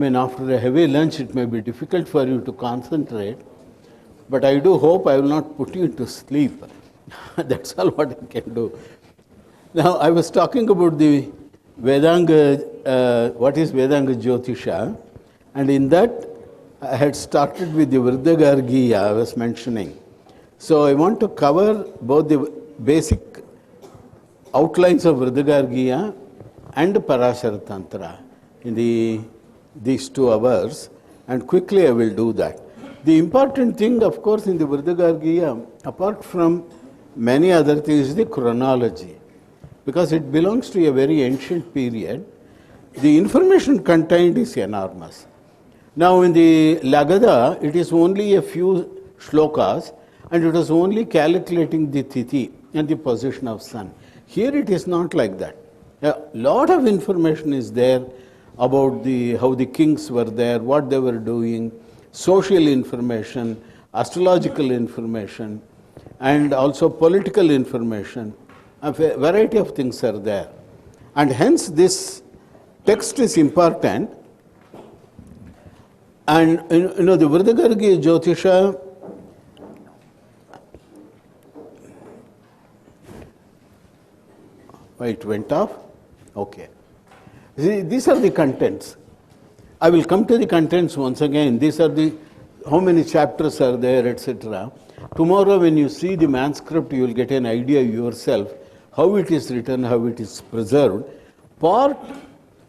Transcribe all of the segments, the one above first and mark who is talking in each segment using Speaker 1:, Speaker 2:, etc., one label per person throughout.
Speaker 1: After a heavy lunch, it may be difficult for you to concentrate, but I do hope I will not put you to sleep. That's all what I can do. Now, I was talking about the Vedāṅga, what is Vedāṅga Jyotiṣa, and in that I had started with the Vruddhagargiya I was mentioning. So I want to cover both the basic outlines of Vruddhagargiya and Parāśaratantra in these 2 hours, and quickly I will do that. The important thing, of course, in the Vruddhagargiya, apart from many other things, is the chronology, because it belongs to a very ancient period. The information contained is enormous. Now, in the Lagada, it is only a few shlokas, and it was only calculating the Tithi and the position of sun. Here it is not like that. A lot of information is there about how the kings were there, what they were doing, social information, astrological information, and also political information. A variety of things are there. And hence this text is important. And the Vruddhagargiya Jyotiṣa, it went off? Okay. See, these are the contents. I will come to the contents once again. These are how many chapters are there, etc. Tomorrow when you see the manuscript, you will get an idea yourself how it is written, how it is preserved. Part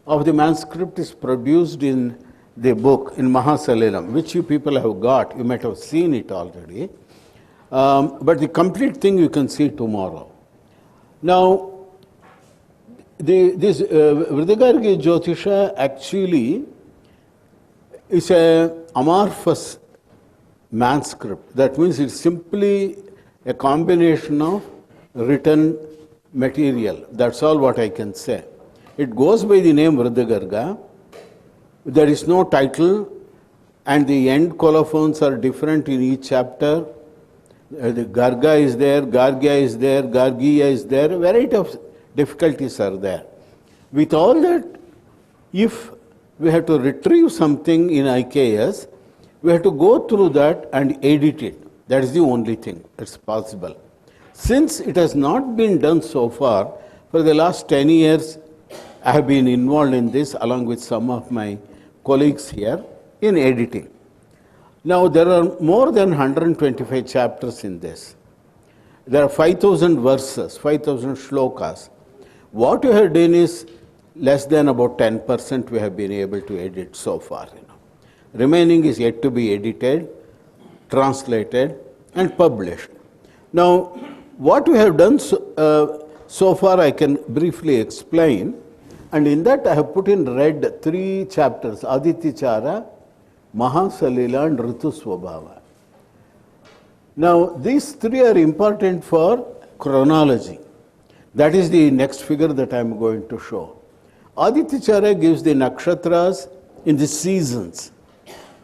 Speaker 1: of the manuscript is produced in the book, in Mahasalyalam, which you people have got. You might have seen it already. But the complete thing you can see tomorrow. Now, this Vruddhagargiya Jyotiṣa actually is an amorphous manuscript. That means it's simply a combination of written material. That's all what I can say. It goes by the name Vruddhagarga. There is no title, and the end colophons are different in each chapter. The Garga is there, Gargya is there, Gargiya is there. A variety of difficulties are there. With all that, if we have to retrieve something in IKS, we have to go through that and edit it. That is the only thing that's possible. Since it has not been done so far, for the last 10 years, I have been involved in this along with some of my colleagues here in editing. Now, there are more than 125 chapters in this. There are 5,000 verses, 5,000 shlokas. What we have done is less than about 10% we have been able to edit so far. Remaining is yet to be edited, translated, and published. Now, what we have done so far I can briefly explain, and in that I have put in red 3 chapters, Ādityacāra, Mahasalila, and Ṛtusvabhāva. Now, these 3 are important for chronology. That is the next figure that I am going to show. Ādityacāra gives the nakṣatras in the seasons.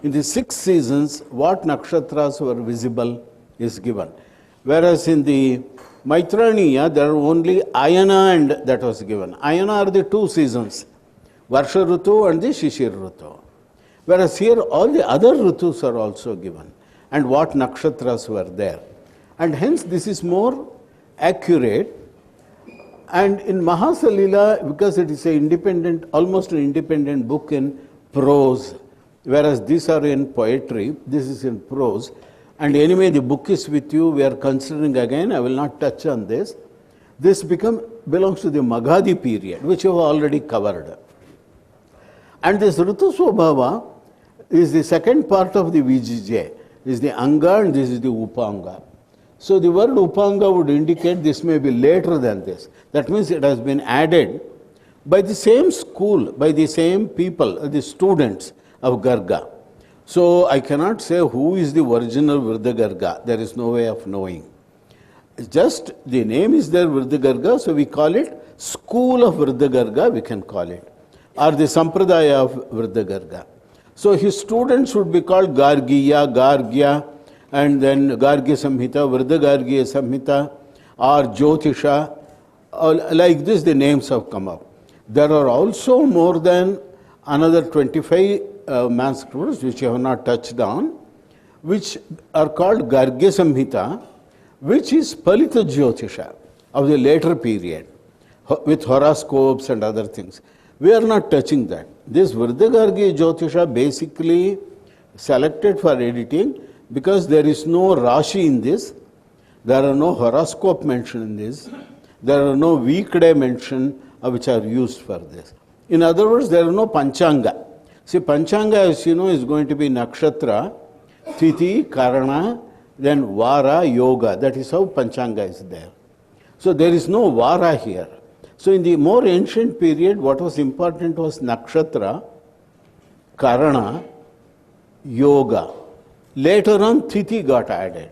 Speaker 1: In the 6 seasons, what nakṣatras were visible is given. Whereas in the Maitraniya, there are only Ayana and that was given. Ayana are the 2 seasons, Varsha Ṛtu and the Shishir Ṛtu. Whereas here, all the other Ṛtus are also given, and what nakṣatras were there. And hence, this is more accurate. And in Mahasalila, because it is almost an independent book in prose, whereas these are in poetry, this is in prose. And anyway, the book is with you, we are considering again, I will not touch on this. This belongs to the Magadhi period, which we have already covered. And this Ṛtusvabhāva is the second part of the VGJ, is the aṅga and this is the upanga. So the word upanga would indicate this may be later than this. That means it has been added by the same school, by the same people, the students of Garga. So I cannot say who is the original Vruddhagarga. There is no way of knowing. Just the name is there, Vruddhagarga, so we call it School of Vruddhagarga, we can call it, or the Sampradaya of Vruddhagarga. So his students would be called Gargiya, Gargya, and then Gargya Samhita, Vruddhagargiya Samhita, or Jyotiṣa. Like this, the names have come up. There are also more than another 25 manuscripts which you have not touched on, which are called Gargya Samhita, which is Palita Jyotiṣa of the later period, with horoscopes and other things. We are not touching that. This Vruddhagargya Jyotiṣa basically selected for editing because there is no Rashi in this, there are no horoscope mentioned in this, there are no weekday mention which are used for this. In other words, there are no pañcāṅga. See, pañcāṅga, as you know, is going to be nakṣatra, tithi, karaṇa, then vara, yoga. That is how pañcāṅga is there. So there is no vara here. So in the more ancient period, what was important was nakṣatra, karaṇa, yoga. Later on, tithi got added.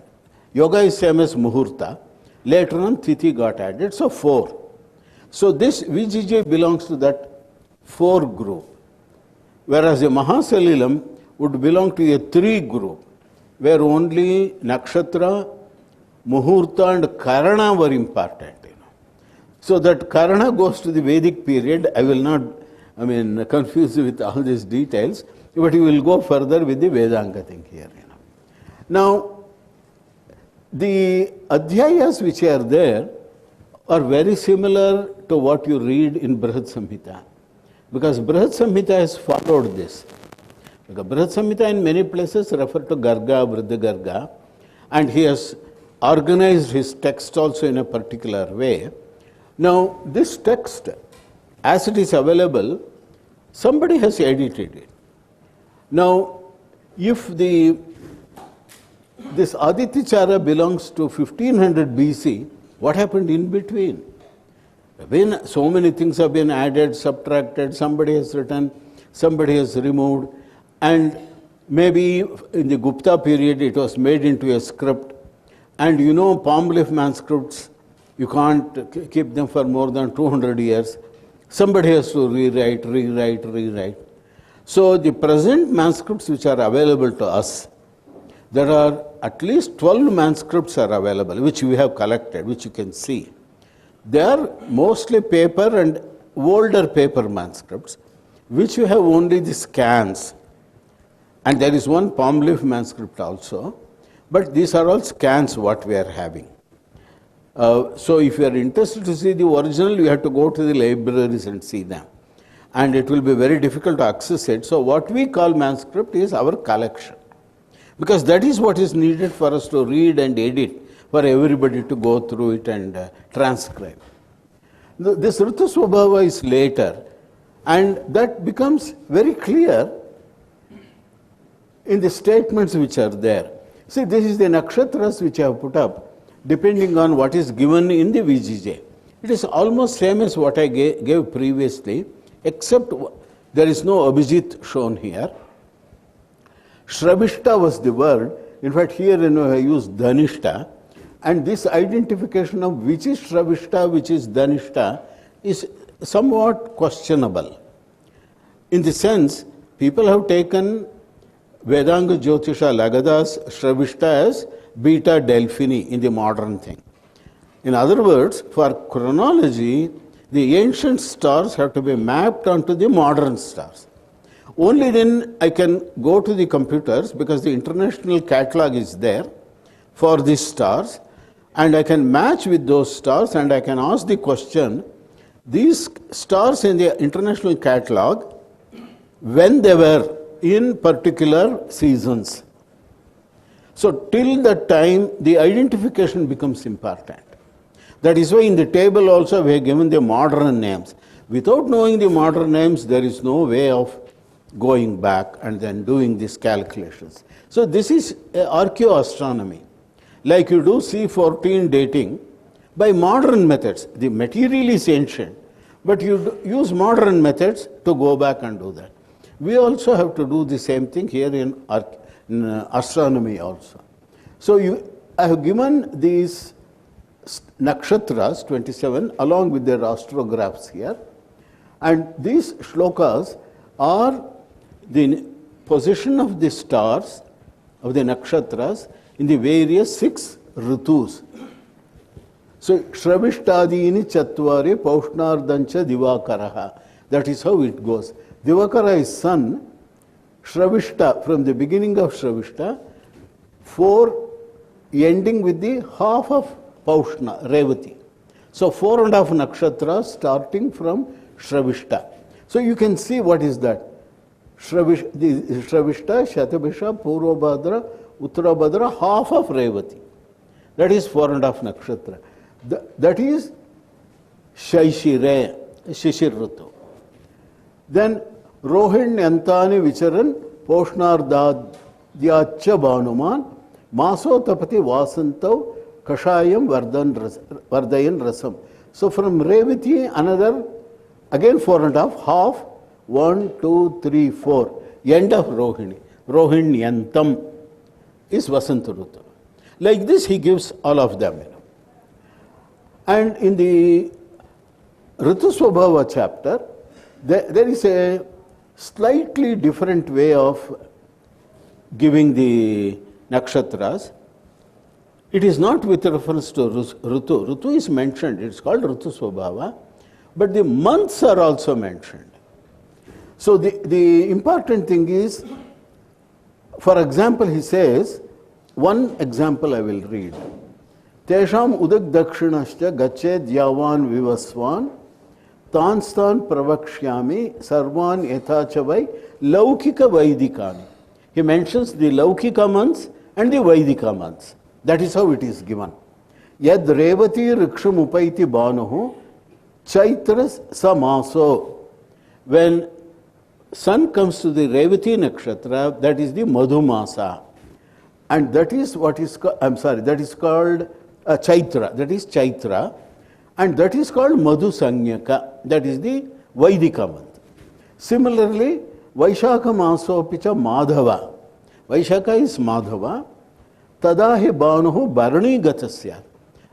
Speaker 1: Yoga is same as muhurta. Later on, tithi got added. So 4. So this VGJ belongs to that 4 group. Whereas the Mahasalilam would belong to a 3 group, where only nakṣatra, muhurta and karaṇa were important. So that karaṇa goes to the Vedic period. I will not, confuse you with all these details, but you will go further with the Vedāṅga thing here. Now, the adhyayas which are there are very similar to what you read in Brihad Samhita, because Brihad Samhita has followed this. Because Brihad Samhita in many places refer to Garga, Vruddha Garga, and he has organized his text also in a particular way. Now, this text, as it is available, somebody has edited it. Now, if this Ādityacāra belongs to 1500 BC, what happened in between? So many things have been added, subtracted, somebody has written, somebody has removed, and maybe in the Gupta period it was made into a script. And you know, palm leaf manuscripts, you can't keep them for more than 200 years. Somebody has to rewrite. So the present manuscripts which are available to us, there are at least 12 manuscripts are available, which we have collected, which you can see. They are mostly paper and older paper manuscripts, which you have only the scans. And there is one palm leaf manuscript also, but these are all scans what we are having. So if you are interested to see the original, you have to go to the libraries and see them. And it will be very difficult to access it. So what we call manuscript is our collection, because that is what is needed for us to read and edit, for everybody to go through it and transcribe. This Ṛtusvabhāva is later, and that becomes very clear in the statements which are there. See, this is the nakṣatras which I have put up, depending on what is given in the VGJ. It is almost same as what I gave previously, except there is no Abhijit shown here. Śraviṣṭhā was the word. In fact, here I use Dhaniṣṭhā. And this identification of which is Śraviṣṭhā, which is Dhaniṣṭhā, is somewhat questionable. In the sense, people have taken Vedāṅga Jyotiṣa Lagada's Śraviṣṭhā as Beta Delphini in the modern thing. In other words, for chronology, the ancient stars have to be mapped onto the modern stars. Only then I can go to the computers, because the international catalog is there for these stars, and I can match with those stars, and I can ask the question, these stars in the international catalog, when they were in particular seasons. So till that time, the identification becomes important. That is why in the table also we have given the modern names. Without knowing the modern names, there is no way of going back and then doing these calculations. So this is archaeoastronomy. Like you do C14 dating by modern methods. The material is ancient, but you use modern methods to go back and do that. We also have to do the same thing here in astronomy also. So I have given these nakṣatras, 27, along with their astrographs here. And these shlokas are the position of the stars, of the nakṣatras, in the various 6 ṛtus. So, Śraviṣṭhādīni Chattvari Paushnārdancha Divākaraha. That is how it goes. Divakara is sun, Śraviṣṭhā, from the beginning of Śraviṣṭhā, 4 ending with the half of Paushna, Revati. So 4.5 nakshatras starting from Śraviṣṭhā. So you can see what is that. Śraviṣṭhā, Shatabhisha, Purvabhadra, Uttarabhadra, half of Revati. That is 4.5 nakshatra. That is Shaishire, Shishir Rutu. Then Rohinyantani Vicharan, Poshnardadhyachya Bhanuman, Maso Tapati Vasantav, Kashayam Vardayan Rasam. So from Revati, another, again 4.5, half, 1, 2, 3, 4, end of Rohini. Rohinyantam is Vasanta Rutu. Like this, he gives all of them. And in the Ṛtusvabhāva chapter, there is a slightly different way of giving the nakshatras. It is not with reference to Ṛtu. Ṛtu is mentioned, it's called Ṛtusvabhāva, but the months are also mentioned. So the important thing is, for example, he says, one example I will read. Tesham udak dakshinascha gached yavan vivasvan tanstan pravakshyami sarvan yethachavai laukika vaidikani. He mentions the laukika months and the vaidika months. That is how it is given. Yad revati riksham upaiti banuhu chaitras samaso. When sun comes to the Revati nakshatra, that is the Madhumasa. And that is what is called, that is called Chaitra, that is Chaitra. And that is called Madhu Sanyaka, that is the Vaidika month. Similarly, Vaishaka Maso Picha Madhava. Vaishaka is Madhava. Tadahi Banuhu Bharani Gatasya.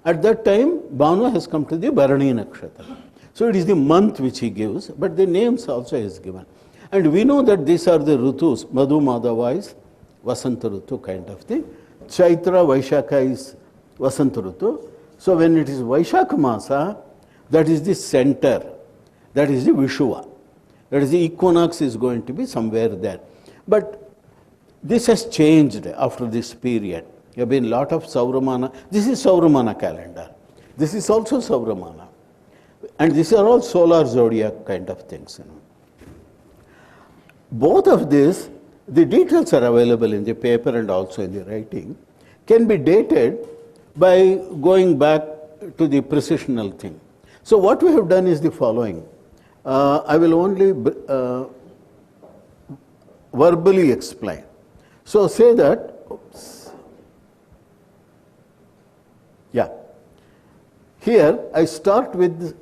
Speaker 1: At that time, Banu has come to the Bharani nakshatra. So it is the month which he gives, but the names also is given. And we know that these are the Ṛtus. Madhu Madhava is Vasanta Ṛtu kind of thing. Chaitra Vaishaka is Vasanta Ṛtu. So when it is Vaishaka Masa, that is the center. That is the Vishuva. That is the equinox is going to be somewhere there. But this has changed after this period. There have been a lot of Sauramana. This is Sauramana calendar. This is also Sauramana. And these are all solar zodiac kind of things. Both of these, the details are available in the paper and also in the writing, can be dated by going back to the precisional thing. So what we have done is the following. I will only verbally explain. So say that, here I start with,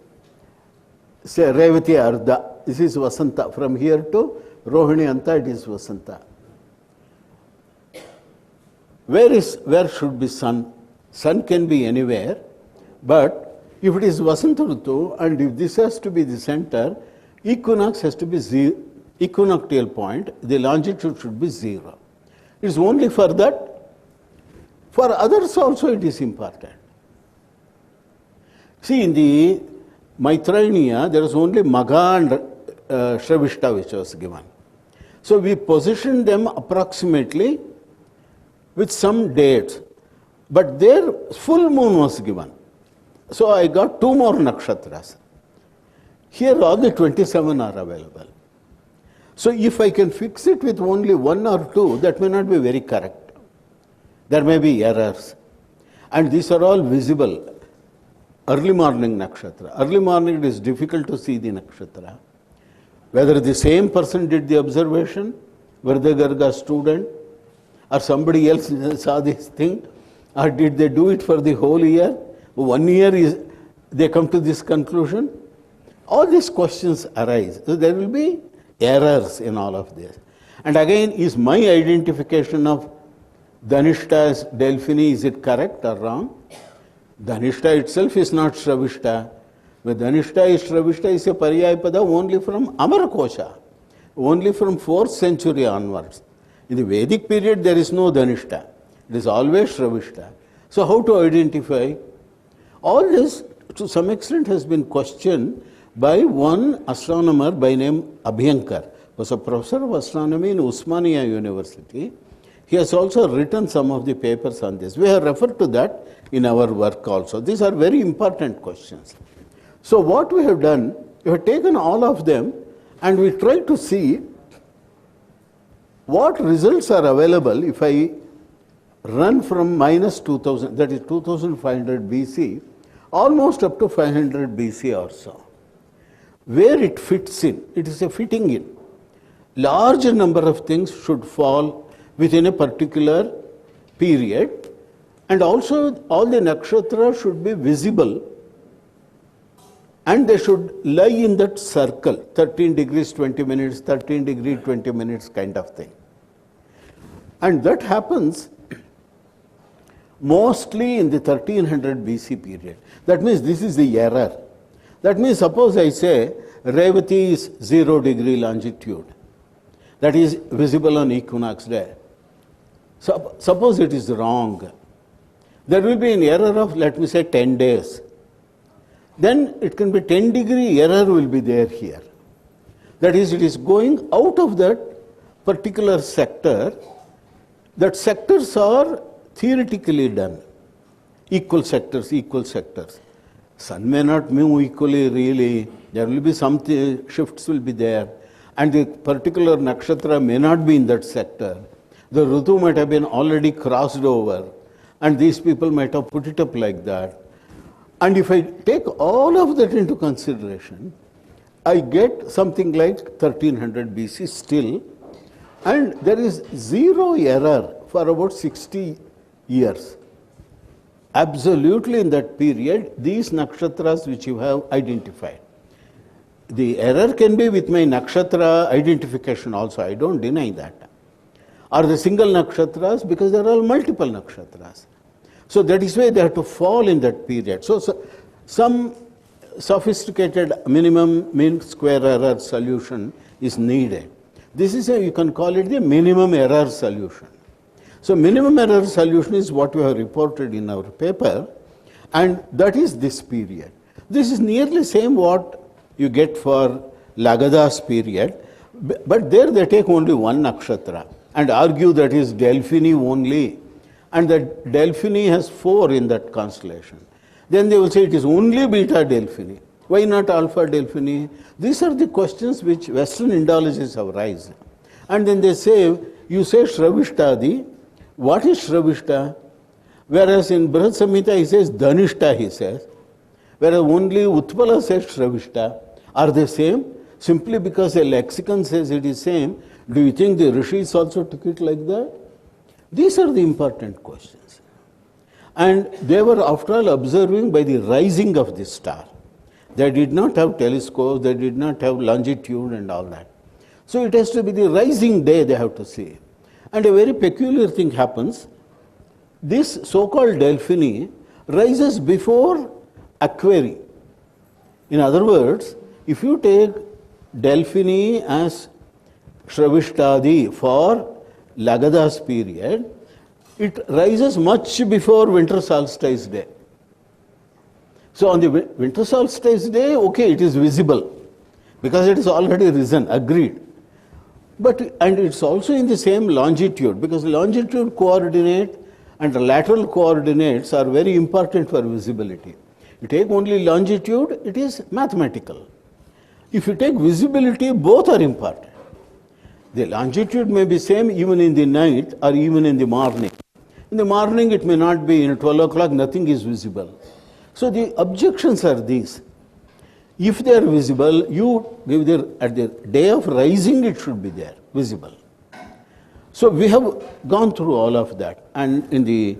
Speaker 1: say, Revati Ardha. This is Vasanta. From here to Rohini Anta, it is Vasanta. Where should be sun? Sun can be anywhere, but if it is Vasanta Ṛtu and if this has to be the center, equinox has to be equinoctial point, the longitude should be 0. It is only for that. For others also it is important. See, in the Maitraniya, there is only Magha and Śraviṣṭhā which was given. So we positioned them approximately with some dates, but their full moon was given. So I got 2 more nakshatras. Here all the 27 are available. So if I can fix it with only 1 or 2, that may not be very correct. There may be errors. And these are all visible. Early morning nakshatra. Early morning it is difficult to see the nakshatra. Whether the same person did the observation, Vardha Garga student, or somebody else saw this thing, or did they do it for the whole year? 1 year they come to this conclusion. All these questions arise. So there will be errors in all of this. And again, is my identification of Dhaniṣṭhā as Delphini, is it correct or wrong? Dhaniṣṭhā itself is not Śraviṣṭhā. But Dhaniṣṭhā is Śraviṣṭhā is a Paryayapada only from Amarakosha, only from 4th century onwards. In the Vedic period, there is no Dhaniṣṭhā. It is always Śraviṣṭhā. So how to identify? All this, to some extent, has been questioned by one astronomer by name Iyengar, was a professor of astronomy in Usmania University. He has also written some of the papers on this. We have referred to that in our work also. These are very important questions. So what we have done, we have taken all of them and we try to see what results are available if I run from minus 2000, that is 2500 BC, almost up to 500 BC or so. Where it fits in, it is a fitting in. Large number of things should fall within a particular period, and also all the nakṣatra should be visible and they should lie in that circle, 13 degrees 20 minutes, 13 degrees 20 minutes kind of thing. And that happens mostly in the 1300 BC period. That means this is the error. That means suppose I say Revati is 0 degree longitude. That is visible on equinox day. So, suppose it is wrong. There will be an error of, let me say, 10 days. Then it can be 10 degree error will be there here. That is, it is going out of that particular sector. That sectors are theoretically done. Equal sectors, equal sectors. Sun may not move equally really. There will be some shifts will be there. And the particular nakṣatra may not be in that sector. The Ritu might have been already crossed over, and these people might have put it up like that. And if I take all of that into consideration, I get something like 1300 BC still, and there is zero error for about 60 years. Absolutely in that period, these nakṣatras which you have identified. The error can be with my nakṣatra identification also, I don't deny that. Or the single nakṣatras, because there are multiple nakṣatras. So that is why they have to fall in that period. So some sophisticated minimum mean square error solution is needed. This is you can call it the minimum error solution. So minimum error solution is what we have reported in our paper, and that is this period. This is nearly same what you get for Lagada's period, but there they take only one nakṣatra and argue that is Delphini only, and that Delphini has 4 in that constellation. Then they will say it is only beta Delphini. Why not alpha Delphini? These are the questions which Western Indologists have raised. And then they say, you say Śraviṣṭhā. What is Śraviṣṭhā? Whereas in Brihad Samhita he says Dhaniṣṭhā, he says. Whereas only Utpala says Śraviṣṭhā. Are they same? Simply because a lexicon says it is same, do you think the rishis also took it like that? These are the important questions. And they were after all observing by the rising of the star. They did not have telescopes, they did not have longitude and all that. So it has to be the rising day they have to see. And a very peculiar thing happens. This so-called Delphini rises before Aquarii. In other words, if you take Delphini as Śraviṣṭhā for Lagada's period, it rises much before winter solstice day. So on the winter solstice day, okay, it is visible because it is already risen, agreed. And it's also in the same longitude, because longitude coordinate and lateral coordinates are very important for visibility. You take only longitude, it is mathematical. If you take visibility, both are important. The longitude may be same even in the night or even in the morning. In the morning it may not be, in 12 o'clock nothing is visible. So the objections are these. If they are visible, you give at the day of rising it should be there, visible. So we have gone through all of that, and in the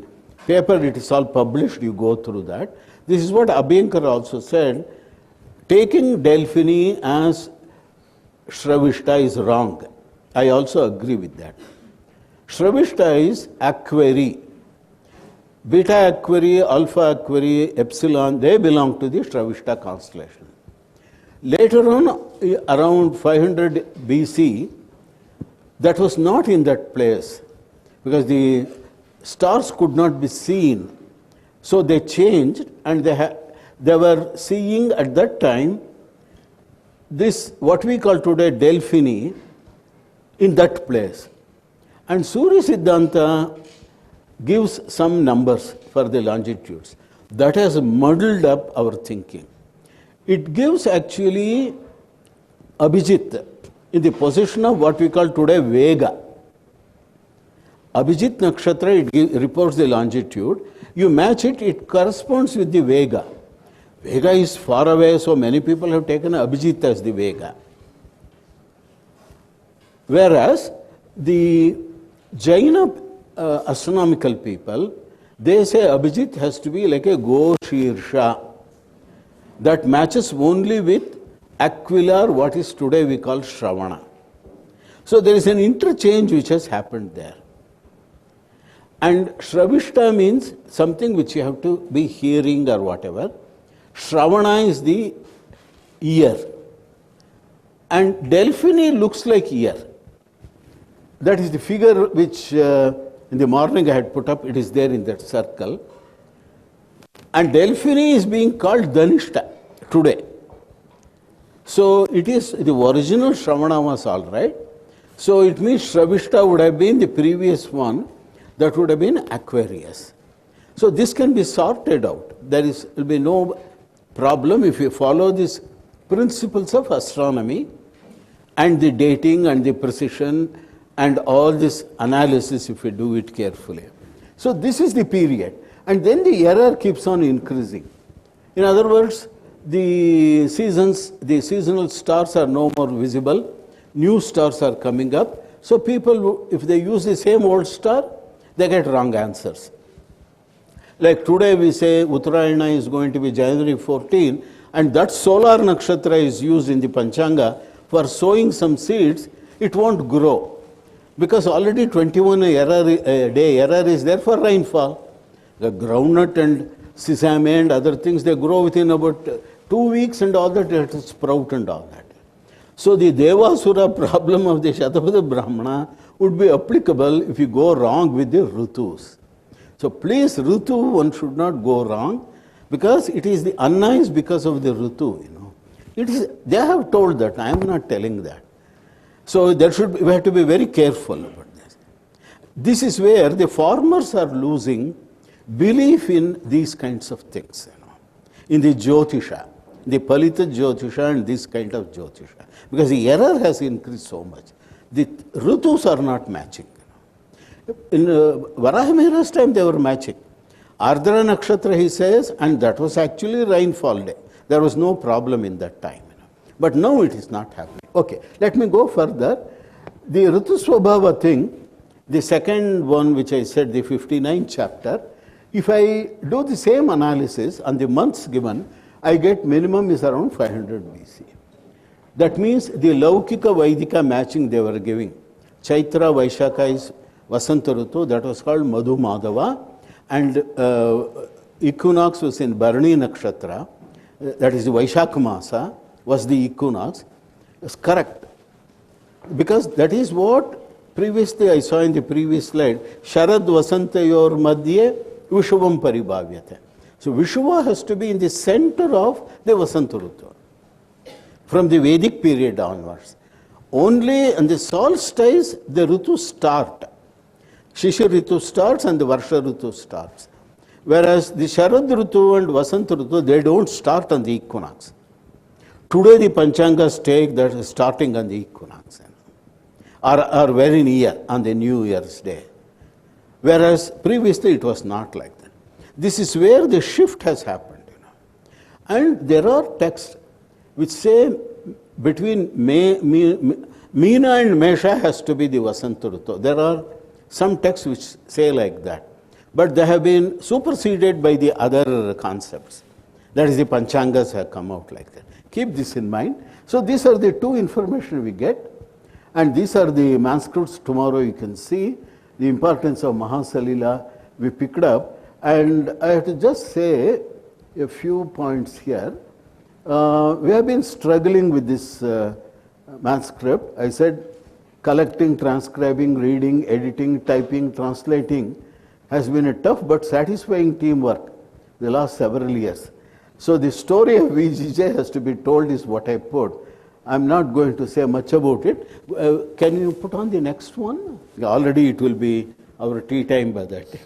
Speaker 1: paper it is all published, you go through that. This is what Iyengar also said, taking Delphini as Śraviṣṭhā is wrong. I also agree with that. Śraviṣṭhā is Aquarii. Beta Aquarii, Alpha Aquarii, Epsilon, they belong to the Śraviṣṭhā constellation. Later on, around 500 BC, that was not in that place because the stars could not be seen. So they changed, and they were seeing at that time this, what we call today Delphini, in that place. And Surya Siddhanta gives some numbers for the longitudes. That has muddled up our thinking. It gives actually Abhijit in the position of what we call today Vega. Abhijit nakṣatra, it reports the longitude. You match it, it corresponds with the Vega. Vega is far away, so many people have taken Abhijit as the Vega. Whereas the Jaina astronomical people, they say Abhijit has to be like a Go-Shirsha. That matches only with Aquilar, what is today we call Shravana. So there is an interchange which has happened there. And Śraviṣṭhā means something which you have to be hearing or whatever. Shravana is the ear. And Delphini looks like ear. That is the figure which in the morning I had put up. It is there in that circle. And Delphini is being called Dhaniṣṭhā today. So it is the original Shravana was all right. So it means Śraviṣṭhā would have been the previous one. That would have been Aquarius. So this can be sorted out. There will be no problem if you follow these principles of astronomy and the dating and the precision and all this analysis if you do it carefully. So this is the period. And then the error keeps on increasing. In other words, the seasonal stars are no more visible. New stars are coming up. So people, if they use the same old star, they get wrong answers. Like today we say Uttarayana is going to be January 14, and that solar nakṣatra is used in the pañcāṅga for sowing some seeds. It won't grow because already 21 day error is there for rainfall. The groundnut and sesame and other things, they grow within about 2 weeks and all that, it will sprout and all that. So the Devasura problem of the Shatapada Brahmana would be applicable if you go wrong with the ṛtus. So please, ṛtu, one should not go wrong because it is the anna is because of the ṛtu, It is, they have told that, I am not telling that. So there we have to be very careful about this. This is where the farmers are losing belief in these kinds of things, in the Jyotiṣa, the Palita Jyotiṣa and this kind of Jyotiṣa. Because the error has increased so much. The ṛtus are not matching. In Varahamihira's time, they were matching. Ardra nakṣatra, he says, and that was actually rainfall day. There was no problem in that time. But now it is not happening. Okay, let me go further. The Ṛtusvabhāva thing, the second one which I said, the 59th chapter, if I do the same analysis on the months given, I get minimum is around 500 BC. That means the Laukika Vaidika matching they were giving. Chaitra Vaishaka is Vasanta Ritu, that was called Madhu Madhava, and equinox was in Bharani nakṣatra, that is the Vaishaka Masa, was the equinox. It's correct. Because that is what previously I saw in the previous slide, Sharad Vasantayor Madhye Vishuvam Paribhavyate. So Vishuva has to be in the center of the Vasanta Ritu, from the Vedic period onwards. Only on the solstice, the Ritu start. Shishir Ritu starts and the Varsha Ritu starts. Whereas the Sharad Ritu and Vasanta Ritu, they don't start on the equinox. Today the pañcāṅgas take that starting on the equinox, or very near on the New Year's Day. Whereas previously it was not like that. This is where the shift has happened. And there are texts which say between Meena and Mesha has to be the Vasanta Ritu. There are some texts which say like that. But they have been superseded by the other concepts. That is, the pañcāṅgas have come out like that. Keep this in mind. So these are the two information we get. And these are the manuscripts. Tomorrow you can see the importance of Mahasalila we picked up. And I have to just say a few points here. We have been struggling with this manuscript. I said collecting, transcribing, reading, editing, typing, translating has been a tough but satisfying teamwork the last several years. So the story of VGJ has to be told is what I put. I'm not going to say much about it. Can you put on the next one? Already it will be our tea time by that time.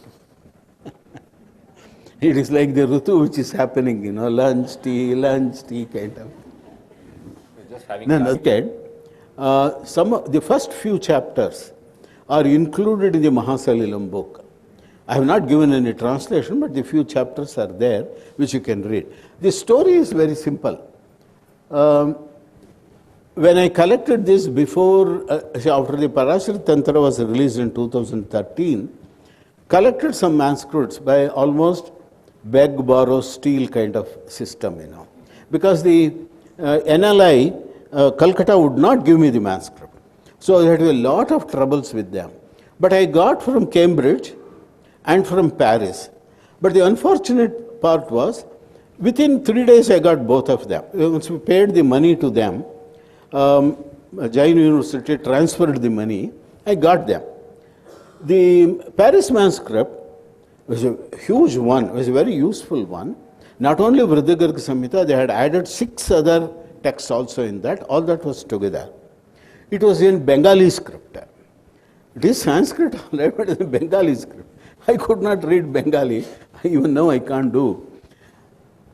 Speaker 1: It is like the ṛtu which is happening, you know, lunch, tea kind of.
Speaker 2: Just having
Speaker 1: Some of the first few chapters are included in the Mahasalilam book. I have not given any translation, but the few chapters are there which you can read. The story is very simple. When I collected this before, after the Parāśaratantra was released in 2013, collected some manuscripts by almost beg, borrow, steal kind of system, you know. Because the NLI Kolkata would not give me the manuscript. So I had a lot of troubles with them. But I got from Cambridge and from Paris. But the unfortunate part was, within 3 days I got both of them. Once we paid the money to them, Jain University transferred the money, I got them. The Paris manuscript was a huge one, was a very useful one. Not only Vriddhagarga Samhita, they had added 6 other texts also in that, all that was together. It was in Bengali script. It is Sanskrit, but it is in Bengali script. I could not read Bengali, even now I can't do.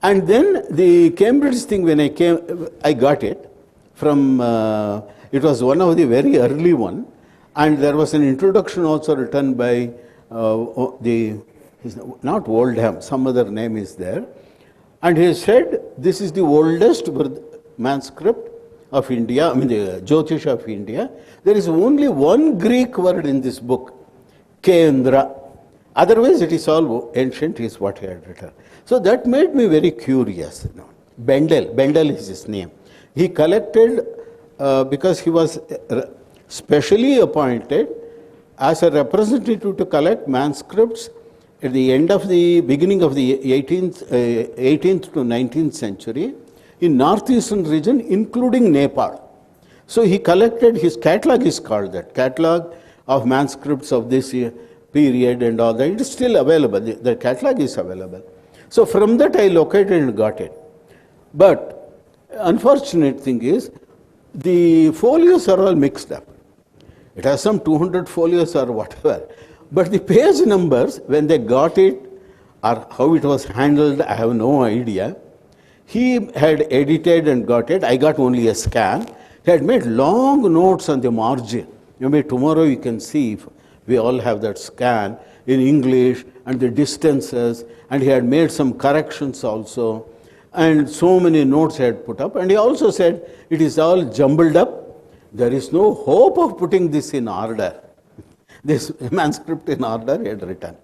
Speaker 1: And then the Cambridge thing, when I came, I got it from, it was one of the very early one, and there was an introduction also written by not Oldham, some other name is there. And he said, this is the oldest manuscript of India, I mean the Jyotiṣa of India. There is only one Greek word in this book, Kendra. Otherwise it is all ancient, is what he had written. So that made me very curious. You know. Bendel is his name. He collected, because he was specially appointed as a representative to collect manuscripts at the end of the beginning of the 18th to 19th century in northeastern region, including Nepal. So he collected, his catalog is called that, catalog of manuscripts of this period and all that. It is still available, the catalog is available. So from that I located and got it. But unfortunate thing is, the folios are all mixed up. It has some 200 folios or whatever. But the page numbers, when they got it, or how it was handled, I have no idea. He had edited and got it. I got only a scan. He had made long notes on the margin. Maybe tomorrow you can see if we all have that scan in English and the distances. And he had made some corrections also. And so many notes he had put up. And he also said, it is all jumbled up. There is no hope of putting this in order. This manuscript in order he had written.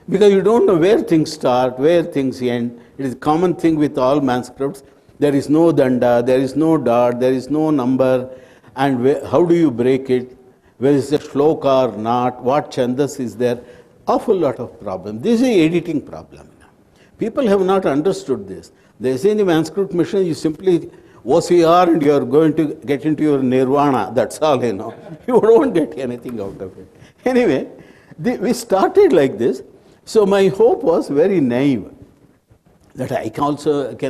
Speaker 1: Because you don't know where things start, where things end. It is a common thing with all manuscripts. There is no danda, there is no dot, there is no number. And how do you break it? Where is the shloka or not? What chandas is there? Awful lot of problem. This is an editing problem. People have not understood this. They say in the manuscript mission, you simply OCR and you are going to get into your nirvana. That's all, you know. You don't get anything out of it. Anyway, we started like this. So my hope was very naive, that I can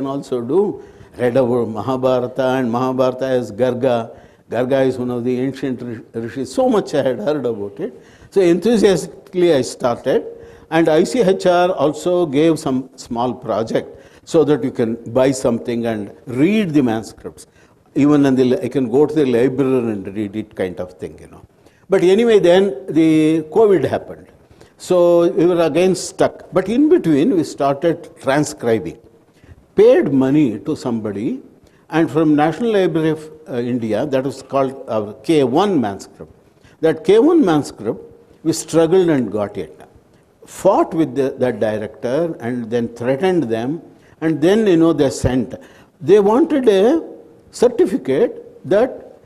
Speaker 1: also do, read about Mahabharata, and Mahabharata as Garga. Garga is one of the ancient rishis. So much I had heard about it. So enthusiastically I started, and ICHR also gave some small project so that you can buy something and read the manuscripts. Even I can go to the library and read it, kind of thing, you know. But anyway, then the COVID happened. So we were again stuck. But in between, we started transcribing. Paid money to somebody, and from National Library of India, that was called our K1 manuscript. That K1 manuscript, we struggled and got it. Fought with that director and then threatened them, and then, you know, they sent. They wanted a certificate that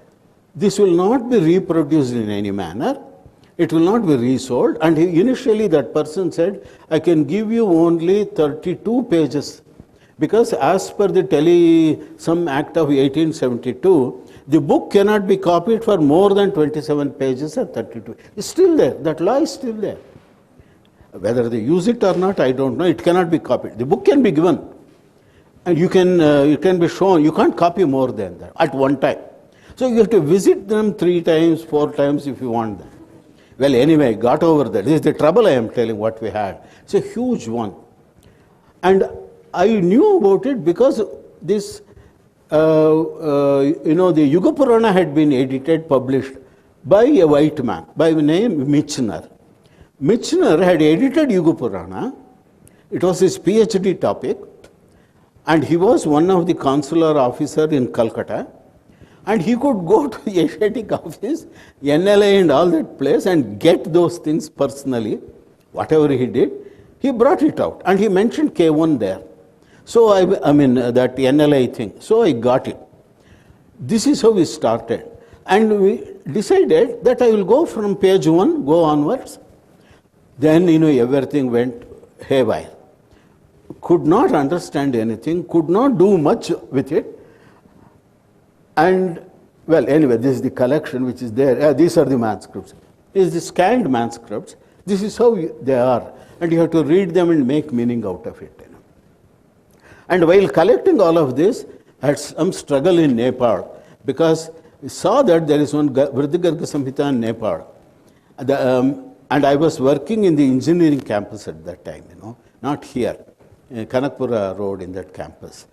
Speaker 1: this will not be reproduced in any manner. It will not be resold. And initially that person said, I can give you only 32 pages. Because as per the some Act of 1872, the book cannot be copied for more than 27 pages or 32. It's still there. That law is still there. Whether they use it or not, I don't know. It cannot be copied. The book can be given. And you can be shown, you can't copy more than that at one time. So you have to visit them 3 times, 4 times if you want them. Well, anyway, got over that. This is the trouble I am telling what we had. It's a huge one. And I knew about it because this, the Yuga Purana had been edited, published by a white man by the name Michener. Michener had edited Yuga Purana. It was his PhD topic. And he was one of the consular officer in Kolkata. And he could go to the Asiatic office, NLI and all that place and get those things personally. Whatever he did, he brought it out. And he mentioned K1 there. So that NLI thing. So I got it. This is how we started. And we decided that I will go from page 1, go onwards. Then, everything went haywire. Could not understand anything, could not do much with it. And, well, anyway, this is the collection which is there. These are the manuscripts. This is the scanned manuscripts. This is how they are. And you have to read them and make meaning out of it. And while collecting all of this, I had some struggle in Nepal because we saw that there is one Vriddhigarga Samhita in Nepal. And I was working in the engineering campus at that time, not here, Kanakpura Road in that campus.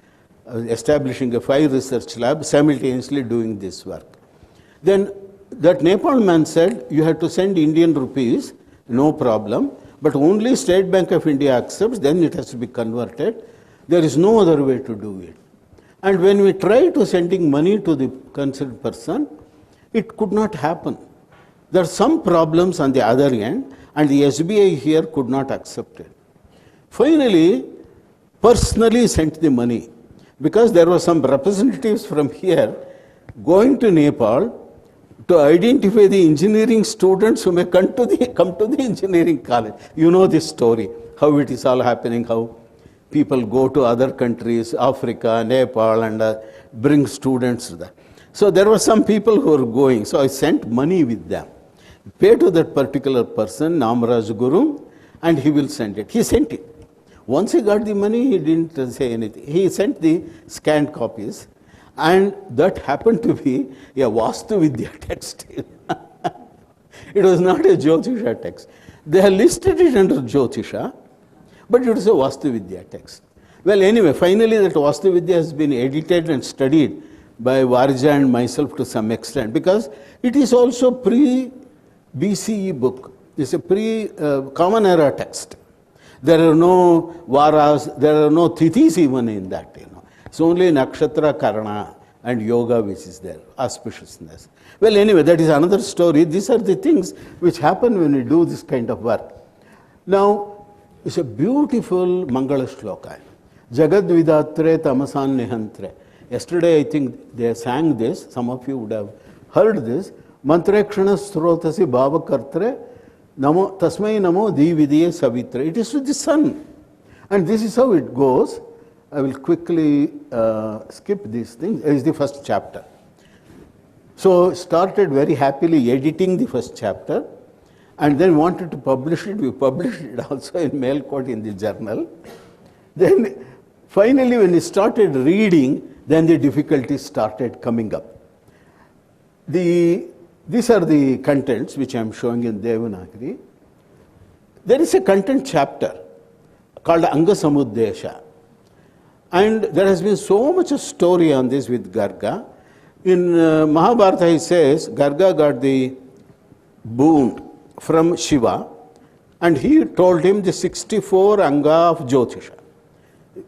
Speaker 1: Establishing a 5 research lab, simultaneously doing this work. Then that Nepal man said, you have to send Indian rupees, no problem, but only State Bank of India accepts, then it has to be converted. There is no other way to do it. And when we tried to sending money to the concerned person, it could not happen. There are some problems on the other end, and the SBI here could not accept it. Finally, personally sent the money, because there were some representatives from here going to Nepal to identify the engineering students who may come to the engineering college. You know this story, how it is all happening, how people go to other countries, Africa, Nepal, and bring students there. So there were some people who were going, so I sent money with them. Pay to that particular person, Namaraj Guru, and he will send it. He sent it. Once he got the money, he didn't say anything. He sent the scanned copies, and that happened to be a Vastu Vidya text. It was not a Jyotiṣa text. They have listed it under Jyotiṣa, but it was a Vastu Vidya text. Well, anyway, finally that Vastu Vidya has been edited and studied by Varja and myself to some extent, because it is also pre-BCE book. It's a pre-Common Era text. There are no varas, there are no tithis even in that. It's only nakṣatra, karaṇa, and yoga which is there, auspiciousness. Well, anyway, that is another story. These are the things which happen when we do this kind of work. Now, it's a beautiful Mangala shloka. Jagad vidatre tamasan nihantre. Yesterday, I think they sang this. Some of you would have heard this. Mantrekshana srotasi bhava kartre. Namo, tasmai namo dividiye savitre. It is to the sun. And this is how it goes. I will quickly skip these things. It is the first chapter. So started very happily editing the first chapter, and then wanted to publish it. We published it also in Mailcoat in the journal. Then finally when we started reading, then the difficulties started coming up. These are the contents which I am showing in Devanagari. There is a content chapter called Anga Samuddesha. And there has been so much a story on this with Garga. In Mahabharata he says, Garga got the boon from Shiva, and he told him the 64 aṅga of Jyotiṣa.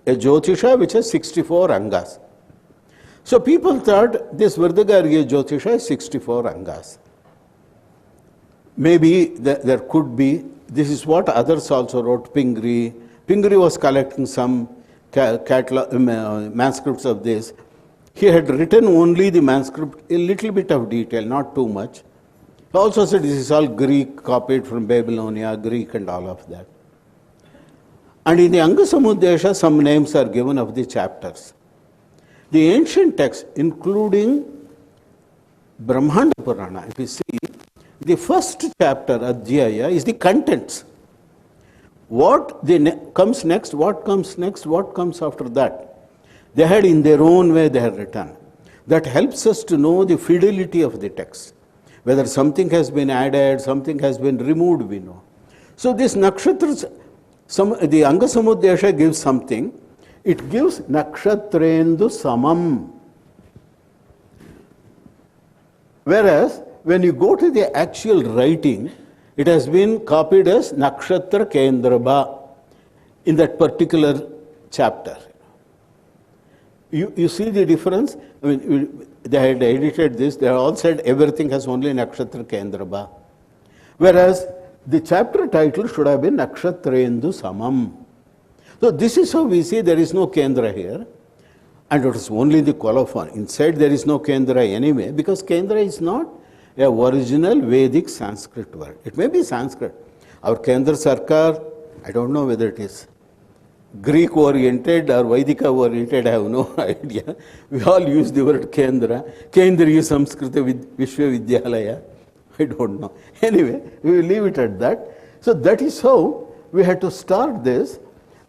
Speaker 1: A Jyotiṣa which has 64 aṅgas. So people thought this Vriddhigarga Jyotiṣa is 64 aṅgas. Maybe there could be, this is what others also wrote, Pingri. Pingri was collecting some manuscripts of this. He had written only the manuscript, a little bit of detail, not too much. He also said this is all Greek, copied from Babylonia, Greek and all of that. And in the Anga Samuddesha, some names are given of the chapters. The ancient texts, including Brahmāṇḍa Purāṇa, if you see, the first chapter, Adhyaya, is the contents. What comes next, what comes next, what comes after that. They had in their own way, they had written. That helps us to know the fidelity of the text. Whether something has been added, something has been removed, we know. So this nakshatras, the Anga Samudesha gives something. It gives nakshatrendu samam. Whereas when you go to the actual writing, it has been copied as nakshatra kendraba in that particular chapter. You see the difference? I mean, they had edited this, they all said everything has only nakshatra kendraba. Whereas the chapter title should have been nakshatrendu samam. So this is how we see there is no kendra here. And it is only the colophon. Inside there is no kendra anyway, because kendra is not a original Vedic Sanskrit word. It may be Sanskrit. Our Kendra Sarkar, I don't know whether it is Greek oriented or Vaidika oriented, I have no idea. We all use the word Kendra. Kendriya Samskrita Vishwavidyalaya. I don't know. Anyway, we will leave it at that. So that is how we had to start this.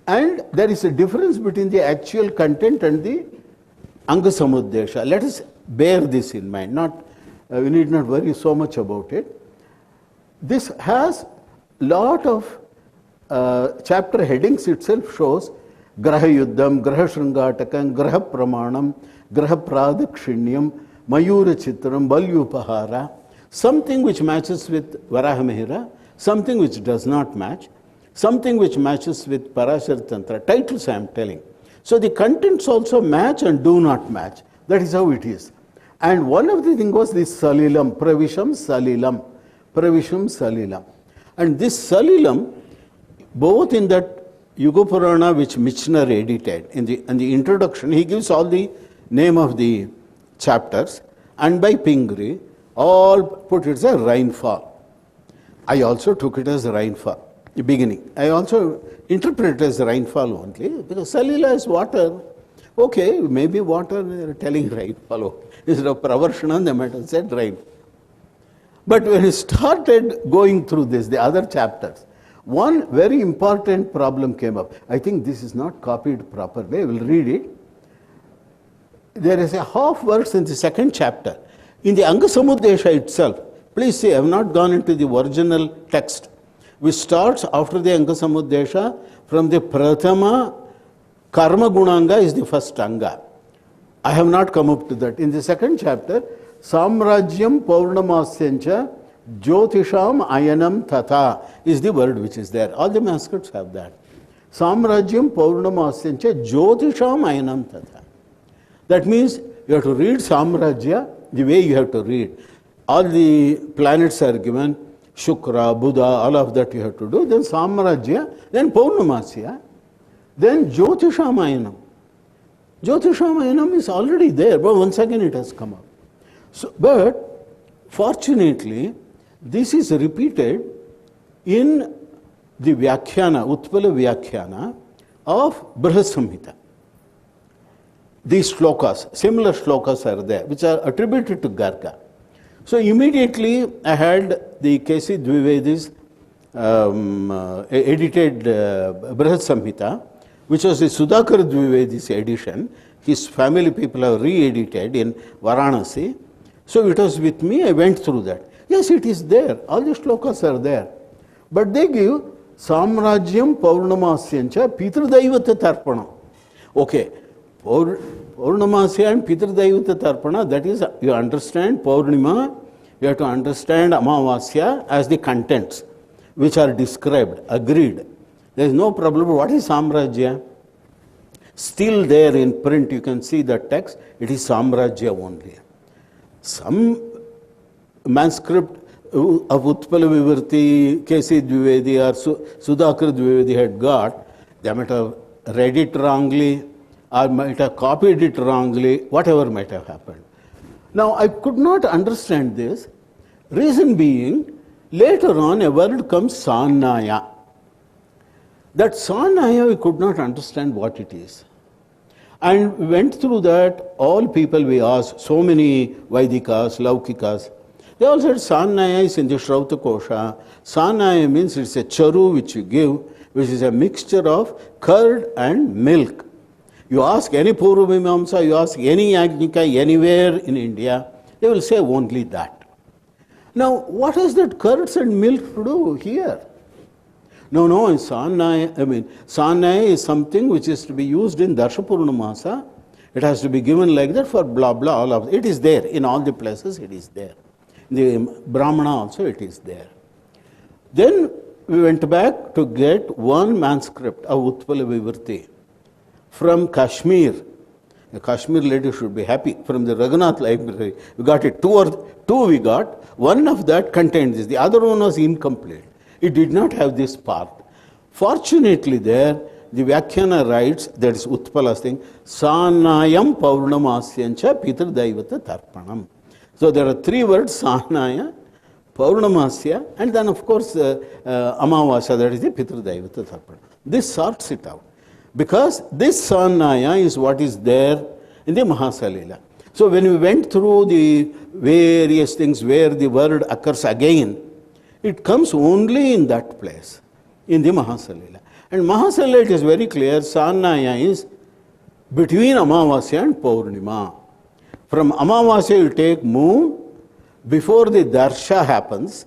Speaker 1: And there is a difference between the actual content and the Anga Samudesha. Let us bear this in mind. We need not worry so much about it. This has lot of chapter headings itself shows Graha Yuddham, Graha Shringatakam, Graha Pramanam, Graha Pradakshinyam, Mayura Chitram, Balyupahara, something which matches with Varahamihira, something which does not match, something which matches with Parāśaratantra. Titles I am telling. So the contents also match and do not match. That is how it is. And one of the things was this Salilam, Pravisham Salilam, Pravisham Salilam. And this Salilam, both in that Yuga Purana which Michener edited, in the introduction, he gives all the name of the chapters, and by Pingri, all put it as a rainfall. I also took it as rainfall. The beginning. I also interpret it as rainfall only, because Salila is water. Okay, maybe water, they are telling rainfall. Instead of Pravarshana, they might have said rain. But when we started going through this, the other chapters, one very important problem came up. I think this is not copied properly. I will read it. There is a half verse in the second chapter. In the Anga Samudesha itself, please see, I have not gone into the original text, which starts after the Anga Samudesha from the Prathama Karmaguṇanga is the first Anga. I have not come up to that. In the second chapter, Samrajyam Paurnamasyancha Jyotisham Ayanam Tatha is the word which is there. All the manuscripts have that. Samrajyam Paurnamasyancha Jyotisham Ayanam Tatha. That means you have to read Samrajya the way you have to read. All the planets are given, Shukra, Buddha, all of that you have to do. Then Samrajya, then Paurnamasya, then Jyotishamayanam. Jyotishamayanam is already there, but once again it has come up. So, but fortunately, this is repeated in the Vyakhyana, Utpala Vyakhyana of Brihad Samhita. These shlokas, similar shlokas are there, which are attributed to Garga. So immediately I had the C.E Vedāṅga Jyotiṣa edited Brihad Samhita, which was the Sudhakar Dvivedi's edition. His family people have re-edited in Varanasi. So it was with me, I went through that. Yes, it is there. All the shlokas are there. But they give Samrajyam Paurnamasyancha Pitradeivata Tarpana. Okay, Paurnamasya and Pitradeivata Tarpana, that is, you understand Paurnima, you have to understand Amavasya as the contents which are described, agreed. There is no problem. What is Samrajya? Still there in print, you can see the text, it is Samrajya only. Some manuscript of Utpala Vivarti, C.E Dvivedi or Sudhakar Dvivedi had got, they might have read it wrongly or might have copied it wrongly, whatever might have happened. Now, I could not understand this. Reason being, later on a word comes Sānaya. That Sānaya we could not understand what it is. And we went through that, all people we asked, so many Vaidikas, Laukikas, they all said Sānaya is in the Śraviṣṭhā Kosha. Sānaya means it's a charu which you give, which is a mixture of curd and milk. You ask any Purvamimamsa, you ask any Yajnika anywhere in India, they will say only that. Now, what has that curds and milk to do here? No, in Sānaya is something which is to be used in Darshapurnamasa. It has to be given like that for blah, blah, all of it. It is there. In all the places, it is there. In the Brahmana also, it is there. Then we went back to get one manuscript of Utpala Vivarti from Kashmir. The Kashmir lady should be happy. From the Raghunath library, we got it. Two we got. One of that contained this. The other one was incomplete. It did not have this part. Fortunately there, the Vyakhyana writes, that is Utpala's thing, Sānayam Paurnamasyancha Pitr Daivata Tarpanam. So there are three words, Sānaya, Paurnamasya, and then of course Amavasya, that is the Pitr Daivata Tarpanam. This sorts it out. Because this Sānaya is what is there in the Mahasalila. So when we went through the various things where the word occurs again, it comes only in that place, in the Mahasalila. And Mahasalila, it is very clear, Sānaya is between Amavasya and Paurnima. From Amavasya you take moon, before the Darsha happens,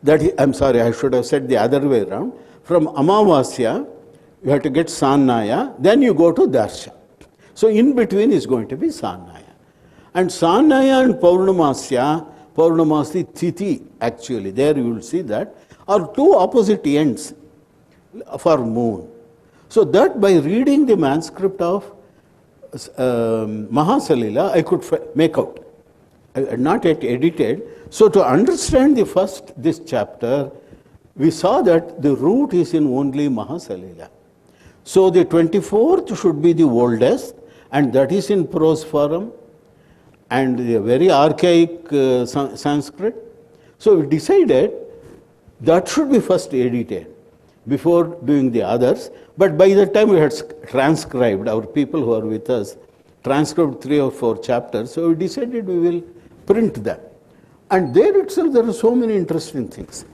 Speaker 1: I'm sorry, I should have said the other way around. From Amavasya, you have to get Sānaya, then you go to Darsha. So in between is going to be Sānaya. And Sānaya and Paurnamasi Tithi, actually, there you will see that, are two opposite ends for moon. So that by reading the manuscript of Mahasalila, I could make out. I had not yet edited. So to understand this chapter, we saw that the root is in only Mahasalila. So the 24th should be the oldest, and that is in prose form, and the very archaic Sanskrit. So we decided that should be first edited before doing the others. But by the time we had transcribed, our people who are with us, transcribed 3 or 4 chapters, so we decided we will print them. And there itself there are so many interesting things.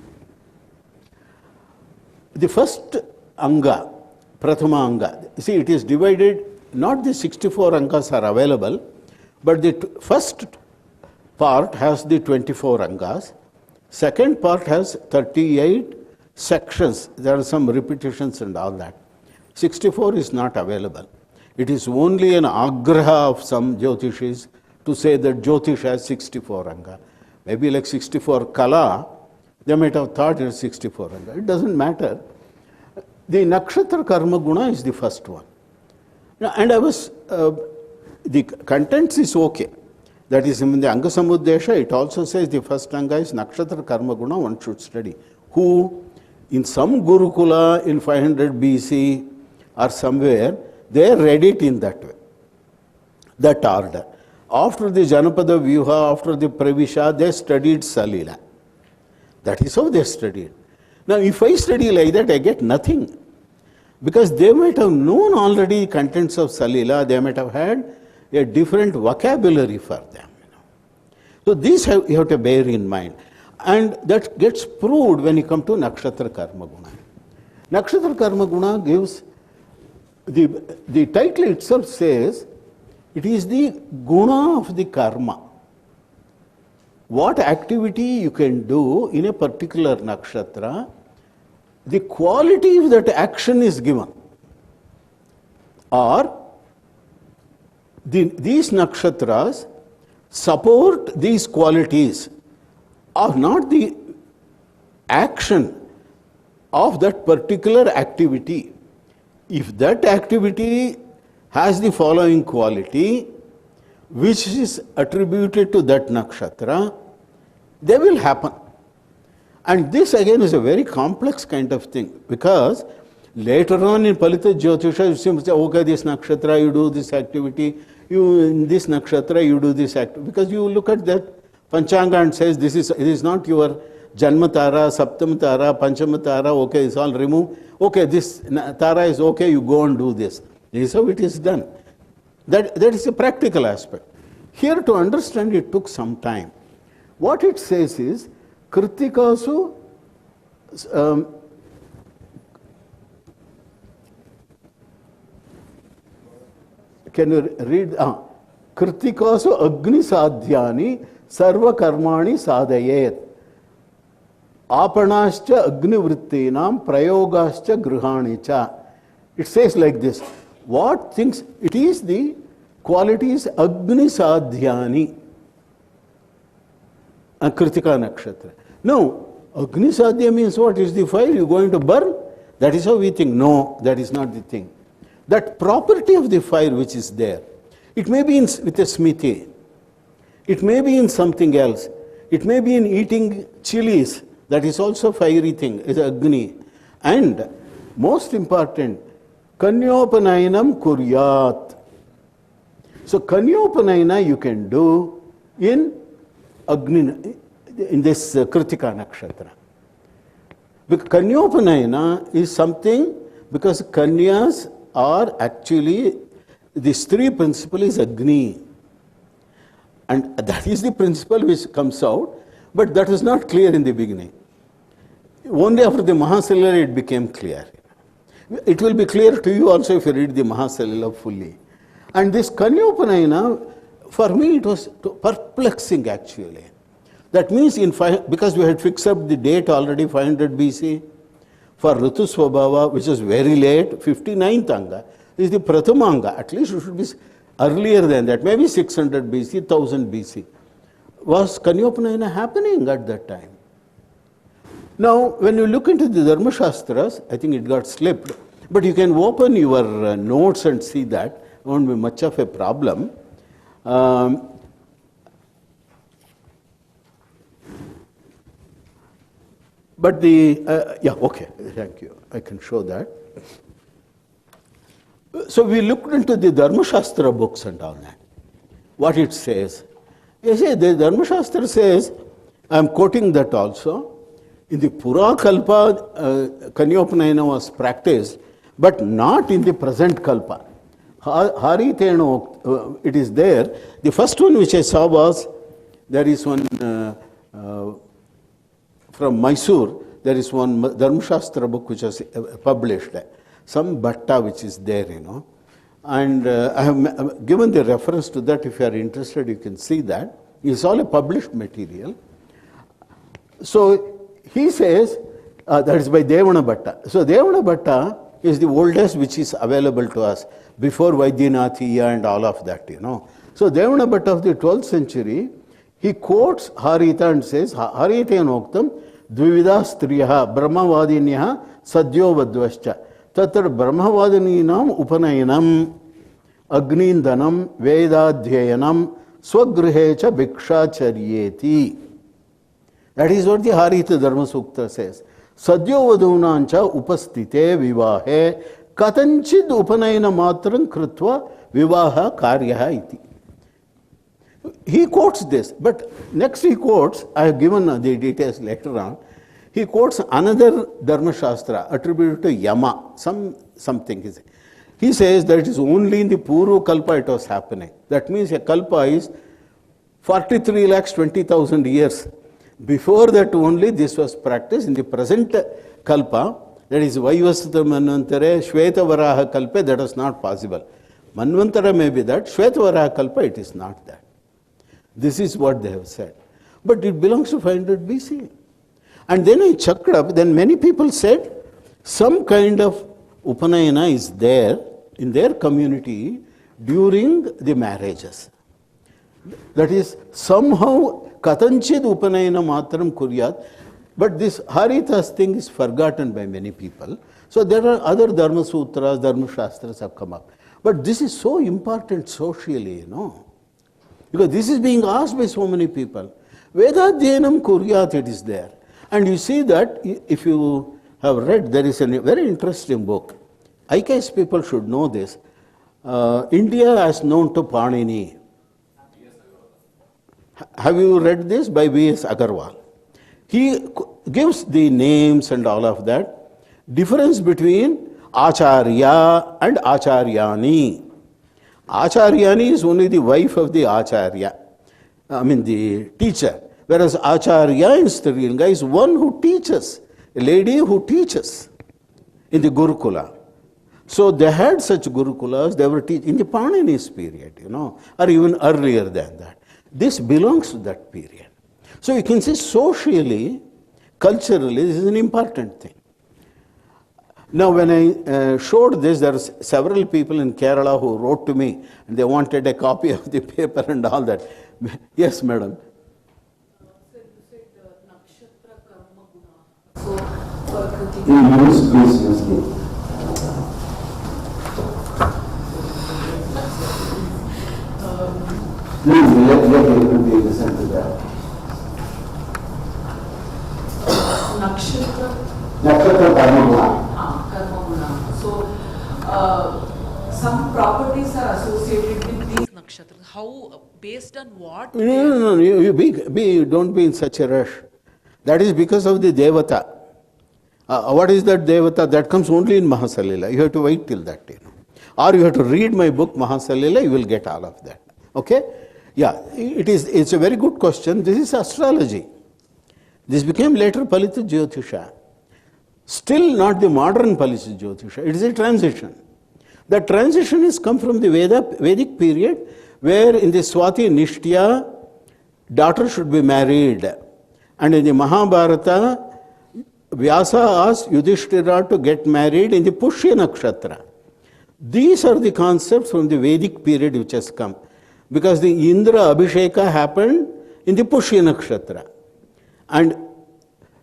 Speaker 1: The first aṅga, Prathama aṅga, see it is divided, not the 64 aṅgas are available, but the first part has the 24 aṅgas, second part has 38 sections, there are some repetitions and all that. 64 is not available. It is only an agraha of some Jyotishis to say that Jyotish has 64 aṅga. Maybe like 64 kala, they might have thought it is 64 aṅga. It doesn't matter. The nakṣatra karmaguṇa is the first one. Now, and the contents is okay. That is in the Aṅga Samuddesha, it also says the first aṅga is nakṣatra karmaguṇa, one should study. Who, in some Gurukula in 500 BC or somewhere, they read it in that way, that order. After the Janapada Vyuha, after the Pravisha, they studied Salila. That is how they studied. Now, if I study like that, I get nothing. Because they might have known already contents of Salila, they might have had a different vocabulary for them. So this you have to bear in mind. And that gets proved when you come to nakṣatra karmaguṇa. Nakṣatra karmaguṇa gives, the title itself says, it is the guna of the karma. What activity you can do in a particular nakṣatra, the quality of that action is given. Or these nakshatras support these qualities of not the action of that particular activity. If that activity has the following quality, which is attributed to that nakṣatra, they will happen. And this again is a very complex kind of thing, because later on in Palita Jyotiṣa, you simply say, okay, this nakṣatra, you do this activity, in this nakṣatra, you do this activity. Because you look at that pañcāṅga and says, it is not your Janma Tara, Saptama Tara, Panchama Tara, okay, it's all removed. Okay, this Tara is okay, you go and do this. This is how it is done. That is a practical aspect. Here to understand it took some time. What it says is, Kṛttikāsu can you read? Kṛttikā so agni sadhyāni sarva karmaṇi sadayet. Āpanāscha agni vrittīnām prayogascha grihāni cha. It says like this. What things? It is the qualities agni sadhyāni. And Kṛttikā nakṣatra. Now, agni sadhya means what? Is the fire you going to burn? That is how we think. No, that is not the thing. That property of the fire which is there, it may be with a smriti, it may be in something else, it may be in eating chilies, that is also fiery thing, is agni. And most important, Kanyopanayinam kuryat. So Kanyopanayina you can do in agni, in this Kṛttikā nakṣatra. Because Kanyopanayana is something, because Kanyas are actually, the Stri principle is Agni. And that is the principle which comes out, but that is not clear in the beginning. Only after the Mahasalila it became clear. It will be clear to you also if you read the Mahasalila fully. And this Kanyopanayana, for me it was perplexing actually. That means because we had fixed up the date already 500 BC for Ṛtusvabhāva, which is very late, 59th aṅga is the Prathama aṅga. At least it should be earlier than that, maybe 600 BC, 1000 BC. Was Kanyopanayana happening at that time? Now, when you look into the Dharmashastras, I think it got slipped, but you can open your notes and see that. It won't be much of a problem. But okay, thank you. I can show that. So we looked into the Dharmashastra books and all that. What it says. You see, the Dharmashastra says, I am quoting that also, in the Pura Kalpa, Kanyopanayana was practiced, but not in the present Kalpa. Hariteno, it is there. The first one which I saw was, there is one from Mysore, there is one Dharmashastra book which was published, some Bhatta which is there, And I have given the reference to that. If you are interested, you can see that. It's all a published material. So he says, that is by Devana Bhatta. So Devana Bhatta is the oldest which is available to us, before Vaidyanathya and all of that, So Devana Bhatta of the 12th century, he quotes Harita and says, Harityanoktam dvivida striyaha brahmavadinyah sadyo vadvascha tatra brahmavadininam upanayanam agnindanam vedadhyayanam swagrihecha bhikshacharyeti. That is what the Harita Dharma Sukta says. Sadyo vadunancha upastite vivahe katanchid upanayana matram krutva vivaha karyaha iti. He quotes this, but next he quotes, I have given the details later on, he quotes another Dharma Shastra attributed to Yama, something. He says that it is only in the Purva Kalpa it was happening. That means a Kalpa is 43,20,000 years. Before that only this was practiced. In the present Kalpa, that is Vaivasvata Manvantare, Shvetavaraha Kalpa, that is not possible. Manvantara may be that, Shvetavaraha Kalpa, it is not that. This is what they have said. But it belongs to 500 BC. And then I checked up, then many people said some kind of Upanayana is there in their community during the marriages. That is somehow Katanchid Upanayana Matram Kuryat, but this Harita's thing is forgotten by many people. So there are other Dharma Sutras, Dharma Shastras have come up. But this is so important socially, because this is being asked by so many people. Vedadhyanam Kuryat, it is there. And you see that, if you have read, there is a very interesting book. IABCE people should know this. India as known to Panini. Have you read this? By V.S. Agarwal. He gives the names and all of that. Difference between ācāryā and ācāryāṇī. ācāryāṇī is only the wife of the ācāryā, the teacher. Whereas ācāryā in Stellarium is one who teaches, a lady who teaches in the Gurukula. So they had such gurukulas, they were teaching in the Pāṇini's period, or even earlier than that. This belongs to that period. So you can see socially, culturally, this is an important thing. Now when I showed this, there are several people in Kerala who wrote to me and they wanted a copy of the paper and all that. Yes, madam.
Speaker 3: Sir, you said nakṣatra karmaguṇa. So for Kṛttikā.
Speaker 1: Use. Please let everybody listen to that.
Speaker 3: Nakṣatra
Speaker 1: Karmaguṇa.
Speaker 3: karmaguṇa. So some properties are associated with these nakshatras. How, based on what?
Speaker 1: No. You don't be in such a rush. That is because of the Devata. What is that Devata? That comes only in Mahasalila. You have to wait till that. Or you have to read my book Mahasalila, you will get all of that. Okay? Yeah, it's a very good question. This is astrology. This became later Palita Jyotiṣa. Still not the modern Palita Jyotiṣa. It is a transition. The transition is come from the Vedic period, where in the Swati Nishtya, daughter should be married. And in the Mahabharata, Vyasa asked Yudhishthira to get married in the Pushya nakṣatra. These are the concepts from the Vedic period which has come. Because the Indra Abhisheka happened in the Pushya nakṣatra. And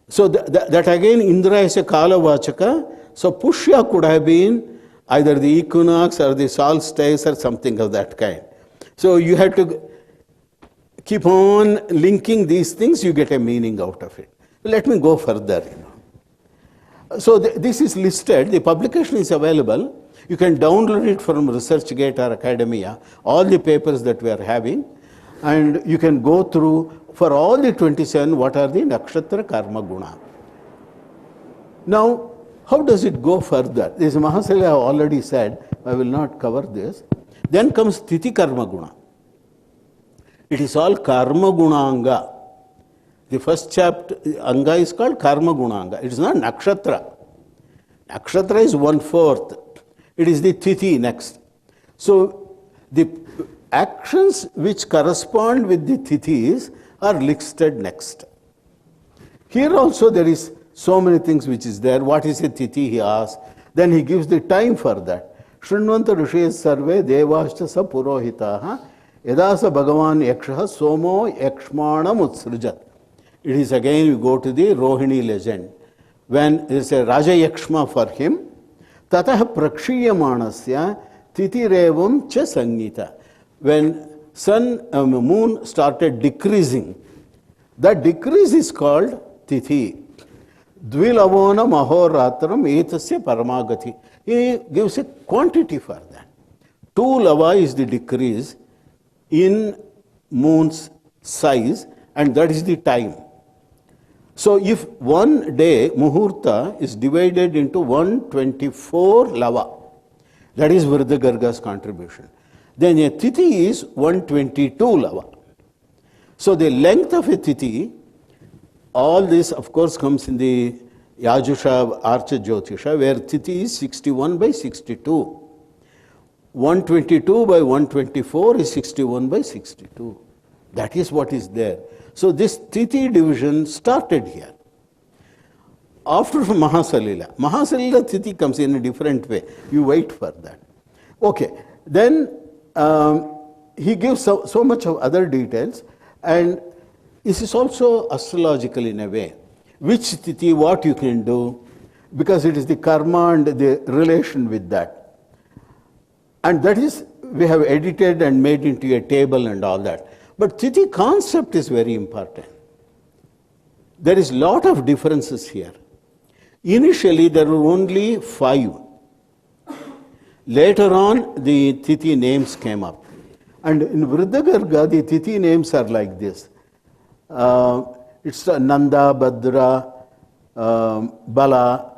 Speaker 1: so that again Indra is a Kala Vachaka. So Pushya could have been either the equinox or the solstice or something of that kind. So you have to keep on linking these things, you get a meaning out of it. Let me go further. So this is listed, the publication is available. You can download it from ResearchGate or Academia, all the papers that we are having, and you can go through for all the 27 what are the nakṣatra karmaguṇa. Now, how does it go further? This Mahasala I have already said, I will not cover this. Then comes Tithi karmaguṇa. It is all karmaguṇa. The first chapter, aṅga is called karmaguṇa. It is not nakṣatra. Nakṣatra is 1/4. It is the Tithi next. So the actions which correspond with the Tithis are listed next. Here also there is so many things which is there. What is a Tithi, he asks. Then he gives the time for that. Shriṇvanta rishye sarve devāscha sa purohitaha yadasa bhagavan yakshaha somo yakshmanam utsrujat. It is again, you go to the Rohini legend. When there is a Raja Yakshma for him, tatah prakshiyamanasya titirevam cha sangita. When moon started decreasing, that decrease is called Tithi. Dvilavona mahoratram etasya paramagati. He gives a quantity for that. 2 lava is the decrease in moon's size, and that is the time. So if one day muhurta is divided into 124 lava, that is Vriddhagarga's contribution. Then a tithi is 122 lava. So the length of a tithi, all this of course comes in the Yajusha Archa Jyotiṣa, where tithi is 61/62. 122 by 124 is 61/62. That is what is there. So this Tithi division started here. After Mahasalila. Mahasalila Tithi comes in a different way. You wait for that. Okay. Then he gives so much of other details, and this is also astrological in a way. Which Tithi, what you can do, because it is the karma and the relation with that. And that is, we have edited and made into a table and all that. But Tithi concept is very important. There is lot of differences here. Initially, there were only 5. Later on, the Tithi names came up. And in Vriddhagarga, the Tithi names are like this. It's Nanda, Bhadra, Bala.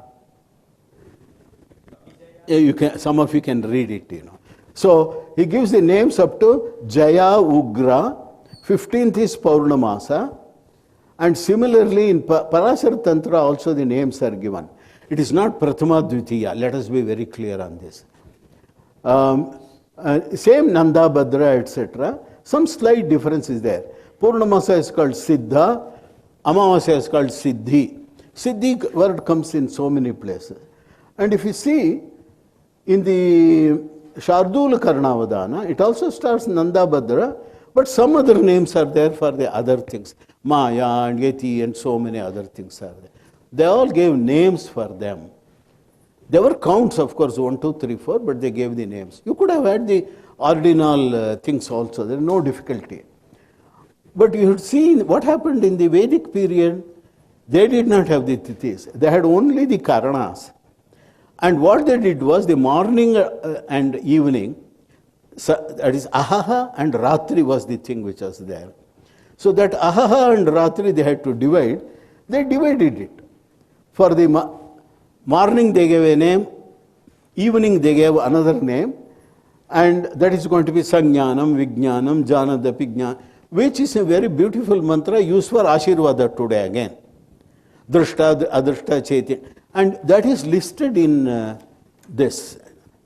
Speaker 1: Some of you can read it, So he gives the names up to Jaya, Ugra. 15th is Paurnamasa. And similarly in Parāśaratantra also the names are given. It is not Prathama Dvitiya. Let us be very clear on this. Same Nanda, Bhadra, etc. Some slight difference is there. Purnamasa is called Siddha, Amavasya is called Siddhi. Siddhi word comes in so many places. And if you see, in the Shardula Karnavadana, it also starts Nanda, Bhadra, but some other names are there for the other things. Maya and Yeti and so many other things are there. They all gave names for them. There were counts, of course, 1, 2, 3, 4, but they gave the names. You could have had the ordinal things also. There is no difficulty. But you had seen what happened in the Vedic period. They did not have the Tithis. They had only the Karanas. And what they did was the morning and evening, that is Ahaha and Ratri was the thing which was there. So that Ahaha and Ratri they had to divide. They divided it. For the morning they gave a name, evening they gave another name, and that is going to be Sanjnanam, Vijnanam, Janadapi Jnana, which is a very beautiful mantra used for Ashirvada today again. Drishta, Adrishta, Chaitya. And that is listed in this.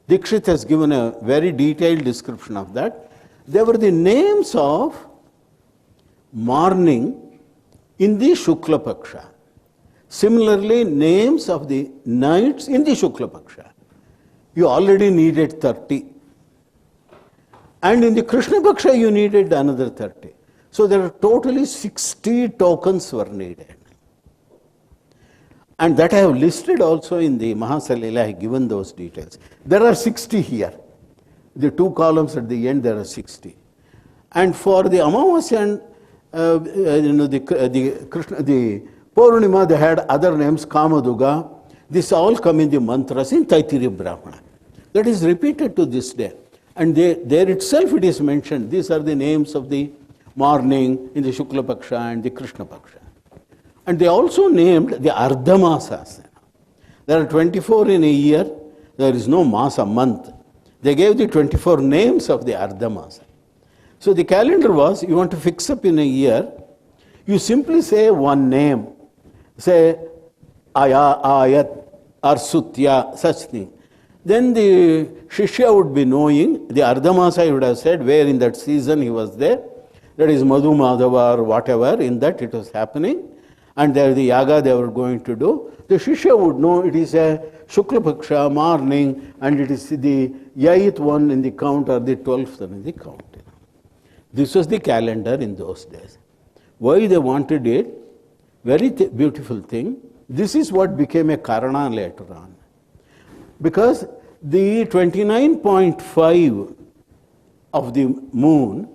Speaker 1: Dikshit has given a very detailed description of that. They were the names of morning in the Shukla Paksha. Similarly, names of the nights in the Shukla Paksha. You already needed 30. And in the Krishna Paksha, you needed another 30. So there are totally 60 tokens were needed. And that I have listed also in the Mahasalila, I have given those details. There are 60 here. The 2 columns at the end, there are 60. And for the Amavasya and the Purnima, they had other names, Kamaduga. This all come in the mantras in Taittiriya Brahmana. That is repeated to this day. And there itself it is mentioned. These are the names of the morning in the Shukla Paksha and the Krishna Paksha. And they also named the Ardhamasas. There are 24 in a year. There is no Masa, month. They gave the 24 names of the Ardhamasa. So the calendar was, you want to fix up in a year, you simply say one name. Say Aya, Ayat, or Sutya, such thing. Then the Shishya would be knowing, the Ardhamasa he would have said where in that season he was there. That is Madhu Madhava or whatever, in that it was happening. And there the yaga they were going to do. The Shishya would know it is a Shukla Paksha morning and it is the 8th one in the count or the 12th one in the count. This was the calendar in those days. Why they wanted it? Very beautiful thing. This is what became a karaṇa later on. Because the 29.5 of the moon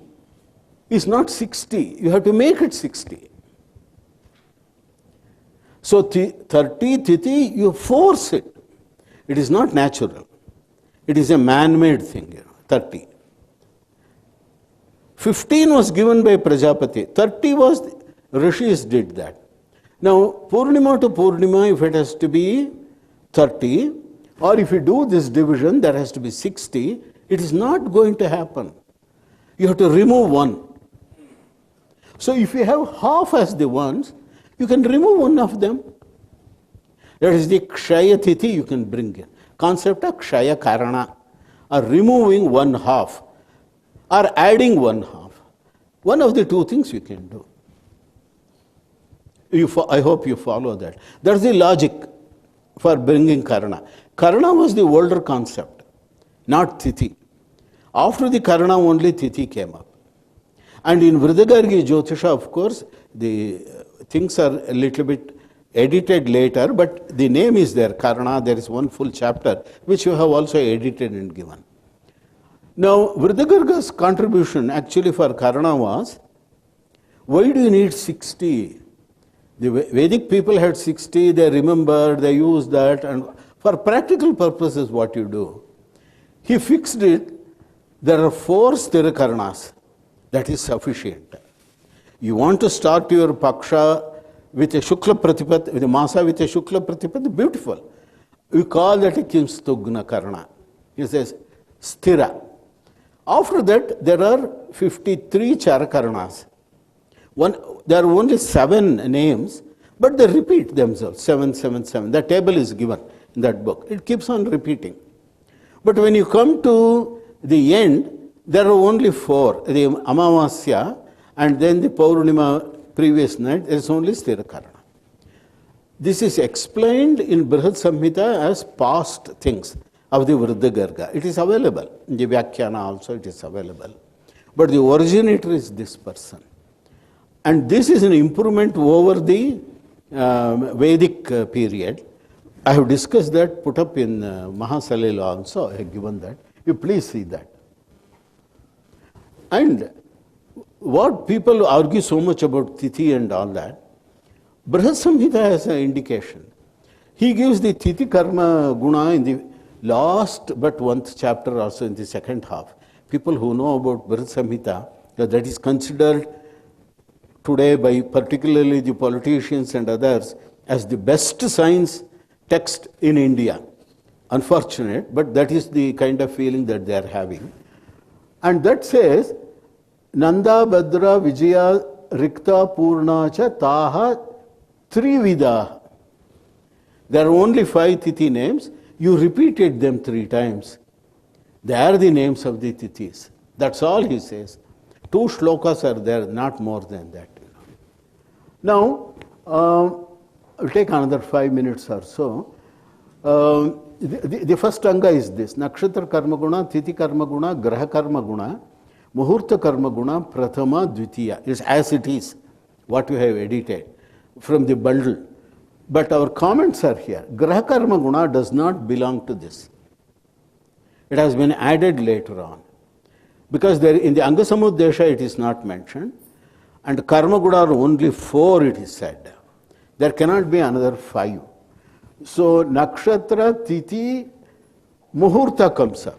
Speaker 1: is not 60. You have to make it 60. So 30 Tithi, you force it. It is not natural. It is a man-made thing, 30. 15 was given by Prajapati. 30 was, Rishis did that. Now, Purnima to Purnima, if it has to be 30, or if you do this division, there has to be 60, it is not going to happen. You have to remove one. So if you have half as the ones, you can remove one of them. That is the Kshaya Tithi you can bring in. Concept of Kshaya Karana, or removing one half, or adding one half. One of the two things you can do. I hope you follow that. That's the logic for bringing Karana. Karana was the older concept, not Tithi. After the Karana, only Tithi came up. And in VGJ Jyotiṣa, of course, the things are a little bit edited later, but the name is there, Karaṇa. There is one full chapter, which you have also edited and given. Now, VGJ's contribution actually for Karaṇa was, why do you need 60? The Vedic people had 60, they remembered, they used that, and for practical purposes, what you do? He fixed it, there are 4 sthira Karanas. That is sufficient. You want to start your Paksha with a Shukla Pratipat, with a Masa with a Shukla Pratipat, beautiful. We call that a Kimstugna Karana. He says, Sthira. After that, there are 53 Charakaranas. There are only 7 names, But they repeat themselves, 7, 7, 7. The table is given in that book. It keeps on repeating. But when you come to the end, there are only 4. The Amavasya and then the Paurnima previous night, there is only Sthira Karana. This is explained in Brihad Samhita as past things of the Vriddha Garga. It is available. In the Vyakhyana also it is available. But the originator is this person. And this is an improvement over the Vedic period. I have discussed that, put up in Mahasalila also, I have given that. You please see that. And what people argue so much about Tithi and all that, Brihad Samhita has an indication. He gives the Tithi karma guna in the last but 1th chapter, also in the second half. People who know about Brihad Samhita, that is considered today by particularly the politicians and others as the best science text in India. Unfortunate, but that is the kind of feeling that they are having. And that says, Nanda, Bhadra, Vijaya, Rikta, Purna, cha Taha, Trivida. There are only 5 Tithi names. You repeated them 3 times. They are the names of the Tithis. That's all he says. 2 shlokas are there, not more than that. Now, I'll take another 5 minutes or so. The first anga is this: nakṣatra karma guna, tithi karma guna, graha karma guna, muhurta karma guna, prathama, dvitiya. Is as it is, what we have edited from the bundle. But our comments are here. Graha karma guna does not belong to this. It has been added later on. Because there, in the Anga Samuddesha it is not mentioned. And karma guna are only 4, it is said. There cannot be another 5. So, nakṣatra, tithi, muhurta comes up.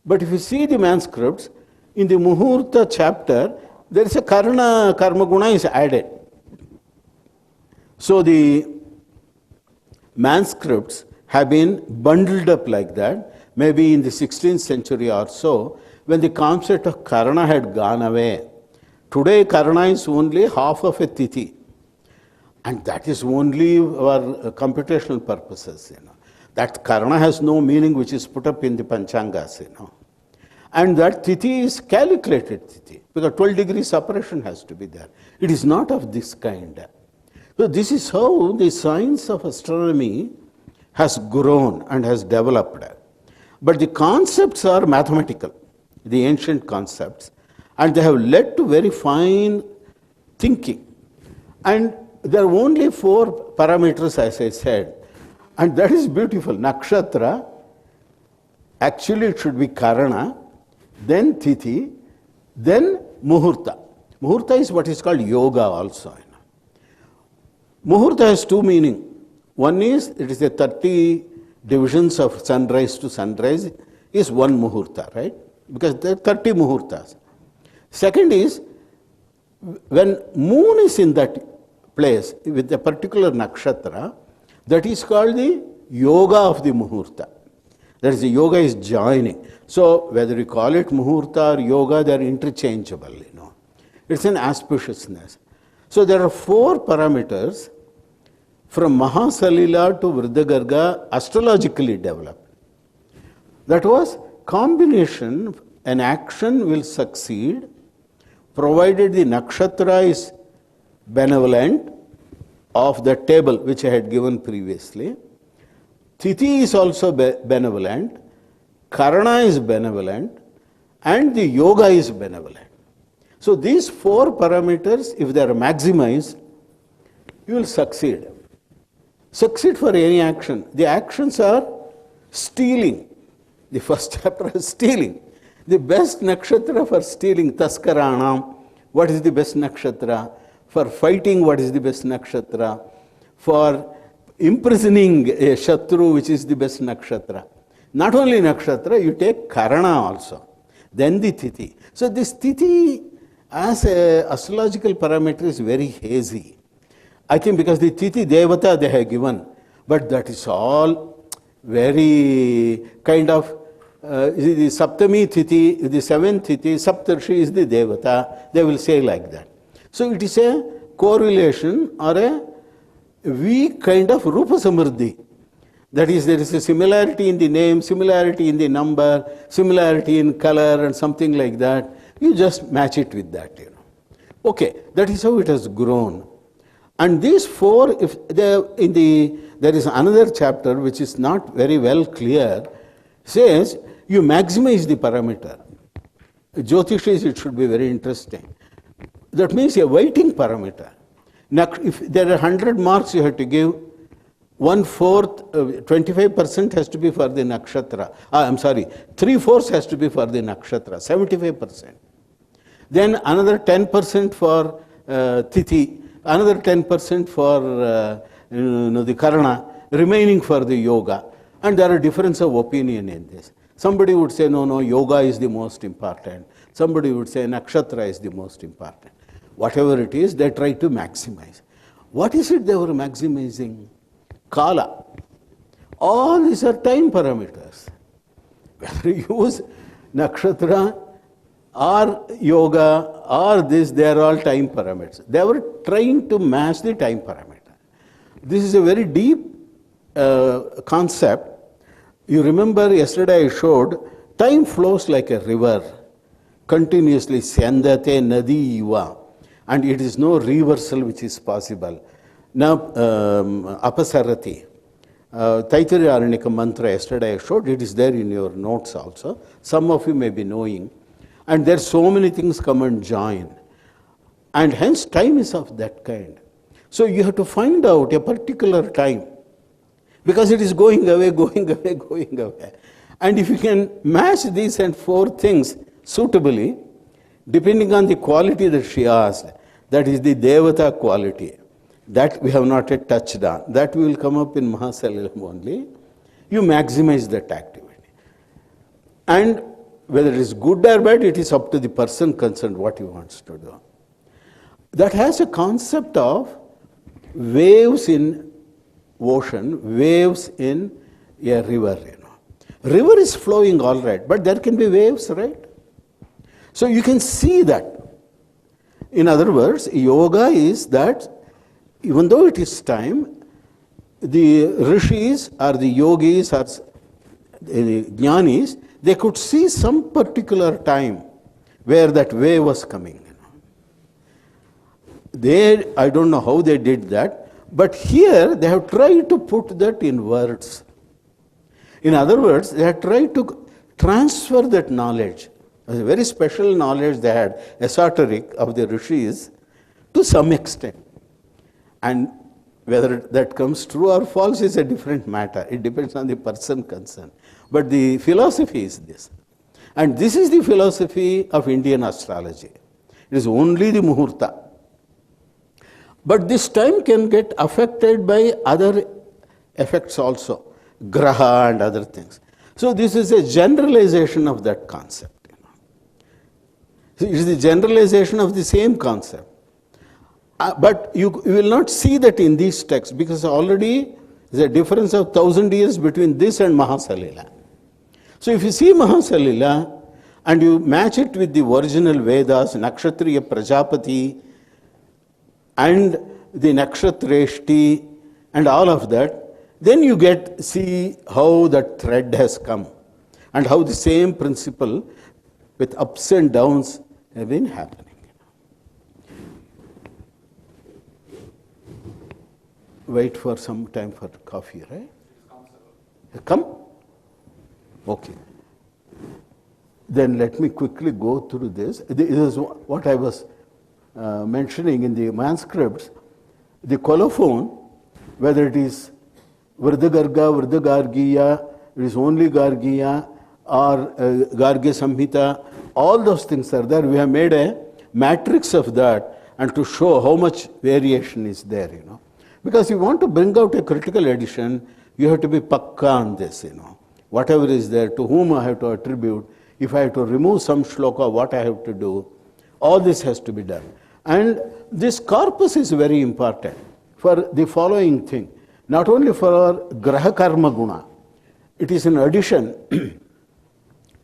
Speaker 1: But if you see the manuscripts, in the muhurta chapter, there is a karaṇa karma guna is added. So, the manuscripts have been bundled up like that, maybe in the 16th century or so, when the concept of karaṇa had gone away. Today, karaṇa is only half of a tithi. And that is only for computational purposes, That karaṇa has no meaning which is put up in the pañcāṅgas, And that tithi is calculated tithi, because 12 degree separation has to be there. It is not of this kind. So this is how the science of astronomy has grown and has developed. But the concepts are mathematical, the ancient concepts, and they have led to very fine thinking. And there are only 4 parameters, as I said, and that is beautiful. Nakṣatra, actually it should be karaṇa, then tithi, then muhurta. Muhurta is what is called yoga also. Muhurta has 2 meanings. One is, it is the 30 divisions of sunrise to sunrise is 1 muhurta, right? Because there are 30 muhurtas. Second is, when moon is in that place with a particular nakṣatra, that is called the yoga of the muhurta. That is, the yoga is joining. So, whether you call it muhurta or yoga, they are interchangeable, It's an auspiciousness. So, there are 4 parameters from Mahasalila to Vriddha Garga astrologically developed. That was combination, an action will succeed provided the nakṣatra is benevolent of the table which I had given previously. Tithi is also benevolent, karaṇa is benevolent, and the yoga is benevolent. So these 4 parameters, if they are maximized, you will succeed. Succeed for any action. The actions are stealing. The first chapter is stealing. The best nakṣatra for stealing, taskaranam. What is the best nakṣatra? For fighting, what is the best nakṣatra? For imprisoning a shatru, which is the best nakṣatra. Not only nakṣatra, you take karaṇa also. Then the tithi. So this tithi as an astrological parameter is very hazy. I think because the tithi devata they have given, but that is all very kind of the Saptami Tithi, the 7th Tithi, Saptarshi is the devata, they will say like that. So it is a correlation or a we kind of rupa samriddhi. That is, there is a similarity in the name, similarity in the number, similarity in color and something like that. You just match it with that, Okay, that is how it has grown. And these four, if there is another chapter which is not very well clear, says you maximize the parameter. Jyotish, it should be very interesting. That means a weighting parameter. Now, if there are 100 marks you have to give, 1/4, 25% has to be for the nakṣatra. 3/4 has to be for the nakṣatra, 75%. Then another 10% for Tithi, another 10% for the karaṇa, remaining for the yoga. And there are difference of opinion in this. Somebody would say, no, yoga is the most important. Somebody would say nakṣatra is the most important. Whatever it is, they try to maximize. What is it they were maximizing? Kala. All these are time parameters. Whether you use nakṣatra or yoga or this, they are all time parameters. They were trying to match the time parameter. This is a very deep concept. You remember yesterday I showed time flows like a river, continuously, syandate nadi iva, and it is no reversal which is possible. Now, apasarati, Taittiriya mantra yesterday I showed, it is there in your notes also. Some of you may be knowing. And there so many things come and join. And hence time is of that kind. So you have to find out a particular time. Because it is going away, going away, going away. And if you can match these and four things suitably, depending on the quality that she asked, that is the Devata quality, that we have not yet touched on. That will come up in Mahasalilam only. You maximize that activity. And whether it is good or bad, it is up to the person concerned what he wants to do. That has a concept of waves in ocean, waves in a river. River is flowing all right, but there can be waves, right? So you can see that. In other words, yoga is that even though it is time, the rishis or the yogis or the jnanis, they could see some particular time where that wave was coming. I don't know how they did that, but here they have tried to put that in words. In other words, they have tried to transfer that knowledge. It was a very special knowledge they had, esoteric of the rishis, to some extent. And whether that comes true or false is a different matter. It depends on the person concerned. But the philosophy is this. And this is the philosophy of Indian astrology. It is only the muhurta. But this time can get affected by other effects also, graha and other things. So this is a generalization of that concept. It is the generalization of the same concept. But you will not see that in these texts because already there is a difference of 1,000 years between this and Mahasalila. So if you see Mahasalila and you match it with the original Vedas, Nakshatriya Prajapati and the Nakshatreshti and all of that, then you see how that thread has come and how the same principle with ups and downs have been happening. Wait for some time for coffee, right? Come? Okay. Then let me quickly go through this. This is what I was mentioning in the manuscripts. The colophon, whether it is Vruddhagarga, Vruddhagargiya, it is only Gargiya, or Gargya Samhita, all those things are there. We have made a matrix of that and to show how much variation is there, Because you want to bring out a critical edition, you have to be pakka on this, Whatever is there, to whom I have to attribute, if I have to remove some shloka, what I have to do, all this has to be done. And this corpus is very important for the following thing. Not only for our graha karmaguṇa, it is in addition,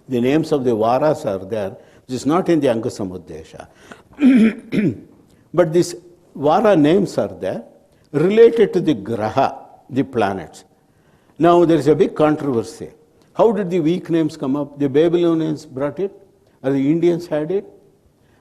Speaker 1: the names of the varas are there, which is not in the Anga Samuddesha. But these vara names are there. related to the graha, the planets. Now there is a big controversy. How did the week names come up? The Babylonians brought it, or the Indians had it?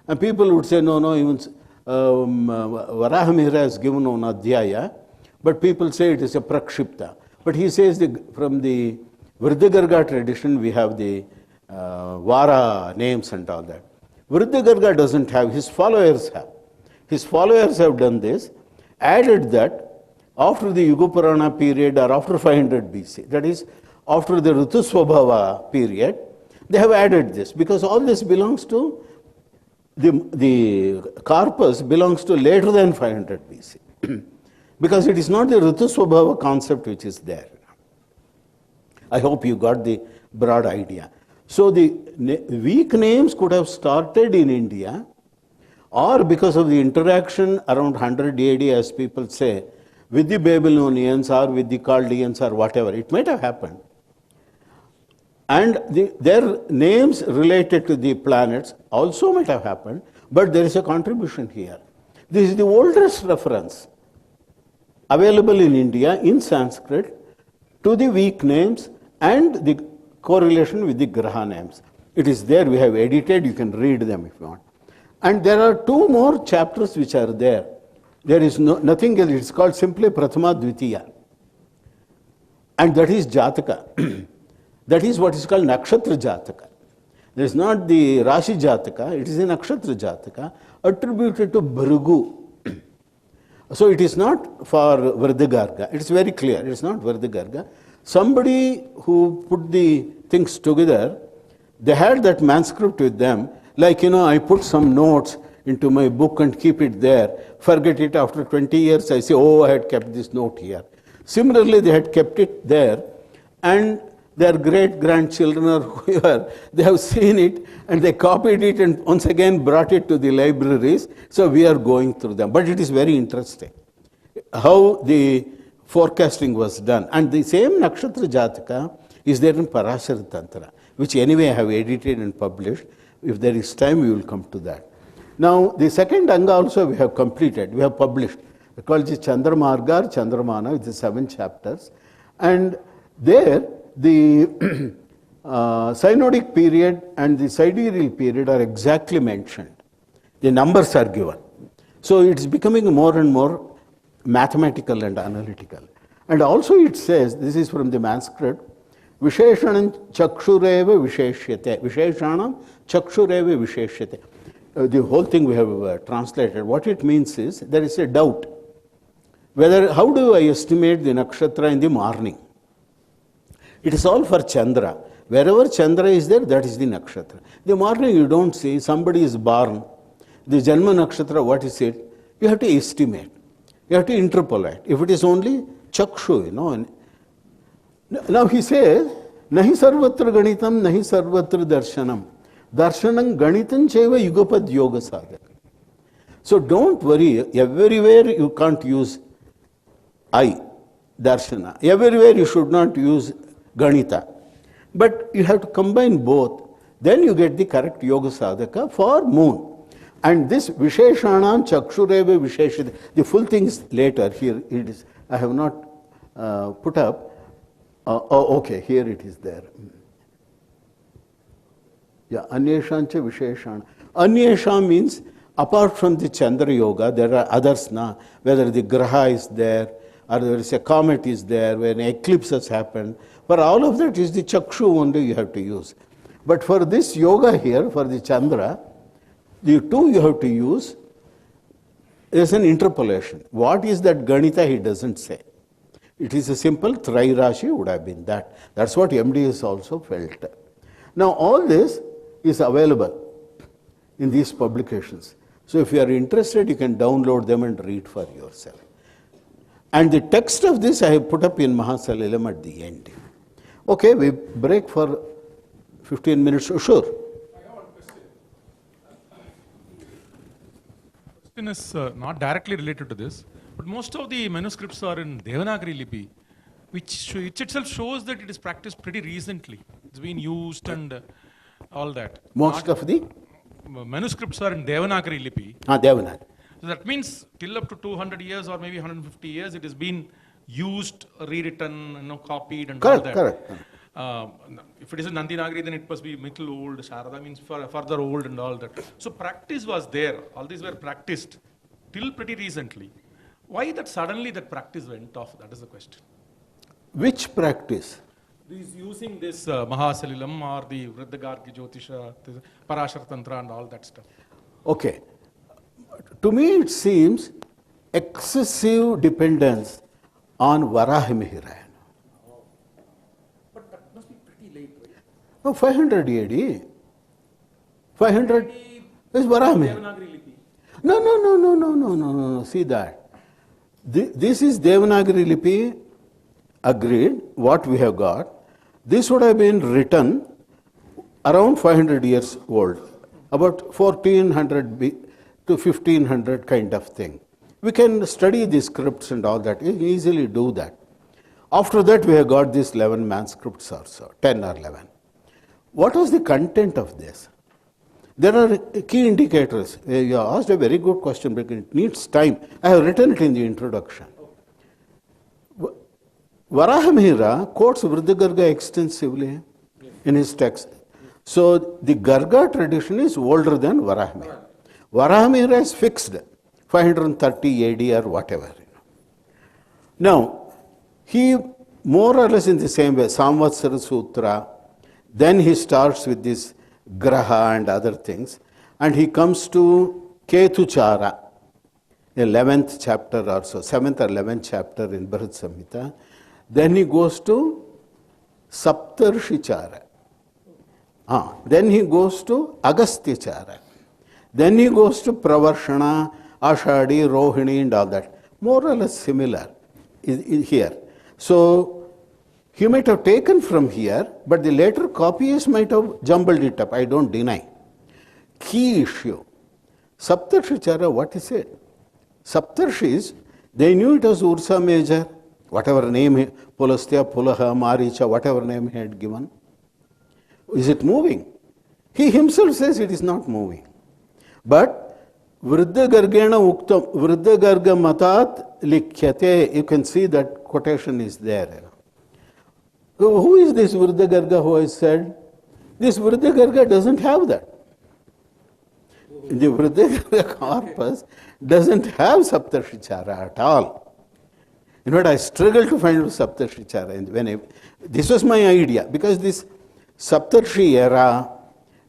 Speaker 1: And people would say, no, even Varahamihira has given on Adhyaya, but people say it is a prakshipta. But he says from the Vriddhagarga tradition, we have the Vara names and all that. Vriddhagarga doesn't have, his followers have. His followers have done this, added that after the Yuga Purana period or after 500 BC, that is, after the Ṛtusvabhāva period, they have added this because all this belongs to the corpus belongs to later than 500 BC because it is not the Ṛtusvabhāva concept which is there. I hope you got the broad idea. So the week names could have started in India, or because of the interaction around 100 AD, as people say, with the Babylonians or with the Chaldeans or whatever. It might have happened. And their names related to the planets also might have happened, but there is a contribution here. This is the oldest reference available in India in Sanskrit to the week names and the correlation with the graha names. It is there, we have edited, you can read them if you want. And there are two more chapters which are there. There is nothing else, it's called simply Prathama Dvitiya. And that is Jataka. That is what is called nakṣatra Jataka. There is not the Rashi Jataka, it is the nakṣatra Jataka attributed to Bhrigu. So it is not for Vriddhagarga, it is very clear, it is not Vriddhagarga. Somebody who put the things together, they had that manuscript with them, like, I put some notes into my book and keep it there, forget it after 20 years, I say, I had kept this note here. Similarly, they had kept it there, and their great-grandchildren or whoever, they have seen it and they copied it and once again brought it to the libraries. So we are going through them. But it is very interesting how the forecasting was done. And the same nakṣatra Jataka is there in Parāśaratantra, which anyway I have edited and published. If there is time, we will come to that. Now, the second aṅga also we have completed, we have published. We call it Chandramarga or Chandramana with the 7 chapters. And there, the synodic period and the sidereal period are exactly mentioned. The numbers are given. So it's becoming more and more mathematical and analytical. And also it says, this is from the manuscript, Visheshanam chakshureva visheshyate. Visheshanam chakshureva visheshyate. The whole thing we have translated. What it means is, there is a doubt. How do I estimate the nakṣatra in the morning? It is all for Chandra. Wherever Chandra is there, that is the nakṣatra. The morning you don't see, somebody is born. The Janma nakṣatra, what is it? You have to estimate. You have to interpolate. If it is only chakshu, Now he says, Nahi sarvatra ganitam, nahi sarvatra darshanam. Darshanam ganitam cheva yugapad yoga saga. So don't worry, everywhere you can't use I, darshana. Everywhere you should not use Ganita. But you have to combine both. Then you get the correct yoga sadhaka for moon. And this Visheshanam Chakshureva Visheshita, the full thing is later. Here it is. I have not put up. Okay, here it is there. Yeah, Anyeshancha Visheshana. Anyesha means apart from the Chandra Yoga, there are others now. Whether the Graha is there, or there is a comet is there, when an eclipse has happened. For all of that is the Chakshu only you have to use. But for this yoga here, for the Chandra, the two you have to use is an interpolation. What is that Ganita, he doesn't say. It is a simple Trairashi would have been that. That's what MD has also felt. Now all this is available in these publications. So if you are interested, you can download them and read for yourself. And the text of this I have put up in Mahasalilam at the end. Okay, we break for 15 minutes. Sure.
Speaker 4: I have one question. Question is not directly related to this, but most of the manuscripts are in Devanagari Lipi, which itself shows that it is practiced pretty recently. It's been used and all that.
Speaker 1: Most of the
Speaker 4: manuscripts are in Devanagari Lipi.
Speaker 1: Devanagari.
Speaker 4: So that means till up to 200 years or maybe 150 years, it has been used, rewritten, copied and all that.
Speaker 1: Correct.
Speaker 4: If it is a Nandinagari, then it must be little old. Sharada means further old and all that. So practice was there. All these were practiced till pretty recently. Why that suddenly that practice went off? That is the question.
Speaker 1: Which practice?
Speaker 4: These using this Mahasalilam or the Vedāṅga Jyotiṣa, the Parāśaratantra and all that stuff.
Speaker 1: Okay. To me, it seems excessive dependence on Varahamihira.
Speaker 4: But that must be pretty late, right?
Speaker 1: No, 500 AD. 500 is Varahamihira.
Speaker 4: Devanagari Lipi.
Speaker 1: No. See that. This is Devanagari Lipi, agreed, what we have got. This would have been written around 500 years old, about 1400 to 1500 kind of thing. We can study the scripts and all that, we can easily do that. After that, we have got these 11 manuscripts or so, 10 or 11. What was the content of this? There are key indicators. You asked a very good question, because it needs time. I have written it in the introduction. Varahamihira quotes Vriddhagarga extensively in his text. So the Garga tradition is older than Varahamihira. Varahamihira is fixed, 530 AD or whatever. Now, he more or less in the same way, Samvatsara Sutra, then he starts with this Graha and other things, and he comes to Ketuchara, 11th chapter or so, 7th or 11th chapter in Bharat Samhita. Then he goes to Saptarshichara. Then he goes to Agasthyachara. Then he goes to Pravarshana, Ashadi, Rohini and all that. More or less similar is here. So he might have taken from here, but the later copyists might have jumbled it up. I don't deny. Key issue. Saptarshichara, what is it? Saptarshis, they knew it was Ursa major, whatever name, Pulastya, Pulaha, Maricha, whatever name he had given. Is it moving? He himself says it is not moving. But Vriddhagargena Uktam, Vriddhagarga Matat Likhyate, you can see that quotation is there. Who is this Vriddhagarga who has said? This Vriddhagarga doesn't have that. The Vriddhagarga corpus doesn't have Saptarshichara at all. In fact, I struggled to find Saptarshichara. This was my idea, because this Saptarshi era,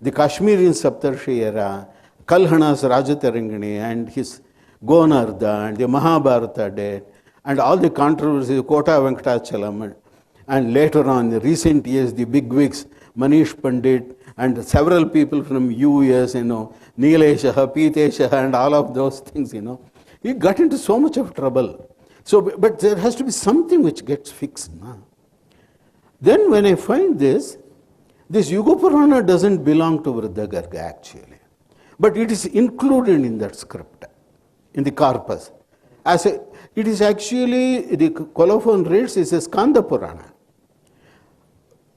Speaker 1: the Kashmirian Saptarshi era, Kalhana's Rajatarangini and his Gonarda and the Mahabharata date, and all the controversies, Kota Venkatachalam, and later on, in the recent years, the bigwigs, Manish Pandit, and several people from US, Neeleshaha, Piteshaha, and all of those things, he got into so much of trouble. So, but there has to be something which gets fixed. Then when I find this Yuga Purana doesn't belong to Vriddhagarga actually, but it is included in that script, in the corpus. It is actually, the colophon reads, is a Skanda Purana.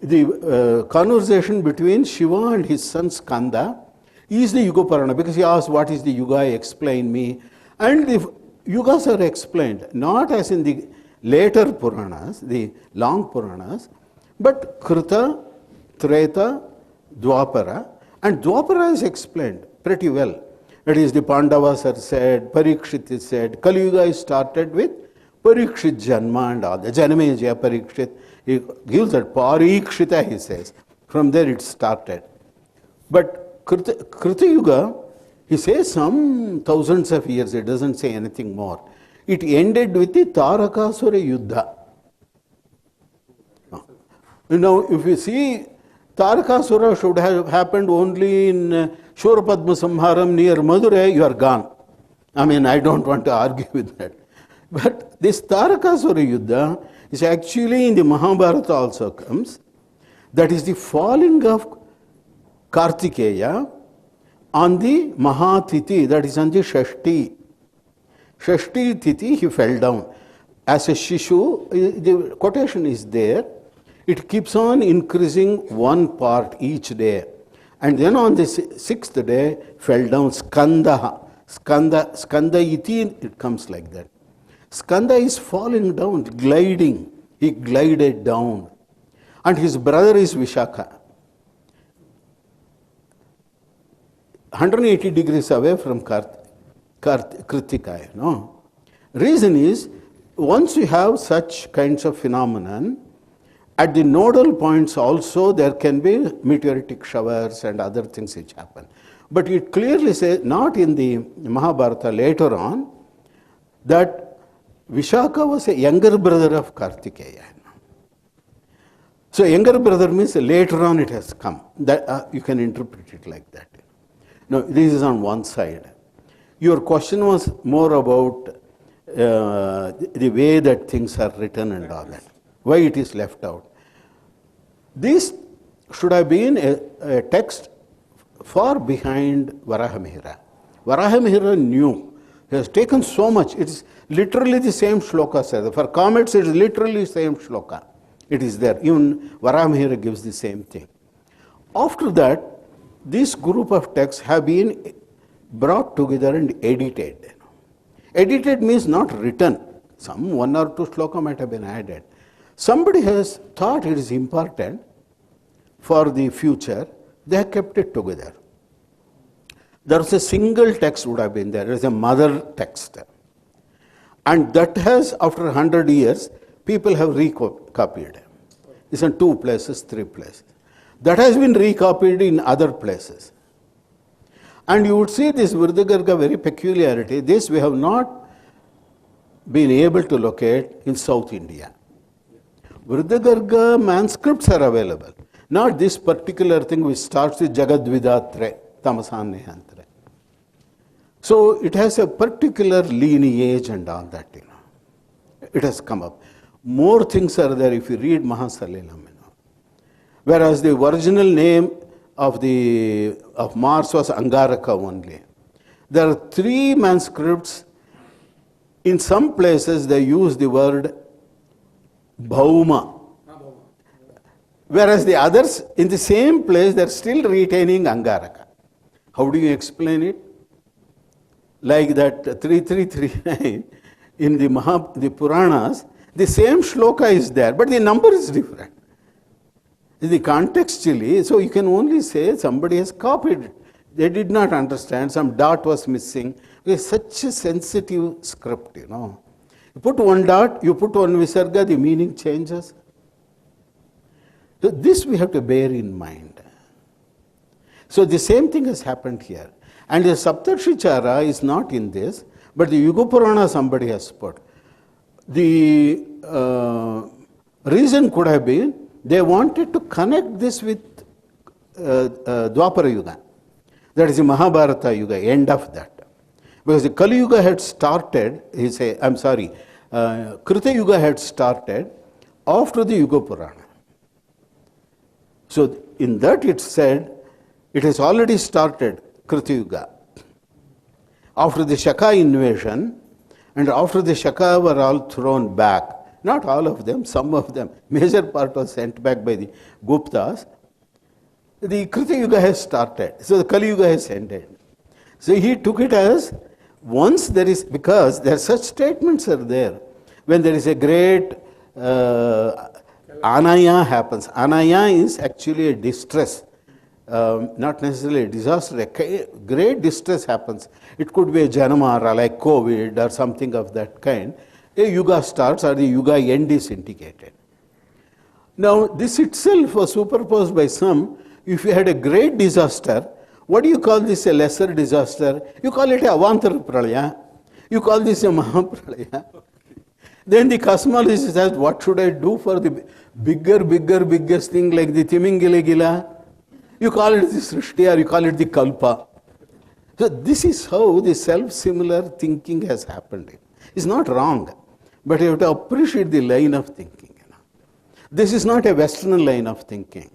Speaker 1: The conversation between Shiva and his son Skanda is the Yuga Purana, because he asks, what is the Yuga, explain me. And the Yugas are explained, not as in the later Puranas, the long Puranas, but Krita, Treta, Dwapara, and Dwapara is explained pretty well. That is, the Pandavas are said, Parikshit is said, Kali Yuga is started with Parikshit Janma and all, the Janamejaya Parikshit, he gives that Parikshita, he says. From there it started. But Krita Yuga, he says some thousands of years, it doesn't say anything more. It ended with the Tarakasura Yuddha. If you see, Tarakasura should have happened only in Shurapadma Samharam near Madurai, you are gone. I don't want to argue with that. But this Tarakasura Yuddha is actually in the Mahabharata also comes. That is the falling of Kṛttikā on the Mahatithi, that is on the Shashti. Shashti Tithi, he fell down. As a Shishu, the quotation is there. It keeps on increasing one part each day. And then on the sixth day, fell down Skandaha. Skanda iti, it comes like that. Skanda is falling down, gliding. He glided down. And his brother is Vishaka. 180 degrees away from Kṛttikā. Reason is, once you have such kinds of phenomenon, at the nodal points also there can be meteoritic showers and other things which happen. But it clearly says, not in the Mahabharata later on, that Vishaka was a younger brother of Kartikeya. So younger brother means later on it has come. That you can interpret it like that. No, this is on one side. Your question was more about the way that things are written and all that. Why it is left out. This should have been a text far behind Varahamihira. Varahamihira knew. He has taken so much. It is literally the same shloka. For comets, it is literally the same shloka. It is there. Even Varahamihira gives the same thing. After that, this group of texts have been brought together and edited. Edited means not written. Some one or two shloka might have been added. Somebody has thought it is important for the future. They have kept it together. There is a single text would have been there. There is a mother text. And that has, after 100 years, people have recopied. It's in 2 places, 3 places. That has been recopied in other places. And you would see this Vriddhagarga very peculiarity. This we have not been able to locate in South India. Vriddhagarga manuscripts are available. Not this particular thing which starts with Jagadvidatre, Tamasannihantre. So it has a particular lineage and all that. It has come up. More things are there if you read Mahasalilam. Whereas the original name of Mars was Angaraka only. There are 3 manuscripts. In some places they use the word Bhauma. Whereas the others in the same place they are still retaining Angaraka. How do you explain it? Like that 3339 in the Puranas, the same shloka is there, but the number is different. The contextually, so you can only say somebody has copied it. They did not understand, some dot was missing. It's such a sensitive script, You put one dot, you put one visarga, the meaning changes. So this we have to bear in mind. So the same thing has happened here. And the Saptarshicāra is not in this, but the Yuga Purāṇa somebody has put. The reason could have been, they wanted to connect this with Dwapara Yuga. That is the Mahabharata Yuga, end of that. Because the Kali Yuga had started, Krita Yuga had started after the Yuga Purāṇa. So in that it said, it has already started, Krita Yuga. After the Shaka invasion, and after the Shaka were all thrown back, not all of them, some of them, major part was sent back by the Guptas. The Krita Yuga has started, so the Kali Yuga has ended. So he took it as, once there is, because there are such statements are there, when there is a great anaya happens. Anaya is actually a distress, not necessarily a disaster, a great distress happens. It could be a janamara like COVID or something of that kind. A yuga starts or the yuga end is indicated. Now this itself was superposed by some. If you had a great disaster, what do you call this a lesser disaster? You call it a Avantara Pralaya. You call this a Mahapralaya. Then the cosmologist says, what should I do for the biggest thing like the Timingila? You call it the Srishti or you call it the kalpa. So this is how the self-similar thinking has happened. It's not wrong, but you have to appreciate the line of thinking. This is not a Western line of thinking.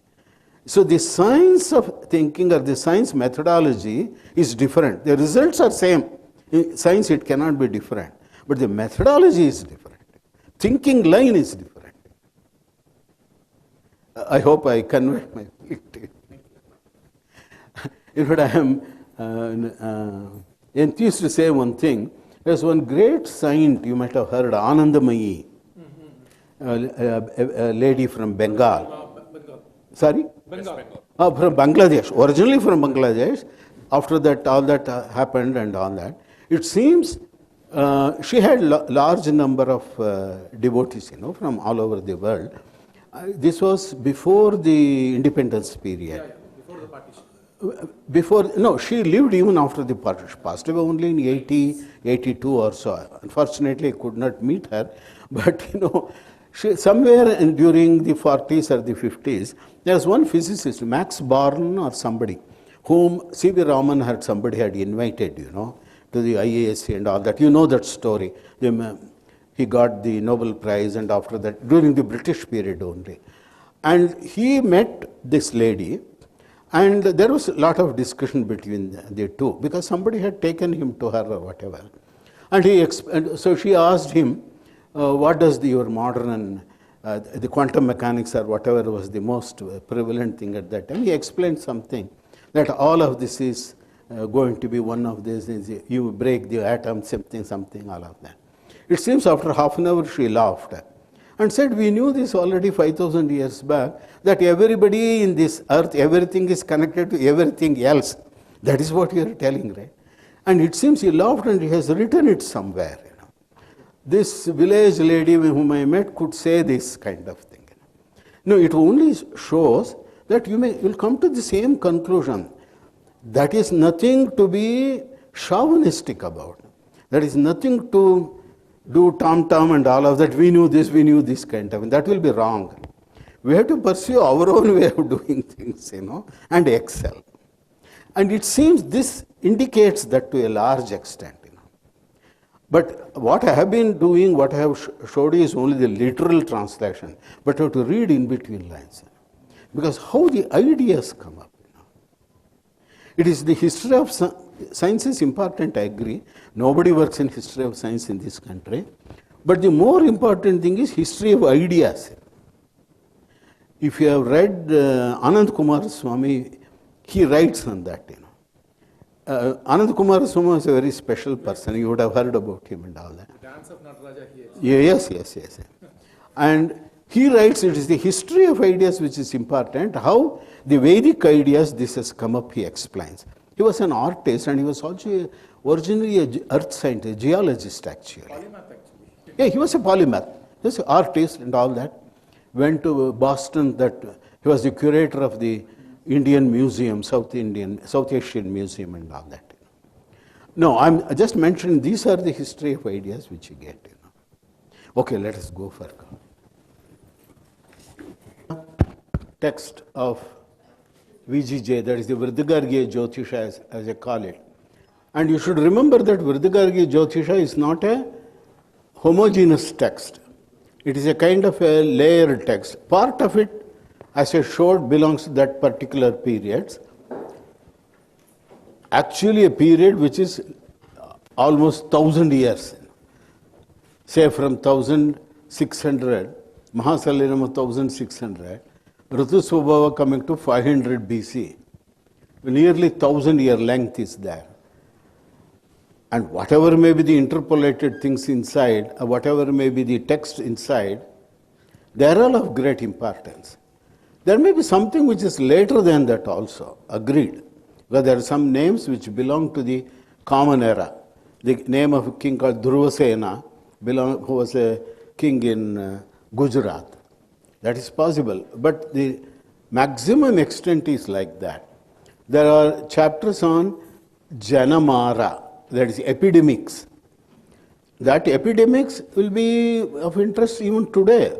Speaker 1: So the science of thinking or the science methodology is different. The results are same. In science it cannot be different, but the methodology is different. Thinking line is different. I hope I conveyed my point. In fact, I am Yanti used to say one thing. There's one great saint you might have heard, Anandamayi, a lady from Bengal. Sorry?
Speaker 4: Bengal.
Speaker 1: From Bangladesh, originally from Bangladesh. After that, all that happened and all that. It seems she had large number of devotees, from all over the world. This was before the independence period. Before, no, she lived even after the partition. Passed away only in 80, 82 or so. Unfortunately, I could not meet her. But, she, somewhere during the 40s or the 50s, there was one physicist, Max Born or somebody, whom C.V. Raman had invited, to the IABCE and all that. You know that story. He got the Nobel Prize, and after that, during the British period only. And he met this lady, and there was a lot of discussion between the two, because somebody had taken him to her or whatever. And so she asked him, what does your modern, the quantum mechanics or whatever was the most prevalent thing at that time. He explained something, that all of this is going to be one of these, you break the atom, something, all of that. It seems after half an hour she laughed and said, we knew this already 5,000 years back, that everybody in this earth, everything is connected to everything else. That is what you are telling, right? And it seems he laughed and he has written it somewhere. This village lady whom I met could say this kind of thing. No, it only shows that you'll come to the same conclusion. That is nothing to be chauvinistic about. That is nothing to do tom-tom and all of that. We knew this kind of thing. That will be wrong. We have to pursue our own way of doing things, and excel. And it seems this indicates that to a large extent. But what I have been doing, what I have showed you is only the literal translation. But you have to read in between lines. Because how the ideas come up. It is the history of science is important, I agree. Nobody works in history of science in this country. But the more important thing is history of ideas. If you have read Anand Kumar Swami, he writes on that. Anand Kumar Swami was a very special person. You would have heard about him and all that.
Speaker 4: Dance of Nataraja here.
Speaker 1: Yes. And he writes, it is the history of ideas which is important. How the Vedic ideas, this has come up, he explains. He was an artist and he was also originally an earth scientist, geologist actually.
Speaker 4: Polymath actually.
Speaker 1: Yeah, he was a polymath. He was an artist and all that. Went to Boston, he was the curator of the Indian Museum, South Asian Museum and all that. No, I'm just mentioning these are the history of ideas which you get. Okay, let us go further. Text of VGJ, that is the Vedāṅga Jyotiṣa as I call it. And you should remember that Vedāṅga Jyotiṣa is not a homogeneous text. It is a kind of a layered text. Part of it, as I showed, belongs to that particular period. Actually a period which is almost 1,000 years. Say from 1600, Mahasalinam 1600, Ṛtusvabhāva coming to 500 BC. Nearly 1,000-year length is there. And whatever may be the interpolated things inside, whatever may be the text inside, they are all of great importance. There may be something which is later than that also, agreed. Because there are some names which belong to the common era. The name of a king called Dhruvasena, who was a king in Gujarat. That is possible. But the maximum extent is like that. There are chapters on Janamara, that is epidemics. That epidemics will be of interest even today.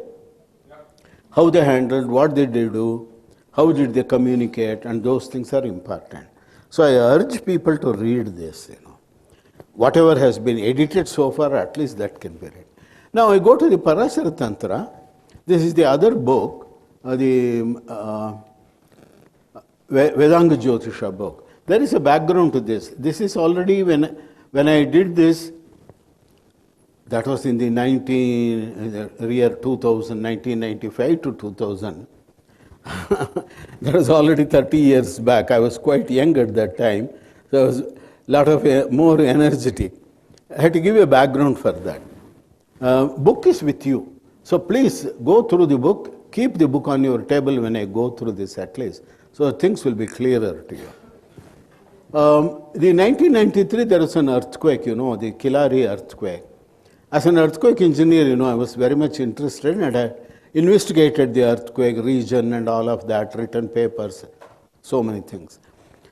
Speaker 1: How they handled, what did they do, how did they communicate, and those things are important. So I urge people to read this, Whatever has been edited so far, at least that can be read. Now I go to the Parāśaratantra. This is the other book, the Vedāṅga Jyotiṣa book. There is a background to this. This is already, when I did this, that was in the year 2000, 1995 to 2000. That was already 30 years back. I was quite young at that time. So lot of more energetic. I had to give you a background for that. Book is with you. So please go through the book. Keep the book on your table when I go through this at least. So things will be clearer to you. The 1993, there was an earthquake, the Kilari earthquake. As an earthquake engineer, I was very much interested and I investigated the earthquake region and all of that, written papers, so many things.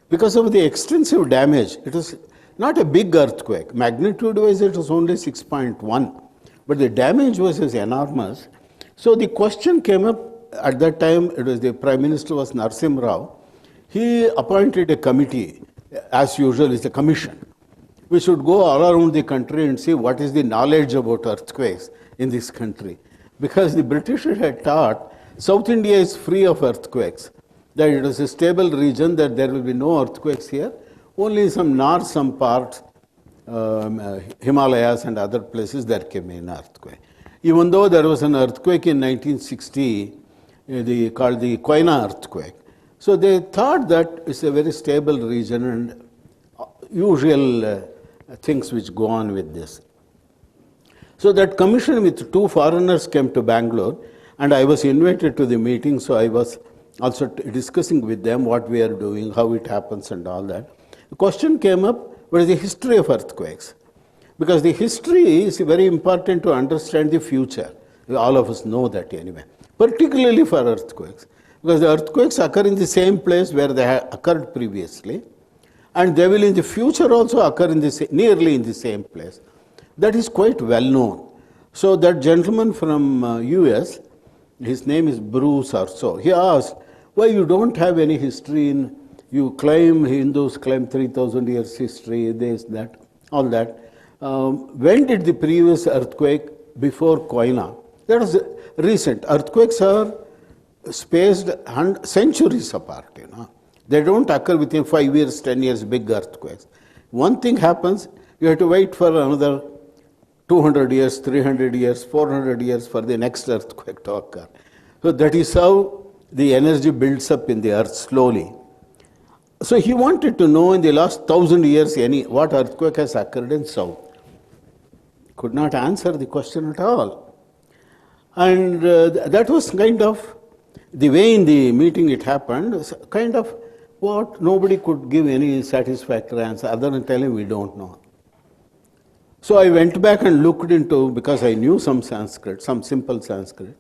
Speaker 1: Because of the extensive damage, it was not a big earthquake. Magnitude-wise, it was only 6.1. But the damage was enormous. So the question came up, at that time, it was the Prime Minister was Narasimha Rao. He appointed a committee, as usual, it's a commission. We should go all around the country and see what is the knowledge about earthquakes in this country. Because the British had taught South India is free of earthquakes, that it is a stable region, that there will be no earthquakes here, only some north, some parts, Himalayas and other places, there came an earthquake. Even though there was an earthquake in 1960, called the Kanyā earthquake. So they thought that it's a very stable region and usual things which go on with this. So that commission with 2 foreigners came to Bangalore and I was invited to the meeting, so I was also discussing with them what we are doing, how it happens and all that. The question came up, what is the history of earthquakes? Because the history is very important to understand the future. All of us know that anyway, particularly for earthquakes. Because the earthquakes occur in the same place where they have occurred previously, and they will in the future also occur in nearly in the same place. That is quite well known. So that gentleman from US, his name is Bruce or so, he asked, why you don't have any history in, you claim, Hindus claim 3,000 years history, this, that, all that. When did the previous earthquake before Kanyā? That was recent. Earthquakes are spaced centuries apart, They don't occur within 5 years, 10 years, big earthquakes. One thing happens, you have to wait for another 200 years, 300 years, 400 years for the next earthquake to occur. So that is how the energy builds up in the earth slowly. So he wanted to know in the last 1,000 years what earthquake has occurred in south. Could not answer the question at all. And that was kind of the way in the meeting it happened, kind of what nobody could give any satisfactory answer other than telling we don't know. So I went back and looked into, because I knew some Sanskrit, some simple Sanskrit.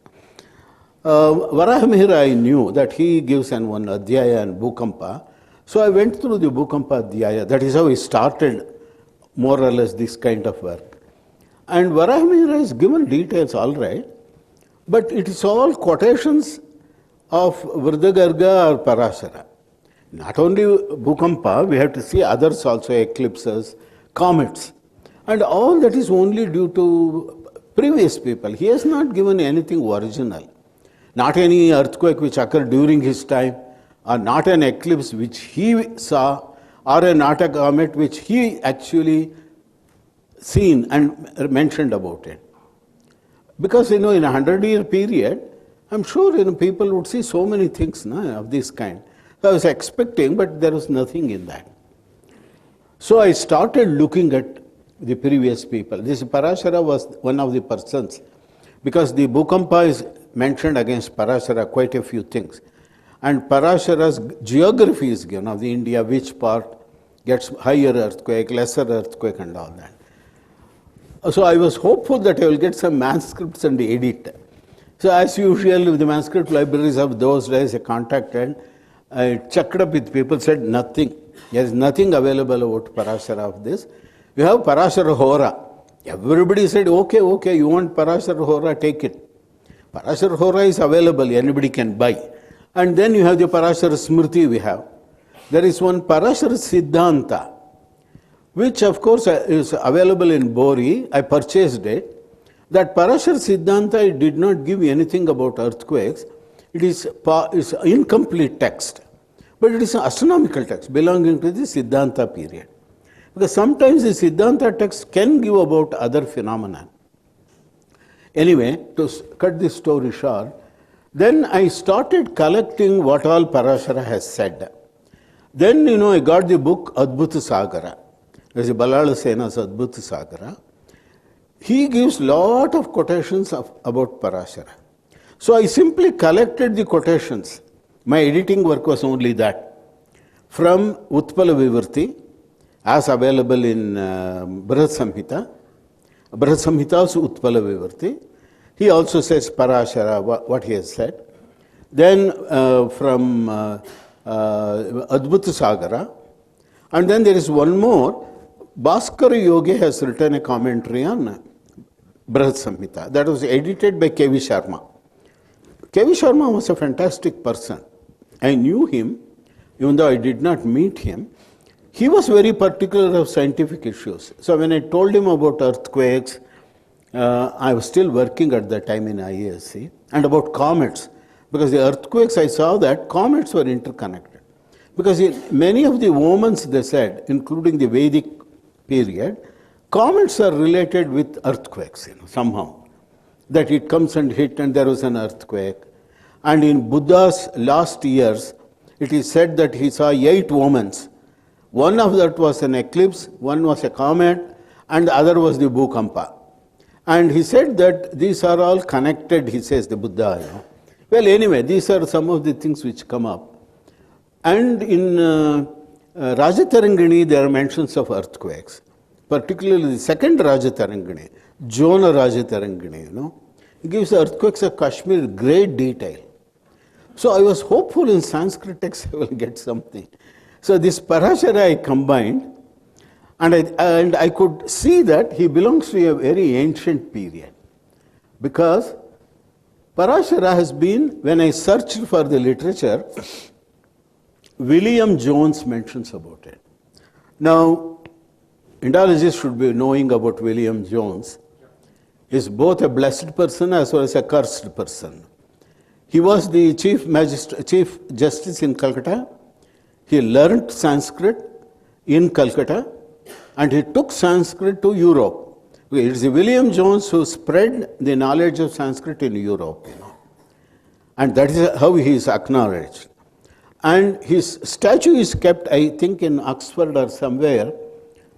Speaker 1: Varahamihira I knew that he gives one Adhyaya and Bhukampa. So I went through the Bhukampa Adhyaya. That is how I started more or less this kind of work. And Varahamihira is given details all right, but it is all quotations of Vriddhagarga or Parāśara. Not only Bhukampa, we have to see others also, eclipses, comets. And all that is only due to previous people. He has not given anything original. Not any earthquake which occurred during his time, or not an eclipse which he saw, or not a comet which he actually seen and mentioned about it. Because in a 100-year period, I'm sure people would see so many things of this kind. So I was expecting, but there was nothing in that. So I started looking at the previous people. This Parāśara was one of the persons, because the Bhukampa is mentioned against Parāśara quite a few things. And Parāśara's geography is given of the India, which part gets higher earthquake, lesser earthquake and all that. So I was hopeful that I will get some manuscripts and edit. So as usual, the manuscript libraries of those days I contacted, I checked up with people, said nothing. There is nothing available about Parāśara of this. You have Parāśara Hora. Everybody said, okay, you want Parāśara Hora, take it. Parāśara Hora is available, anybody can buy. And then you have the Parāśara Smriti we have. There is one Parāśara Siddhanta, which of course is available in Bori. I purchased it. That Parāśara Siddhanta did not give anything about earthquakes. It is incomplete text, but it is an astronomical text belonging to the Siddhanta period. Because sometimes the Siddhanta text can give about other phenomena. Anyway, to cut this story short, then I started collecting what all Parāśara has said. Then, I got the book Adbhuta Sagara. as a Ballala Sena's Adbhuta Sagara, he gives lot of quotations about Parāśara. So I simply collected the quotations. My editing work was only that. From Utpala Vivarti, as available in Brihad Samhita, Brihad Samhita's Utpala Vivarti. He also says Parāśara, what he has said. Then from Adbhuta Sagara. And then there is one more. Bhaskara Yogi has written a commentary on Brihad Samhita. That was edited by K.V. Sharma. K.V. Sharma was a fantastic person. I knew him, even though I did not meet him. He was very particular of scientific issues. So when I told him about earthquakes, I was still working at that time in IABCE, and about comets, because the earthquakes, I saw that comets were interconnected. Because in many of the omens, they said, including the Vedic period, comets are related with earthquakes, somehow. That it comes and hit and there was an earthquake. And in Buddha's last years, it is said that he saw 8 omens. One of that was an eclipse, one was a comet, and the other was the Bhukampa. And he said that these are all connected, he says, the Buddha. Well, anyway, these are some of the things which come up. And in Rajatarangini, there are mentions of earthquakes, particularly the second Rajatarangini, Jona Rajatarangini, He gives the earthquakes of Kashmir in great detail. So I was hopeful in Sanskrit text I will get something. So this Parāśara I combined, and I could see that he belongs to a very ancient period. Because Parāśara has been, when I searched for the literature, William Jones mentions about it. Now, Indologists should be knowing about William Jones. He is both a blessed person as well as a cursed person. He was the Chief Justice in Calcutta. He learnt Sanskrit in Calcutta, and he took Sanskrit to Europe. It is William Jones who spread the knowledge of Sanskrit in Europe. And that is how he is acknowledged. And his statue is kept, I think, in Oxford or somewhere,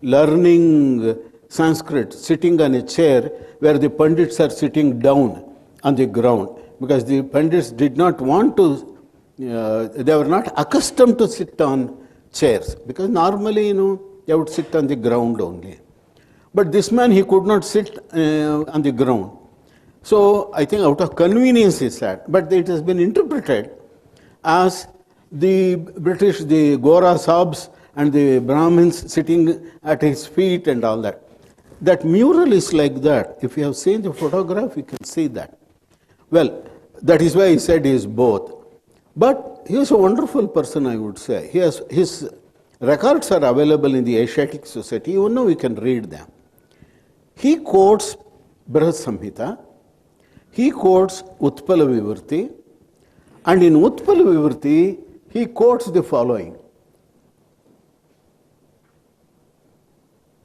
Speaker 1: learning Sanskrit, sitting on a chair where the Pandits are sitting down on the ground. Because the Pandits did not want to, they were not accustomed to sit on chairs. Because normally, they would sit on the ground only. But this man, he could not sit on the ground. So I think out of convenience he sat. But it has been interpreted as the British, the Gora Sahibs and the Brahmins sitting at his feet and all that. That mural is like that. If you have seen the photograph, you can see that. Well, that is why he said he is both. But he is a wonderful person, I would say. His records are available in the Asiatic Society. Even now we can read them. He quotes Brihad Samhita. He quotes Utpala Vivarti. And in Utpala Vivarti, he quotes the following.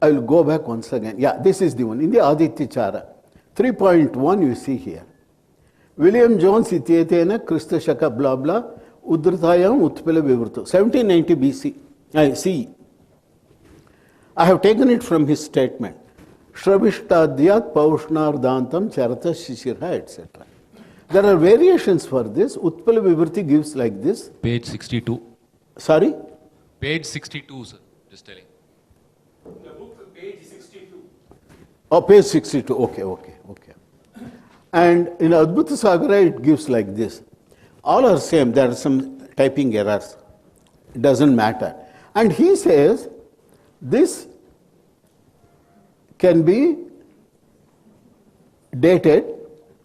Speaker 1: I will go back once again. Yeah, this is the one. In the Ādityacāra, 3.1 you see here. William Jones Ityetena Krista Shaka blah blah Udritayam Utpala Vivartu. 1790 BC, CE. I have taken it from his statement. Śraviṣṭhā Pauṣnārdantam Charata Shishirha, etc. There are variations for this. Utpala Vivarti gives like this.
Speaker 2: Page 62.
Speaker 1: Sorry?
Speaker 2: Page 62, sir. Just telling.
Speaker 4: The book, page 62.
Speaker 1: Oh, page 62. Okay. And in Adbhuta Sagara, it gives like this. All are same. There are some typing errors. It doesn't matter. And he says this can be dated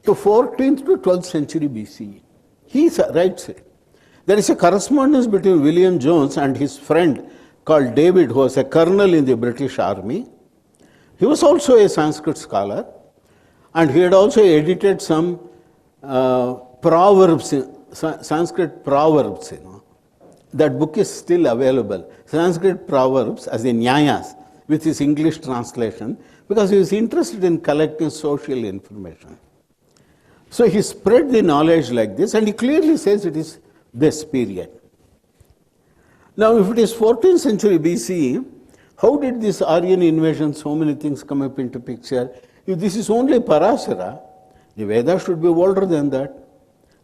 Speaker 1: to 14th to 12th century BCE. He writes it. There is a correspondence between William Jones and his friend called David, who was a colonel in the British Army. He was also a Sanskrit scholar, and he had also edited some proverbs, Sanskrit proverbs. That book is still available. Sanskrit proverbs as in Nyayas, with his English translation, because he was interested in collecting social information. So he spread the knowledge like this, and he clearly says it is this period. Now, if it is 14th century BCE, How did this Aryan invasion, so many things come up into picture? If this is only Parāśara, the Veda should be older than that.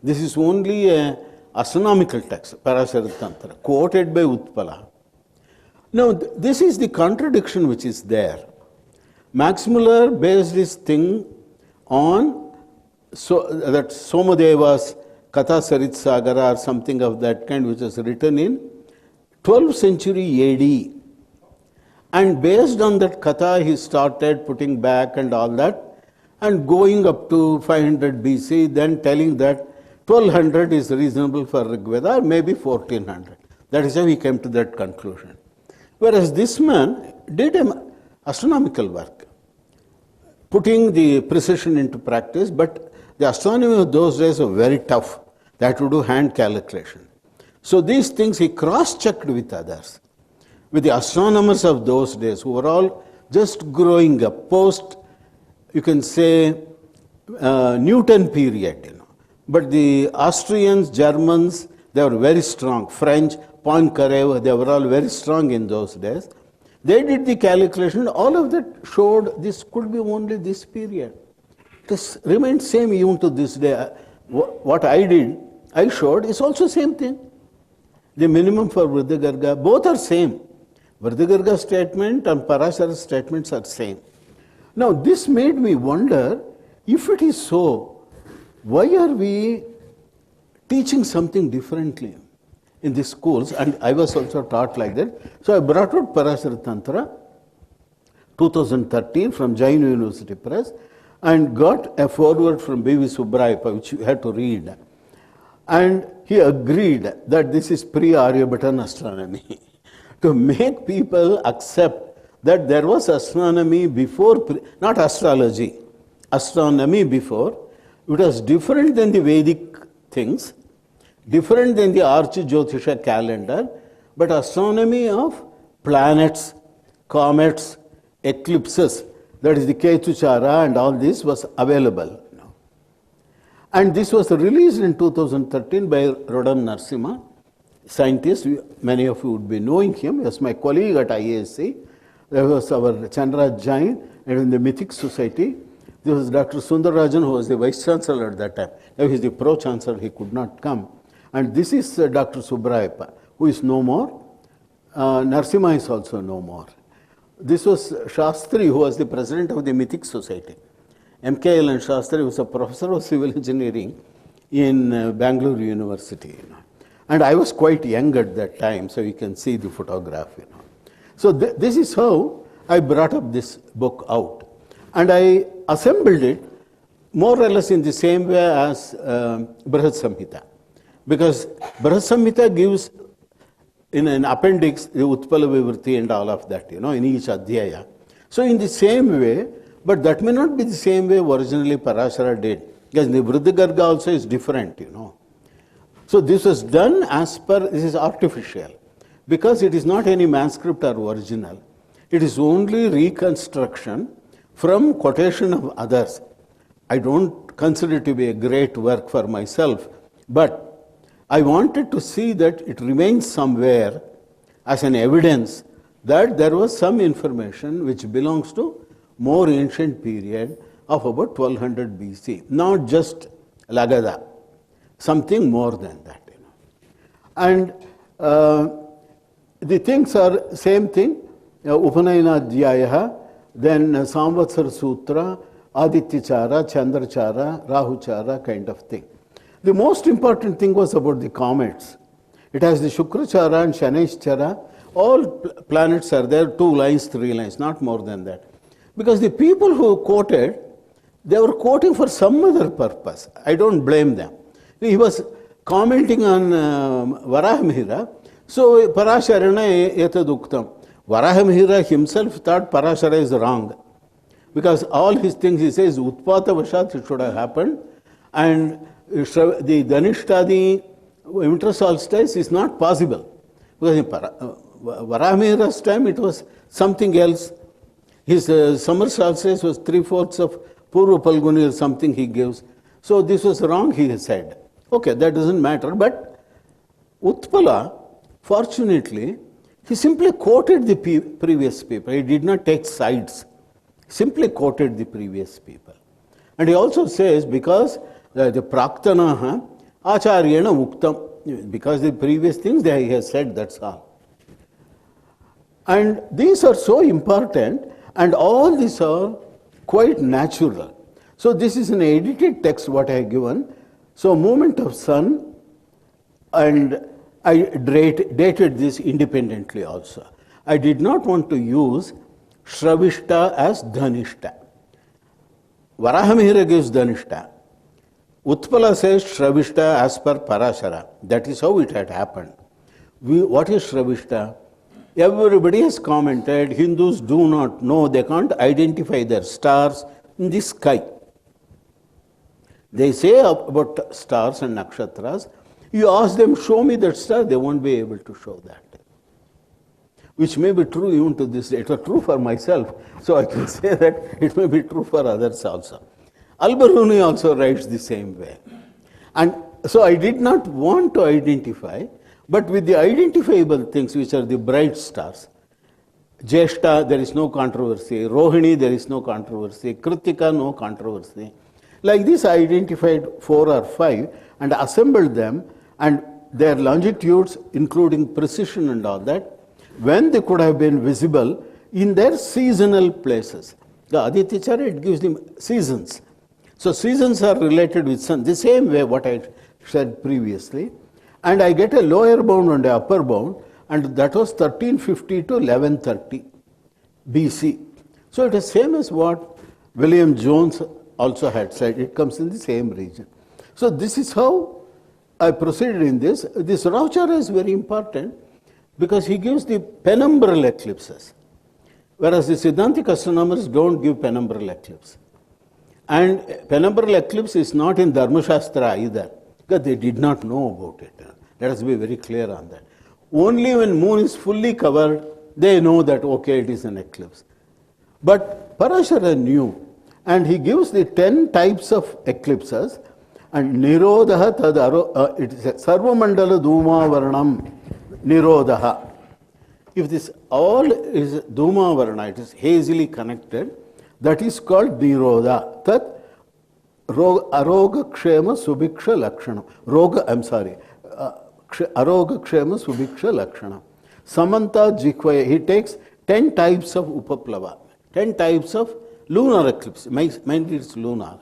Speaker 1: This is only a astronomical text, Parāśaratantra, quoted by Utpala. Now, this is the contradiction which is there. Max Muller based this thing on that Somadeva's Katha Sarit Sagara or something of that kind, which was written in 12th century AD. And based on that Katha, he started putting back and all that, and going up to 500 BC, then telling that 1200 is reasonable for Rig Veda, or maybe 1400. That is how he came to that conclusion. Whereas this man did an astronomical work, putting the precision into practice, but the astronomy of those days were very tough. They had to do hand calculation. So these things he cross-checked with others, with the astronomers of those days, who were all just growing up, post, you can say, Newton period. But the Austrians, Germans, they were very strong. French, Poincaré, they were all very strong in those days. They did the calculation, all of that showed this could be only this period. This remains same even to this day. What I did, I showed, is also same thing. The minimum for Vriddhigarga, both are same. Vriddhigarga statement and Parāśara statements are same. Now this made me wonder, if it is so, why are we teaching something differently in the schools? And I was also taught like that. So I brought out Parāśaratantra 2013 from Jain University Press and got a foreword from B.V. Subbrayappa, which you had to read. And he agreed that this is pre-Aryabhatan astronomy to make people accept that there was astronomy before, not astrology, astronomy before. It was different than the Vedic things, different than the Jyotiṣa calendar, but astronomy of planets, comets, eclipses, that is the Ketuchara and all this was available. And this was released in 2013 by Rodam Narasimha, scientist. Many of you would be knowing him. He was my colleague at IABCE. There was our Chandra Jain and in the Mythic Society. This was Dr. Sunder, who was the Vice Chancellor at that time. Now he is the Pro Chancellor, he could not come. And this is Dr. Subbrayappa, who is no more. Narasimha is also no more. This was Shastri, who was the President of the Mythic Society. MKL and Shastri was a professor of civil engineering in Bangalore University. And I was quite young at that time, so you can see the photograph. So this is how I brought up this book out. And I assembled it more or less in the same way as Brihad Samhita. Because Brihad Samhita gives in an appendix the Utpala Vivritti and all of that, in each Adhyaya. So in the same way, but that may not be the same way originally Parāśara did. Because the Vriddhigarga also is different, So this was done as per, this is artificial. Because it is not any manuscript or original. It is only reconstruction from quotation of others. I don't consider it to be a great work for myself, but I wanted to see that it remains somewhere as an evidence that there was some information which belongs to more ancient period of about 1200 BC, not just Lagada, something more than that. And the things are same thing, Upanayana then Samvatsara Sutra, Ādityacāra, Chandrachara, Rahuchara kind of thing. The most important thing was about the comets. It has the Shukrachara and Shanaishchara. All planets are there, 2 lines, 3 lines, not more than that. Because the people who quoted, they were quoting for some other purpose. I don't blame them. He was commenting on Varahamihira. So Parāśarana etaduktam. Varahamihira himself thought Parāśara is wrong. Because all his things he says, Utpata Vashat, it should have happened. And the Dhaniṣṭhā, the winter solstice is not possible. Because in Varahamihira's time it was something else. His summer solstice was 3/4 of Purva Palguni or something he gives. So this was wrong, he said. Okay, that doesn't matter. But Utpala, fortunately, He simply quoted the previous people. He did not take sides. Simply quoted the previous people. And he also says, because the praktanaha ācāryēna uktam, because the previous things that he has said, that's all. And these are so important, and all these are quite natural. So this is an edited text what I have given. So movement of sun, and I dated this independently also. I did not want to use Śraviṣṭhā as Dhaniṣṭhā. Varahamihira gives Dhaniṣṭhā. Utpala says Śraviṣṭhā as per Parāśara. That is how it had happened. What is Śraviṣṭhā? Everybody has commented, Hindus do not know, they can't identify their stars in the sky. They say about stars and nakshatras, you ask them, show me that star, they won't be able to show that. Which may be true even to this day. It was true for myself, so I can say that it may be true for others also. Al-Biruni also writes the same way. And so I did not want to identify, but with the identifiable things which are the bright stars, Jyeshṭha, there is no controversy. Rohini, there is no controversy. Kṛttikā, no controversy. Like this, I identified 4 or 5 and assembled them, and their longitudes, including precision and all that, when they could have been visible in their seasonal places. The Ādityacāra, it gives them seasons. So seasons are related with sun, the same way what I said previously. And I get a lower bound and an upper bound, and that was 1350 to 1130 BC. So it is same as what William Jones also had said. It comes in the same region. So this is how I proceeded in this. This Rauchara is very important because he gives the penumbral eclipses, whereas the Siddhantic astronomers don't give penumbral eclipse. And penumbral eclipse is not in Dharmashastra either, because they did not know about it. Let us be very clear on that. Only when moon is fully covered, they know that, okay, it is an eclipse. But Parāśara knew, and he gives the 10 types of eclipses, and Nirodha tad it is a Sarvamandala Dhuma Varnam Nirodha. If this all is Dhuma Varna, it is hazily connected, that is called Nirodha. Tat Aroga Kshema Subhiksha Lakshanam. Aroga Kshema Subhiksha Lakshanam. Samanta Jikvaya, he takes 10 types of Upaplava, 10 types of lunar eclipse, mainly it's lunar.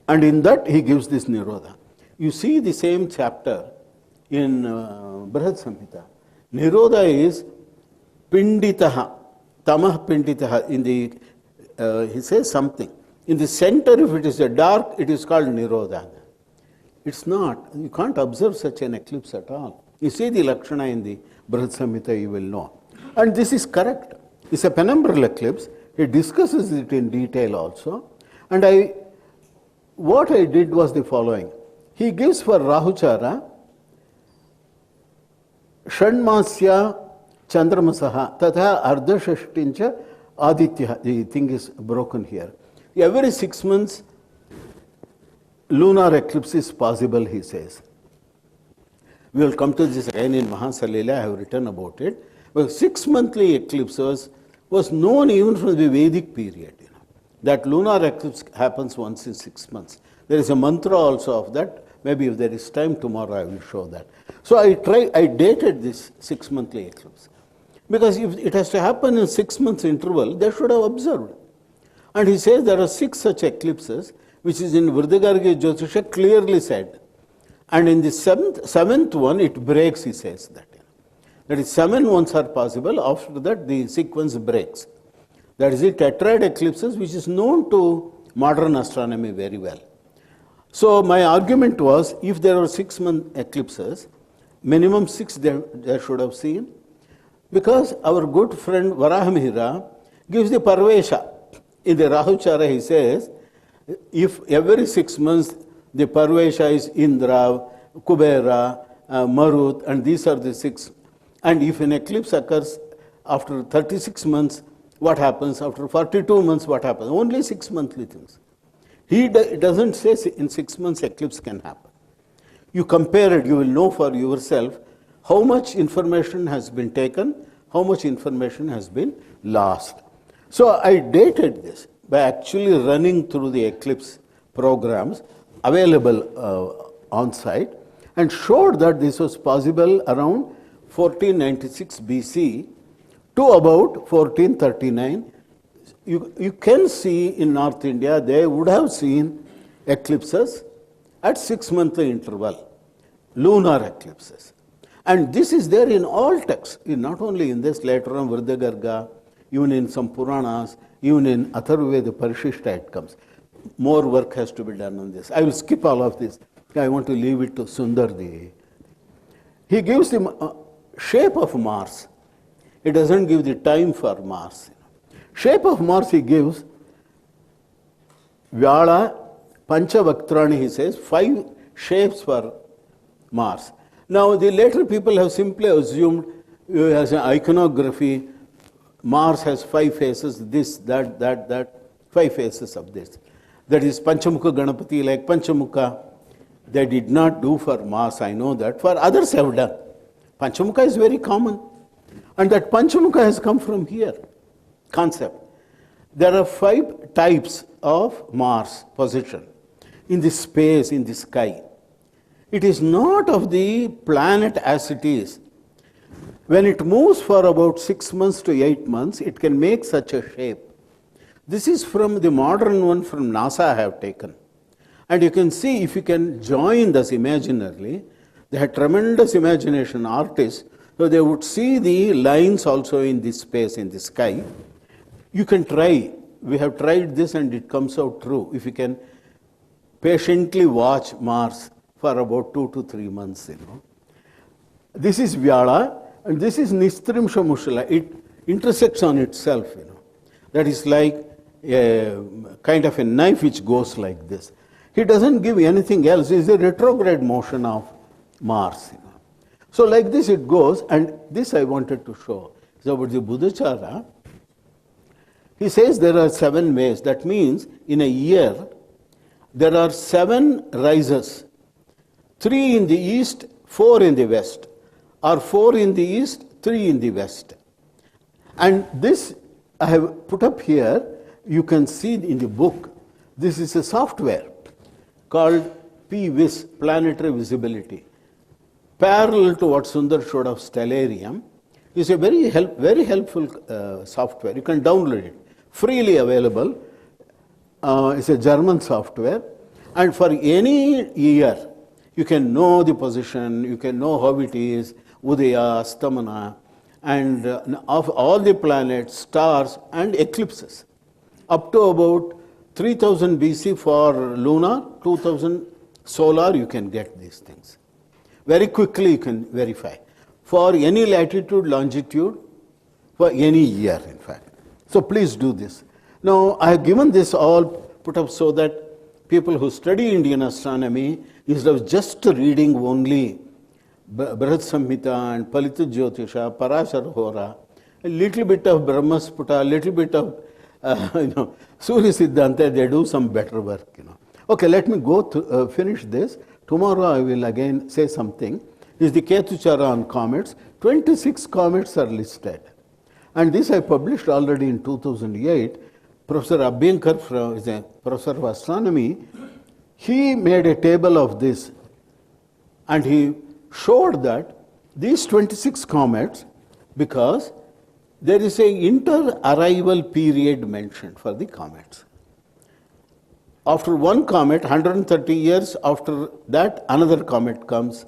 Speaker 1: And in that he gives this Nirodha. You see the same chapter in Brihad Samhita. Nirodha is Pinditaha, Tamah Pinditaha. In the, he says something. In the center, if it is a dark, it is called Nirodha. It's not. You can't observe such an eclipse at all. You see the Lakshana in the Brihad Samhita, you will know. And this is correct. It's a penumbral eclipse. He discusses it in detail also. And what I did was the following. He gives for Rahuchara, Shanmasya Chandramasaha, Tatha Ardhashashtincha Ādityacāra. The thing is broken here. Every 6 months, lunar eclipse is possible, he says. We will come to this again in Mahasalila, I have written about it. But 6 monthly eclipses was known even from the Vedic period. That lunar eclipse happens once in 6 months. There is a mantra also of that. Maybe if there is time tomorrow, I will show that. So I dated this 6 monthly eclipse. Because if it has to happen in 6 months interval, they should have observed. And he says there are 6 such eclipses, which is in Vedāṅga Jyotiṣa clearly said. And in the seventh one, it breaks, he says that. That is, 7 ones are possible. After that, the sequence breaks. That is the tetrad eclipses, which is known to modern astronomy very well. So my argument was, if there are 6 month eclipses, minimum 6 they should have seen, because our good friend Varahamihira gives the Parvesha. In the Rahuchara, he says, if every 6 months the Parvesha is Indra, Kubera, Marut, and these are the 6. And if an eclipse occurs after 36 months, what happens? After 42 months, what happens? Only 6 monthly things. He doesn't say in 6 months eclipse can happen. You compare it, you will know for yourself how much information has been taken, how much information has been lost. So I dated this by actually running through the eclipse programs available on site and showed that this was possible around 1496 BC to about 1439. You can see in North India, they would have seen eclipses at 6-monthly interval, lunar eclipses. And this is there in all texts, not only in this, later on Vriddhagarga, even in some Puranas, even in Atharvaveda Parishishta it comes. More work has to be done on this. I will skip all of this. I want to leave it to Sunder. He gives the shape of Mars. He doesn't give the time for Mars. Shape of Mars he gives Vyāla, Panchavaktrani, he says, 5 shapes for Mars. Now the later people have simply assumed as an iconography, Mars has 5 faces, this, that, 5 faces of this. That is Panchamukha Ganapati, like Panchamukha, they did not do for Mars, I know that. For others have done. Panchamukha is very common. And that Panchamukha has come from here, concept. There are 5 types of Mars position in the space, in the sky. It is not of the planet as it is. When it moves for about 6 months to 8 months, it can make such a shape. This is from the modern one from NASA I have taken. And you can see, if you can join this imaginarily, they had tremendous imagination, artists, so they would see the lines also in this space, in the sky. You can try. We have tried this and it comes out true. If you can patiently watch Mars for about 2 to 3 months, This is Vyāla and this is Nistrimsha Mushala. It intersects on itself, That is like a kind of a knife which goes like this. He doesn't give anything else. It's a retrograde motion of Mars. So like this it goes, and this I wanted to show. So about the Buddhacāra, he says there are 7 ways. That means in a year, there are 7 rises. 3 in the east, 4 in the west. Or 4 in the east, 3 in the west. And this I have put up here. You can see in the book. This is a software called PVIS, Planetary Visibility. Parallel to what Sunder showed of Stellarium, is a very helpful software. You can download it, freely available. It's a German software, and for any year, you can know the position, you can know how it is, Udaya, Astamana, and of all the planets, stars, and eclipses. Up to about 3000 BC for lunar, 2000 solar, you can get these things. Very quickly you can verify. For any latitude, longitude, for any year, in fact. So please do this. Now, I have given this all put up so that people who study Indian astronomy, instead of just reading only Brihad Samhita and Palita Jyotiṣa, Parāśara Hora, a little bit of Brahmasputa, a little bit of Surya Siddhanta, they do some better work. Okay, let me go to finish this. Tomorrow I will again say something. This is the Ketuchara on comets. 26 comets are listed. And this I published already in 2008. Professor Iyengar, is a professor of astronomy, he made a table of this. And he showed that these 26 comets, because there is an inter-arrival period mentioned for the comets. After one comet, 130 years after that, another comet comes.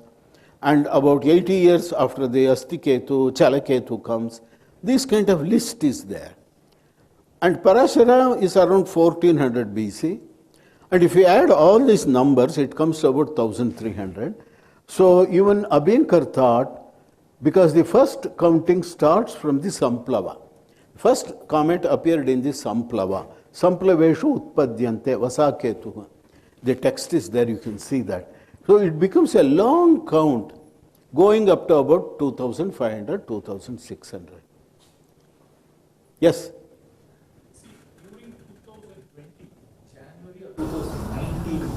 Speaker 1: And about 80 years after the Astiketu, Chalaketu comes. This kind of list is there. And Parāśara is around 1400 BC. And if you add all these numbers, it comes to about 1300. So even Iyengar thought, because the first counting starts from the Samplava. First comet appeared in the Samplava. Samplaveshu utpadyante vasaketu. The text is there, you can see that. So it becomes a long count going up to about 2500, 2600. Yes?
Speaker 5: See, during 2020, January of 2019,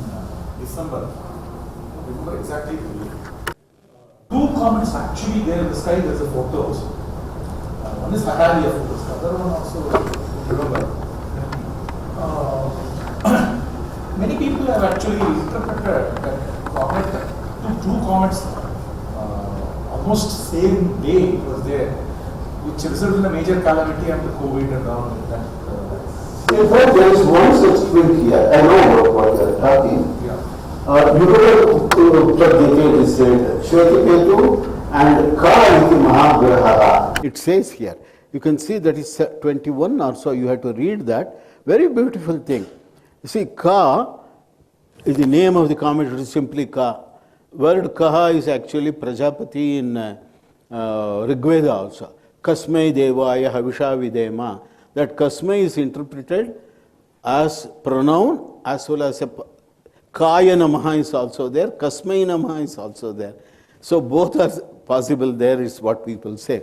Speaker 5: December, I remember exactly, 2 comments actually there in the sky. There's a photos. One is ācāryā photos. The other one also remember. Many people have actually interpreted that comet, two comets, almost same day it was there, which resulted in a major calamity and the COVID and all that.
Speaker 1: In fact, there is one such thing here. I know what you are talking.
Speaker 5: Yeah.
Speaker 1: You know what is said, Śraviṣṭhā and Ka iti Mahagraha. It says here, you can see that is 21 or so, you have to read that. Very beautiful thing. You see, Ka is the name of the comet, it is simply Ka. Word Kaha is actually Prajapati in Rigveda also. Kasmai Devaya Havisha Videma. That Kasmai is interpreted as pronoun as well as a Kaya Namaha is also there, Kasmai Namaha is also there. So both are possible there is what people say.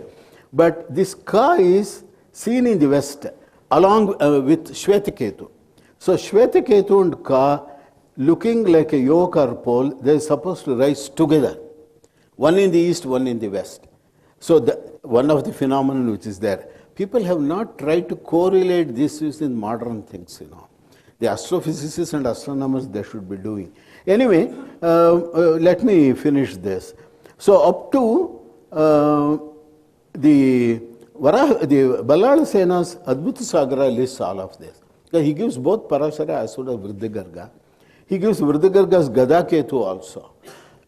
Speaker 1: But this Ka is seen in the west along with Śraviṣṭhā. So Śraviṣṭhā and Ka, looking like a yoke or pole, they are supposed to rise together. One in the east, one in the west. So one of the phenomena which is there. People have not tried to correlate this with modern things, you know. The astrophysicists and astronomers, they should be doing. Anyway, let me finish this. So up to the Ballāra Sena's Adbhuta Sagara lists all of this. He gives both Parāśara as well as Vriddhigarga. He gives Vriddhigarga's Gadaketu also.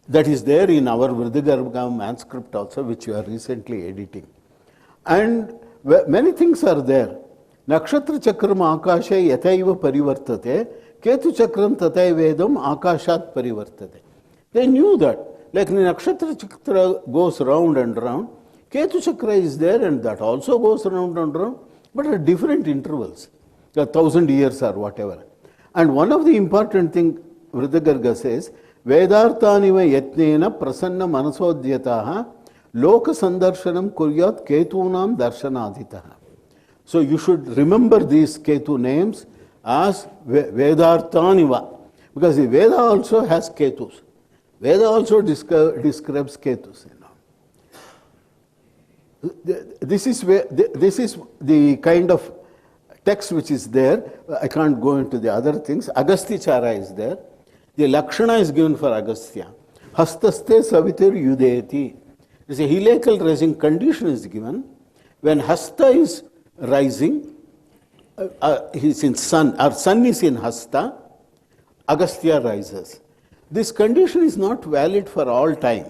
Speaker 1: That is there in our Vriddhigarga manuscript also, which we are recently editing. And many things are there. Nakṣatra chakram ākāṣe yataiva parivartate, ketu chakram tatai vedam ākāṣāt parivartate. They knew that. Like the nakṣatra chakra goes round and round, ketu chakra is there and that also goes round and round, but at different intervals, 1,000 years or whatever. And one of the important things Vriddhigarga says, Vedarthāniva yatnena prasanna manasodhyataha loka sandarshanam kuryat ketunam darshanādhitaha. So you should remember these Ketu names as Vedarthāniva, because the Veda also has Ketus. Veda also describes Ketus. You know. This is the kind of text which is there. I can't go into the other things. Ādityacāra is there. The Lakshana is given for Agastya. Hastaste savitir yudeti. It's a heliacal rising condition is given. When Hasta is rising, he's in sun, our sun is in Hasta, Agastya rises. This condition is not valid for all time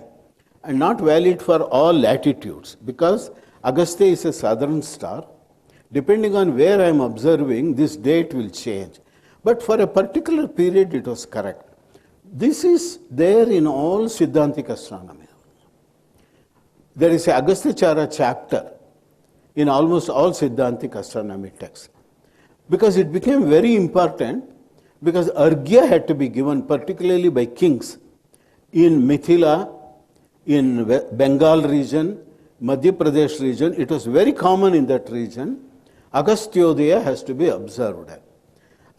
Speaker 1: and not valid for all latitudes, because Agastya is a southern star. Depending on where I am observing, this date will change. But for a particular period, it was correct. This is there in all Siddhantic astronomy. There is an Ādityacāra chapter in almost all Siddhantic astronomy texts. Because it became very important, because Arghya had to be given, particularly by kings, in Mithila, in Bengal region, Madhya Pradesh region. It was very common in that region. Agasthyodaya has to be observed.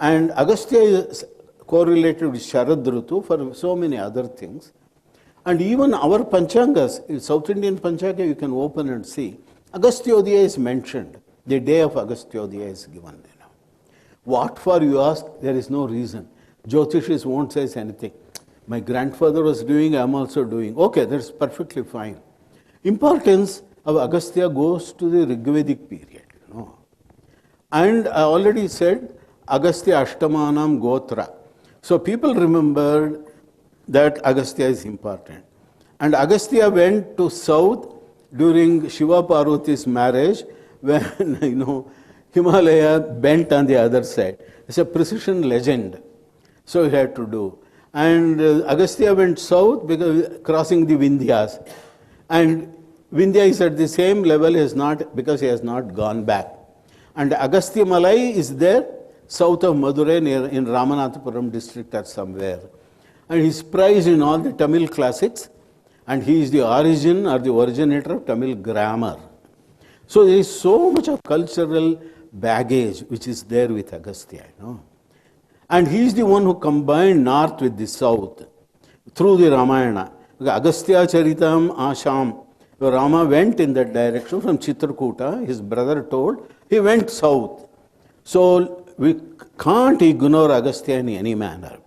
Speaker 1: And Agastya is correlated with Sharad Ritu for so many other things. And even our pañcāṅgas, in South Indian pañcāṅga, you can open and see. Agasthyodaya is mentioned. The day of Agasthyodaya is given. You know. What for, you ask? There is no reason. Jyotishis won't say anything. My grandfather was doing, I am also doing. Okay, that's perfectly fine. Importance of Agastya goes to the Rigvedic period. You know. And I already said, Agastya Ashtamanam Gotra. So people remembered that Agastya is important. And Agastya went to south during Shiva Parvati's marriage, when Himalaya bent on the other side. It's a precision legend. So he had to do. And Agastya went south because crossing the Vindhyas. And Vindhya is at the same level because he has not gone back. And Agastya Malai is there south of Madurai, near in Ramanathapuram district or somewhere. And he's prized in all the Tamil classics, and he is the origin or the originator of Tamil grammar. So there is so much of cultural baggage which is there with Agastya. And he is the one who combined north with the south through the Ramayana. Agastya Charitam Asham. Rama went in that direction from Chitrakuta. His brother told, he went south. So we can't ignore Agastya in any manner.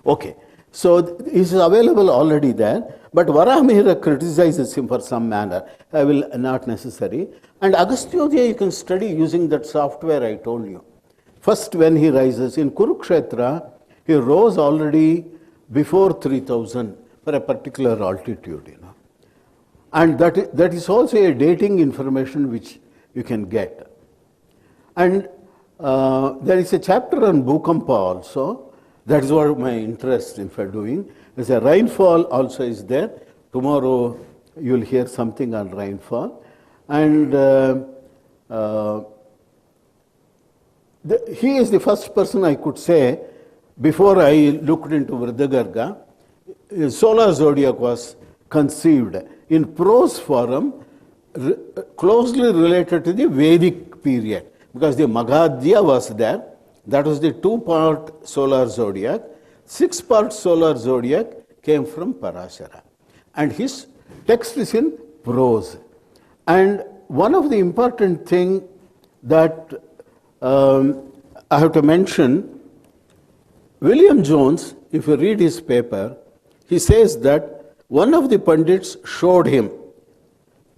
Speaker 1: Okay, so this is available already there, but Varamihira criticizes him for some manner. I will not necessary. And Agastyoja you can study using that software I told you. First when he rises in Kurukshetra, he rose already before 3000 for a particular altitude, you know. And that is also a dating information which you can get. And there is a chapter on Bhukampa also. That is what my interest in for doing. There's a rainfall also is there. Tomorrow you will hear something on rainfall. And he is the first person I could say, before I looked into Vriddhagarga, solar zodiac was conceived in prose form, closely related to the Vedic period, because the Magadhya was there. That was the 2-part solar zodiac. 6-part solar zodiac came from Parāśara. And his text is in prose. And one of the important things that I have to mention, William Jones, if you read his paper, he says that one of the Pandits showed him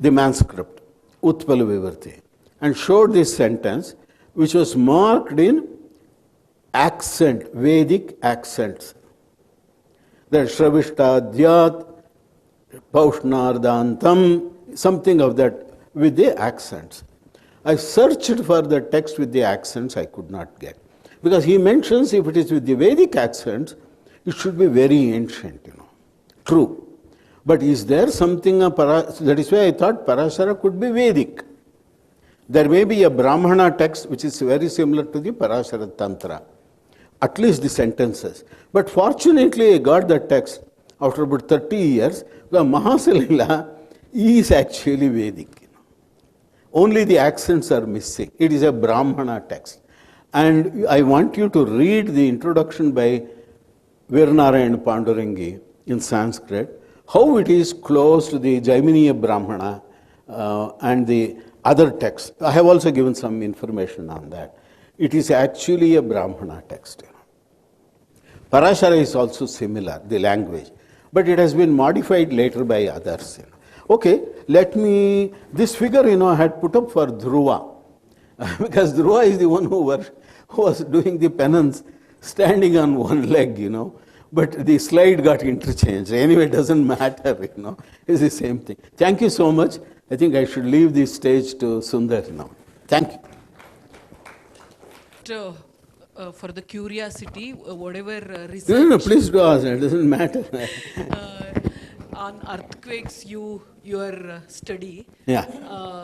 Speaker 1: the manuscript, Utpala Vivarti, and showed this sentence, which was marked in accent, Vedic accents. That Śraviṣṭhā, Dhyat, Paushnārdantam, something of that with the accents. I searched for the text with the accents, I could not get. Because he mentions if it is with the Vedic accents, it should be very ancient, you know. True. But is there something, that is why I thought Parāśara could be Vedic. There may be a Brahmana text which is very similar to the Parāśaratantra. At least the sentences. But fortunately, I got the text after about 30 years. The Mahasalila is actually Vedic. You know. Only the accents are missing. It is a Brahmana text. And I want you to read the introduction by Veernarayan Pandurangi in Sanskrit, how it is close to the Jaiminiya Brahmana and the other texts. I have also given some information on that. It is actually a Brahmana text. You know. Parāśara is also similar, the language, but it has been modified later by others. You know. Okay, let me, this figure, you know, I had put up for Dhruva, because Dhruva is the one who was doing the penance, standing on one leg, you know, but the slide got interchanged. Anyway, it doesn't matter, you know, it's the same thing. Thank you so much. I think I should leave the stage to Sunder now. Thank you.
Speaker 3: For the curiosity, whatever research...
Speaker 1: No, please do ask, it doesn't matter.
Speaker 3: On earthquakes, your study.
Speaker 1: Yeah.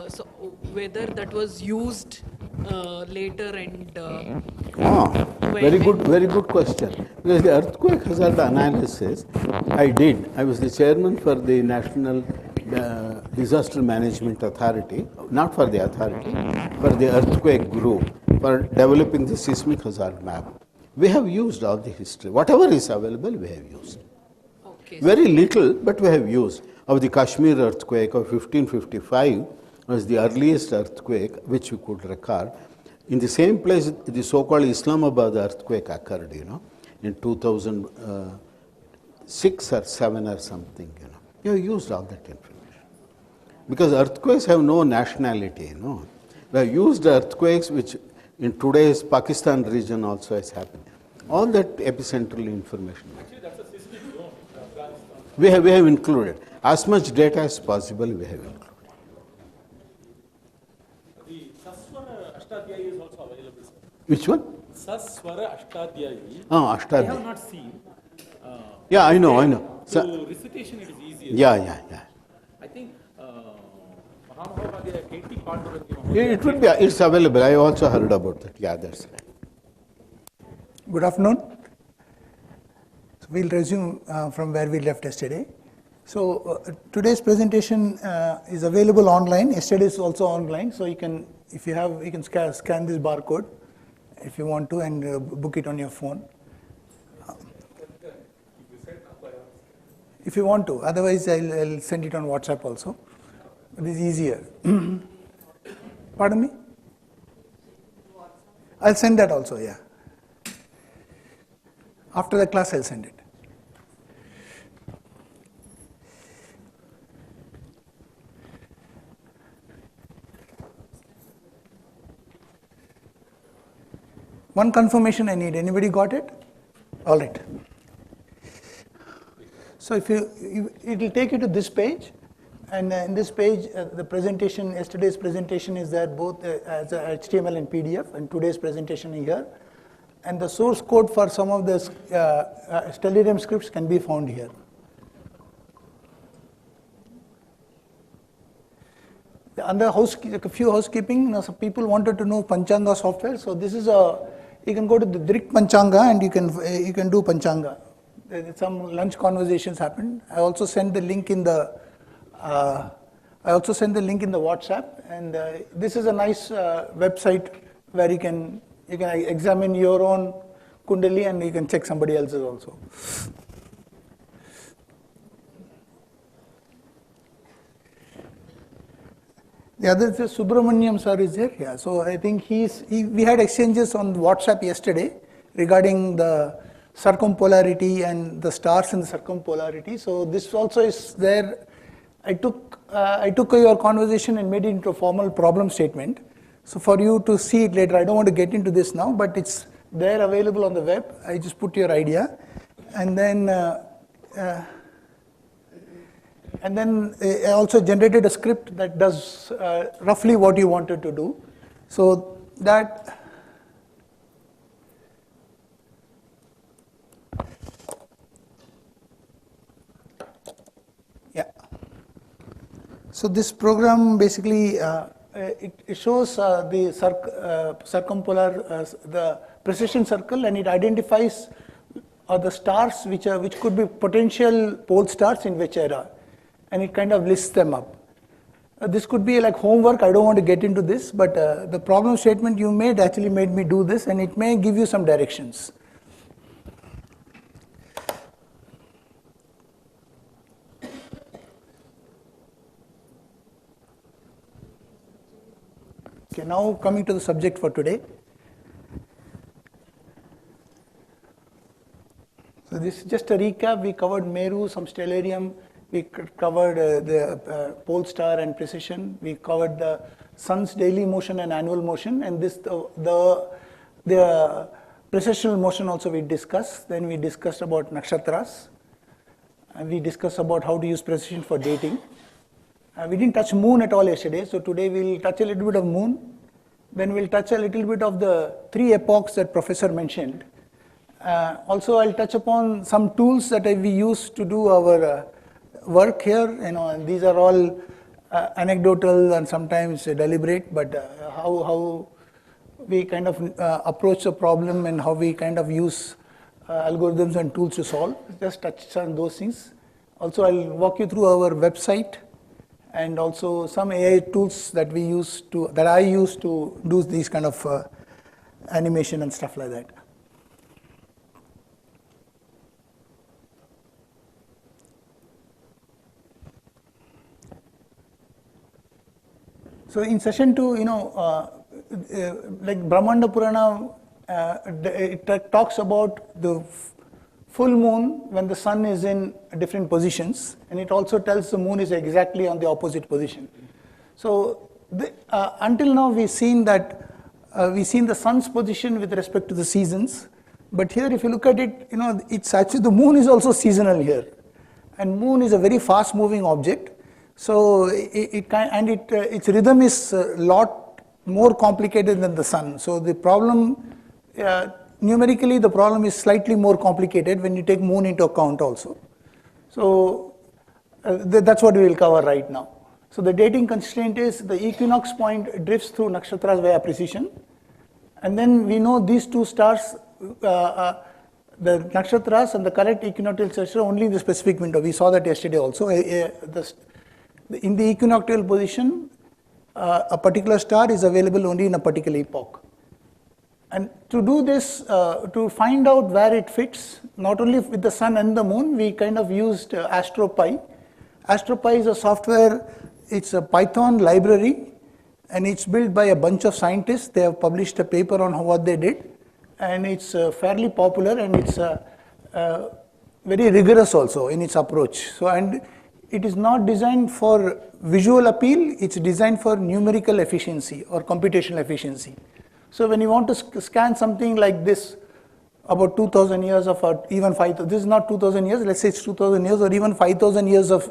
Speaker 3: So whether that was used later and...
Speaker 1: very good question. Because the earthquake hazard analysis, I did. I was the chairman for the National Disaster Management Authority, not for the authority, for the earthquake group, for developing the seismic hazard map. We have used all the history. Whatever is available, we have used.
Speaker 3: Okay.
Speaker 1: Very little, but we have used. Of the Kashmir earthquake of 1555 was the earliest earthquake which we could record. In the same place, the so-called Islamabad earthquake occurred, you know, in 2006 or 7 or something, you know. You have used all that information. Because earthquakes have no nationality, you know. We have used earthquakes which in today's Pakistan region also has happened. All that epicentral information.
Speaker 5: Actually, that's a seismic zone in Afghanistan.
Speaker 1: We have included. As much data as possible, we have included.
Speaker 5: The Saswara Ashtadhyayi is also available, sir.
Speaker 1: Which one?
Speaker 5: Saswara Ashtadhyayi.
Speaker 1: Ah,
Speaker 5: I
Speaker 1: Ashtadhyayi.
Speaker 5: have not seen.
Speaker 1: Yeah, I know.
Speaker 5: So recitation it is easier.
Speaker 1: Yeah.
Speaker 5: I think Mahamahomadiya Kṛttikā.
Speaker 1: It would be, it's available. I also heard about that. Yeah, that's right.
Speaker 6: Good afternoon. So we'll resume from where we left yesterday. So today's presentation is available online. Yesterday's also online. So you can, if you have, you can scan this barcode if you want to and book it on your phone. if you want to. Otherwise, I'll send it on WhatsApp also. It is easier. Pardon me? I'll send that also, yeah. After the class, I'll send it. One confirmation I need. Anybody got it? All right. So if it will take you to this page, and in this page, the presentation, yesterday's presentation is there both as a HTML and PDF, and today's presentation is here. And the source code for some of the Stellarium scripts can be found here. Under a few housekeeping, some people wanted to know pañcāṅga software. So this is you can go to the Direct pañcāṅga and you can do pañcāṅga. Some lunch conversations happened. I also sent the link in the WhatsApp, and this is a nice website where you can examine your own kundali and you can check somebody else's also. The other is Subramaniam sir is there. Yeah, so I think we had exchanges on WhatsApp yesterday regarding the circumpolarity and the stars in the circumpolarity. So this also is there. I took your conversation and made it into a formal problem statement. So for you to see it later, I don't want to get into this now, but it's there available on the web. I just put your idea, and then I also generated a script that does roughly what you wanted to do. So that. So this program basically it shows the circumpolar the precession circle, and it identifies the stars which could be potential pole stars in which era, and it kind of lists them up. This could be like homework. I don't want to get into this, but the problem statement you made actually made me do this, and it may give you some directions. Okay, now coming to the subject for today. So this is just a recap. We covered Meru, some Stellarium. We covered the pole star and precession. We covered the sun's daily motion and annual motion, and this the precessional motion also we discussed. Then we discussed about nakṣatras, and we discussed about how to use precession for dating. We didn't touch moon at all yesterday, so today we'll touch a little bit of moon. Then we'll touch a little bit of the 3 epochs that Professor mentioned. Also, I'll touch upon some tools that we use to do our work here. And these are all anecdotal and sometimes deliberate, but how we kind of approach the problem and how we kind of use algorithms and tools to solve. Just touch on those things. Also, I'll walk you through our website, and also some AI tools that I use to do these kind of animation and stuff like that. So in session 2, like Brahmāṇḍa Purāṇa, it talks about the full moon when the sun is in different positions, and it also tells the moon is exactly on the opposite position. So until now we've seen that we've seen the sun's position with respect to the seasons, but here if you look at it, it's actually the moon is also seasonal here, and moon is a very fast moving object. So its rhythm is a lot more complicated than the sun. So the problem, numerically the problem is slightly more complicated when you take moon into account also. So that's what we will cover right now. So the dating constraint is the equinox point drifts through nakṣatras via precession, and then we know these 2 stars, the nakṣatras and the correct equinoctial structure only in the specific window. We saw that yesterday also. In the equinoctial position, a particular star is available only in a particular epoch. And to do this, to find out where it fits, not only with the sun and the moon, we kind of used AstroPy. AstroPy is a software, it's a Python library, and it's built by a bunch of scientists. They have published a paper on what they did, and it's fairly popular, and it's very rigorous also in its approach. So, and it is not designed for visual appeal, it's designed for numerical efficiency or computational efficiency. So when you want to scan something like this, about 2000 years of, even 5000, this is not 2000 years, let's say it's 2000 years or even 5000 years of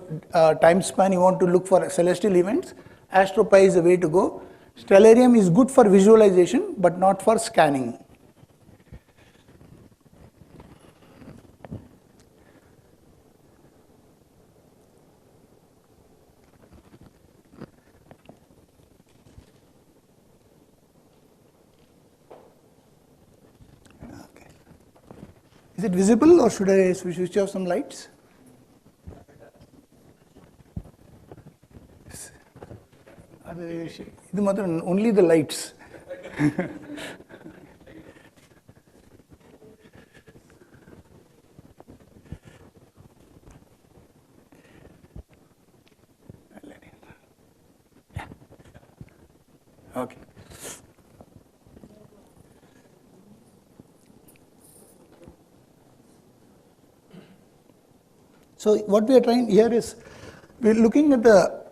Speaker 6: time span, you want to look for celestial events, AstroPy is the way to go. Stellarium is good for visualization, but not for scanning. Is it visible or should I switch off some lights? Only the lights. Okay. So what we are trying here is, we are looking at the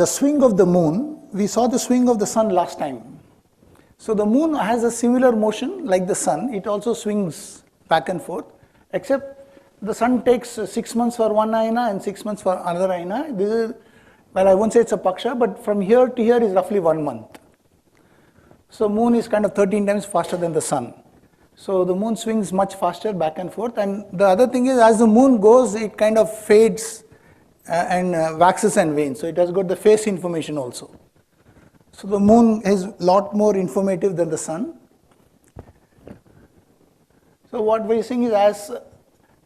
Speaker 6: swing of the moon. We saw the swing of the sun last time. So the moon has a similar motion like the sun. It also swings back and forth, except the sun takes 6 months for one ayana and 6 months for another ayana. This is, well, I won't say it's a paksha, but from here to here is roughly 1 month. So moon is kind of 13 times faster than the sun. So the moon swings much faster back and forth, and the other thing is, as the moon goes, it kind of fades and waxes and wanes. So it has got the phase information also. So the moon is a lot more informative than the sun. So what we're seeing is, as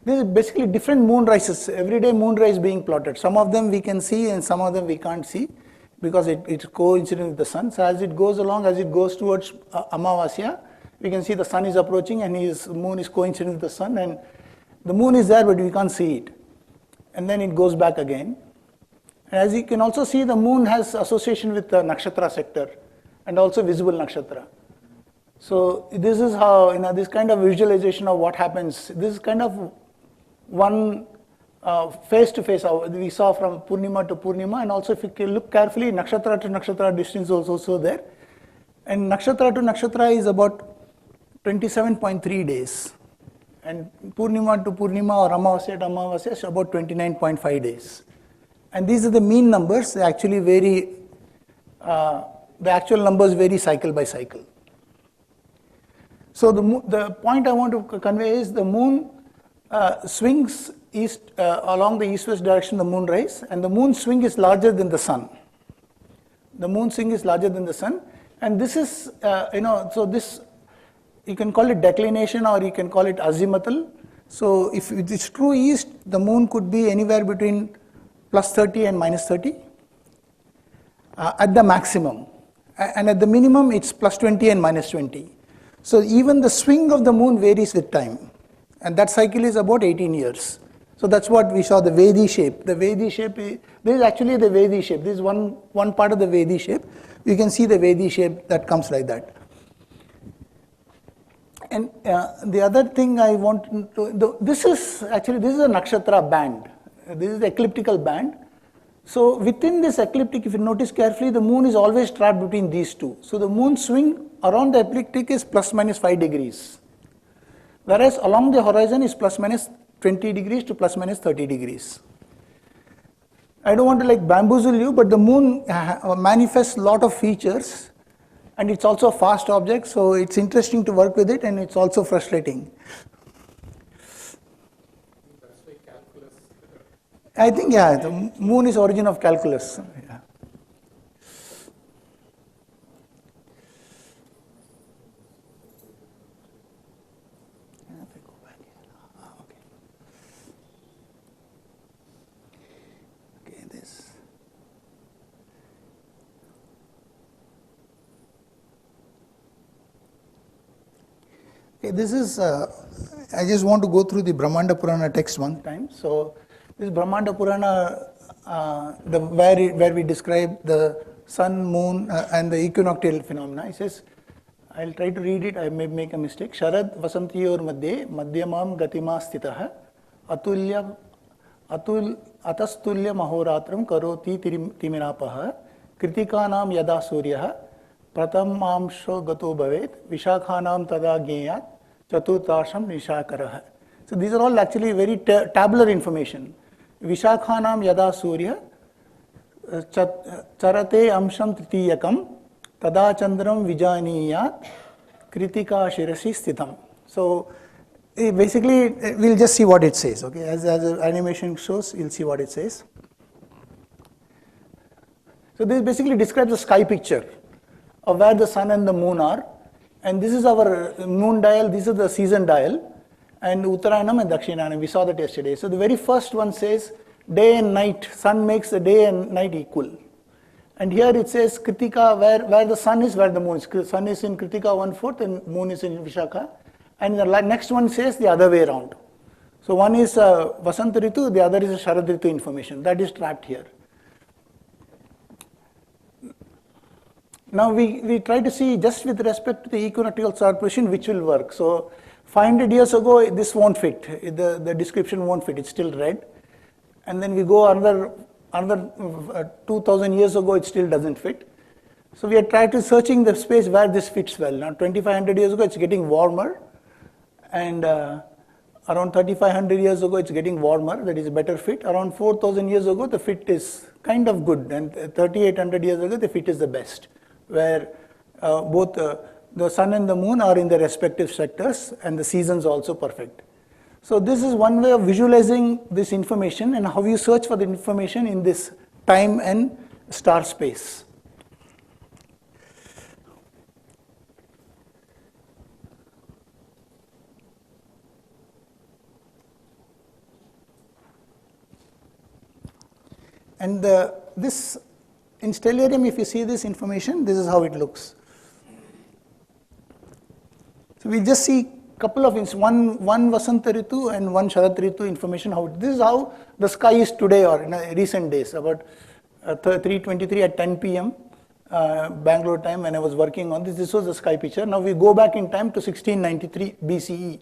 Speaker 6: this is basically different moon rises, everyday moon rise being plotted. Some of them we can see and some of them we can't see because it's coincident with the sun. So as it goes along, as it goes towards Amavasya, we can see the sun is approaching and his moon is coincident with the sun, and the moon is there but we can't see it. And then it goes back again. And as you can also see, the moon has association with the nakṣatra sector and also visible nakṣatra. So this is how, this kind of visualization of what happens, this is kind of one face to face we saw from Purnima to Purnima, and also if you can look carefully, nakṣatra to nakṣatra distance is also there. And nakṣatra to nakṣatra is about 27.3 days, and Purnima to Purnima or Amavasya to Amavasya is about 29.5 days. And these are the mean numbers. They actually vary, the actual numbers vary cycle by cycle. So the point I want to convey is, the moon swings east along the east-west direction, the moon rise, and the moon swing is larger than the sun. The moon swing is larger than the sun, and this is, so this, you can call it declination or you can call it azimuthal. So if it's true east, the moon could be anywhere between plus 30 and minus 30 at the maximum. And at the minimum, it's plus 20 and minus 20. So even the swing of the moon varies with time. And that cycle is about 18 years. So that's what we saw, the Vedi shape. The Vedi shape, this is actually the Vedi shape. This is one part of the Vedi shape. You can see the Vedi shape that comes like that. And the other thing I want to, this is a nakṣatra band. This is the ecliptical band. So within this ecliptic, if you notice carefully, the moon is always trapped between these two. So the moon swing around the ecliptic is plus minus 5 degrees. Whereas along the horizon is plus minus 20 degrees to plus minus 30 degrees. I don't want to bamboozle you, but the moon manifests a lot of features, and it's also a fast object, so it's interesting to work with it, and it's also frustrating. I think, yeah, the moon is origin of calculus. Yeah. Okay, this is, I just want to go through the Brahmāṇḍa Purāṇa text one time. So, this Brahmāṇḍa Purāṇa, where we describe the sun, moon, and the equinoctial phenomena. It says, I'll try to read it, I may make a mistake. Sharad vasantiyor madhye madhyamam gatima sthitah atastulya mahoratram karoti timirapah Kṛttikānam yada suryah pratamamsho gato bhavet vishakhanam tada gneyat chaturtasham nishakarah. So these are all actually very tabular information. Vishakhanam yada surya charate amsham tritiyakam tada chandram vijaniyat Kṛttikā shirasi sthitam. So basically we'll just see what it says. Okay, as the animation shows, you'll see what it says. So this basically describes the sky picture of where the sun and the moon are, and this is our moon dial, this is the season dial, and Uttarayanam and Dakshinayana, we saw that yesterday. So the very first one says day and night, sun makes the day and night equal. And here it says Kṛttikā, where the sun is, where the moon is. Sun is in Kṛttikā 1/4 and moon is in Vishakha. And the next one says the other way around. So one is Vasanta Ritu, the other is a Sharad Ritu information. That is trapped here. Now we try to see just with respect to the equinoctial star position which will work. So 500 years ago this won't fit, the description won't fit, it's still red. And then we go another 2000 years ago, it still doesn't fit. So we are trying to searching the space where this fits well. Now 2500 years ago it's getting warmer, and around 3500 years ago it's getting warmer, that is a better fit. Around 4000 years ago the fit is kind of good, and 3800 years ago the fit is the best, where both the sun and the moon are in their respective sectors and the seasons also perfect. So this is one way of visualizing this information and how you search for the information in this time and star space. And this in Stellarium, if you see this information, this is how it looks. So we'll just see couple of one Vasanta Ritu and one Sharad Ritu information. This is how the sky is today or in recent days, about 3:23 at 10 p.m. Bangalore time when I was working on this. This was the sky picture. Now we go back in time to 1693 BCE.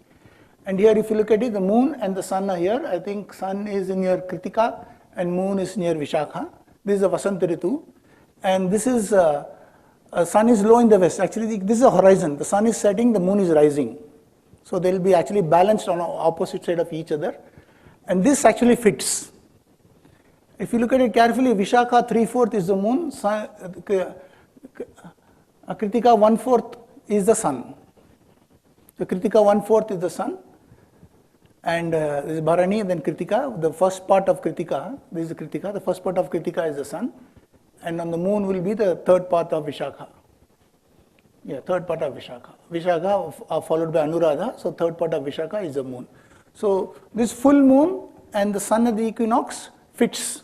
Speaker 6: And here if you look at it, the moon and the sun are here. I think sun is near Kṛttikā and moon is near Vishakha. This is a Vasanta Ritu. And this is, sun is low in the west. Actually this is a horizon. The sun is setting, the moon is rising. So they will be actually balanced on the opposite side of each other. And this actually fits. If you look at it carefully, Vishakha 3/4 is the moon, Kṛttikā 1/4 is the sun. So Kṛttikā 1/4 is the sun, and this is Bharani, then Kṛttikā. The first part of Kṛttikā, this is Kṛttikā, the first part of Kṛttikā is the sun, and on the moon will be the third part of Vishakha. Yeah, third part of Vishakha. Vishakha followed by Anuradha, so third part of Vishakha is the moon. So this full moon and the sun at the equinox fits.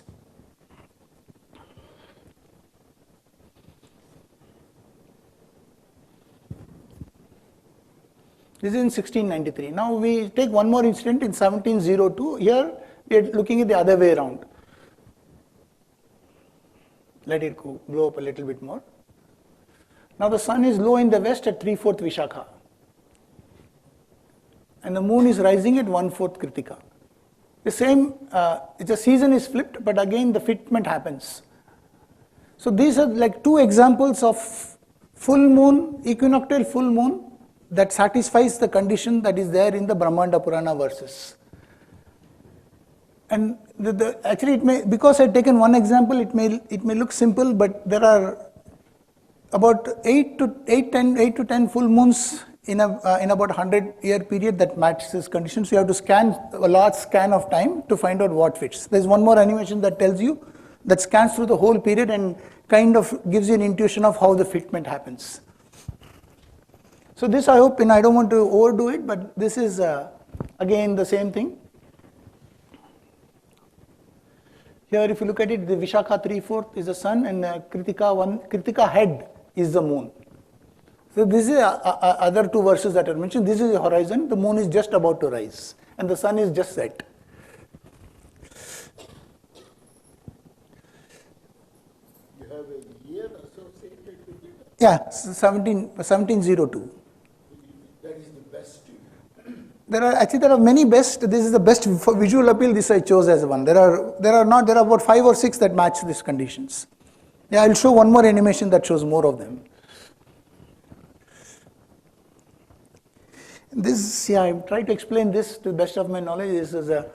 Speaker 6: This is in 1693. Now we take one more incident in 1702. Here we are looking at the other way around. Let it go, blow up a little bit more. Now the sun is low in the west at 3/4 Vishakha. And the moon is rising at 1/4 Kṛttikā. The same, the season is flipped, but again the fitment happens. So these are like two examples of full moon, equinoctial full moon, that satisfies the condition that is there in the Brahmāṇḍa Purāṇa verses. And actually it may, because I have taken one example, it may look simple, but there are about 8 to 10 full moons in about 100-year period that match this condition. So you have to scan a large scan of time to find out what fits. There's one more animation that tells you, that scans through the whole period and kind of gives you an intuition of how the fitment happens. So this I hope, and I don't want to overdo it, but this is again the same thing. Here if you look at it, the Vishakha 3/4 is the sun, and Kṛttikā head is the moon. So this is other two verses that are mentioned. This is the horizon. The moon is just about to rise, and the sun is just set.
Speaker 1: You have a year associated with it?
Speaker 6: Yeah, 1702.
Speaker 1: That is the best.
Speaker 6: There are many best. This is the best for visual appeal. This I chose as one. There are about 5 or 6 that match these conditions. Yeah, I'll show one more animation that shows more of them. This, yeah, I try to explain this to the best of my knowledge. This is a.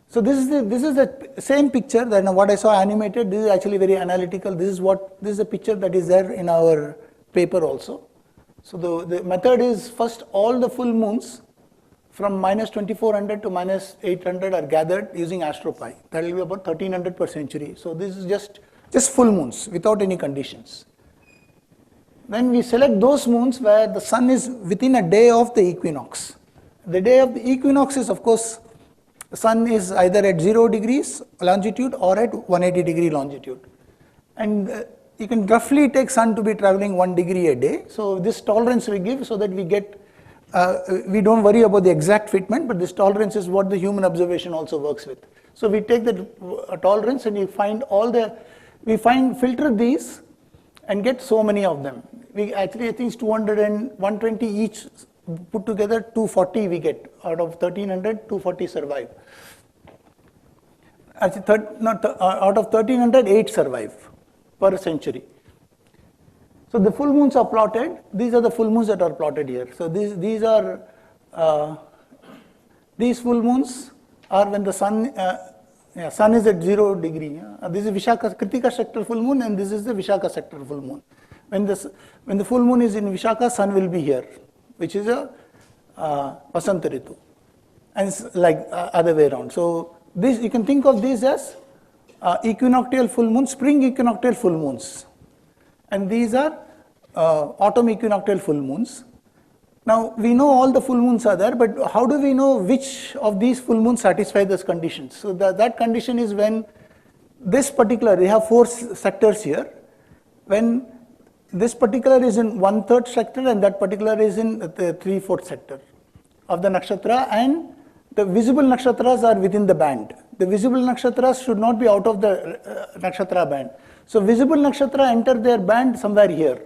Speaker 6: So this is the same picture that what I saw animated. This is actually very analytical. This is a picture that is there in our paper also. So the method is first all the full moons from minus 2400 to minus 800 are gathered using astropy. That will be about 1300 per century. So this is just full moons without any conditions. Then we select those moons where the sun is within a day of the equinox. The day of the equinox is, of course, the sun is either at 0 degrees longitude or at 180 degree longitude. And you can roughly take sun to be traveling 1 degree a day. So this tolerance we give so that we get, we don't worry about the exact fitment, but this tolerance is what the human observation also works with. So we take the tolerance and we find filter these and get so many of them. We actually, I think it's 200 and 120 each put together, 240 we get. Out of 1300, 240 survive. Actually, out of 1300, 8 survive per century. So the full moons are plotted. These are the full moons that are plotted here. So these full moons are when the sun sun is at 0 degree. This is Kṛttikā sector full moon, and this is the Vishaka sector full moon. When the full moon is in Vishaka, sun will be here, which is a Vasanta Ritu, and it's like other way around. So this, you can think of these as equinoctial full moons, spring equinoctial full moons, and these are autumn equinoctial full moons. Now we know all the full moons are there, but how do we know which of these full moons satisfy those conditions? So that condition is when this particular, they have 4 sectors here, when this particular is in 1/3 sector and that particular is in the 3/4 sector of the nakṣatra, and the visible nakshatras are within the band. The visible nakshatras should not be out of the nakṣatra band. So visible nakṣatra enter their band somewhere here.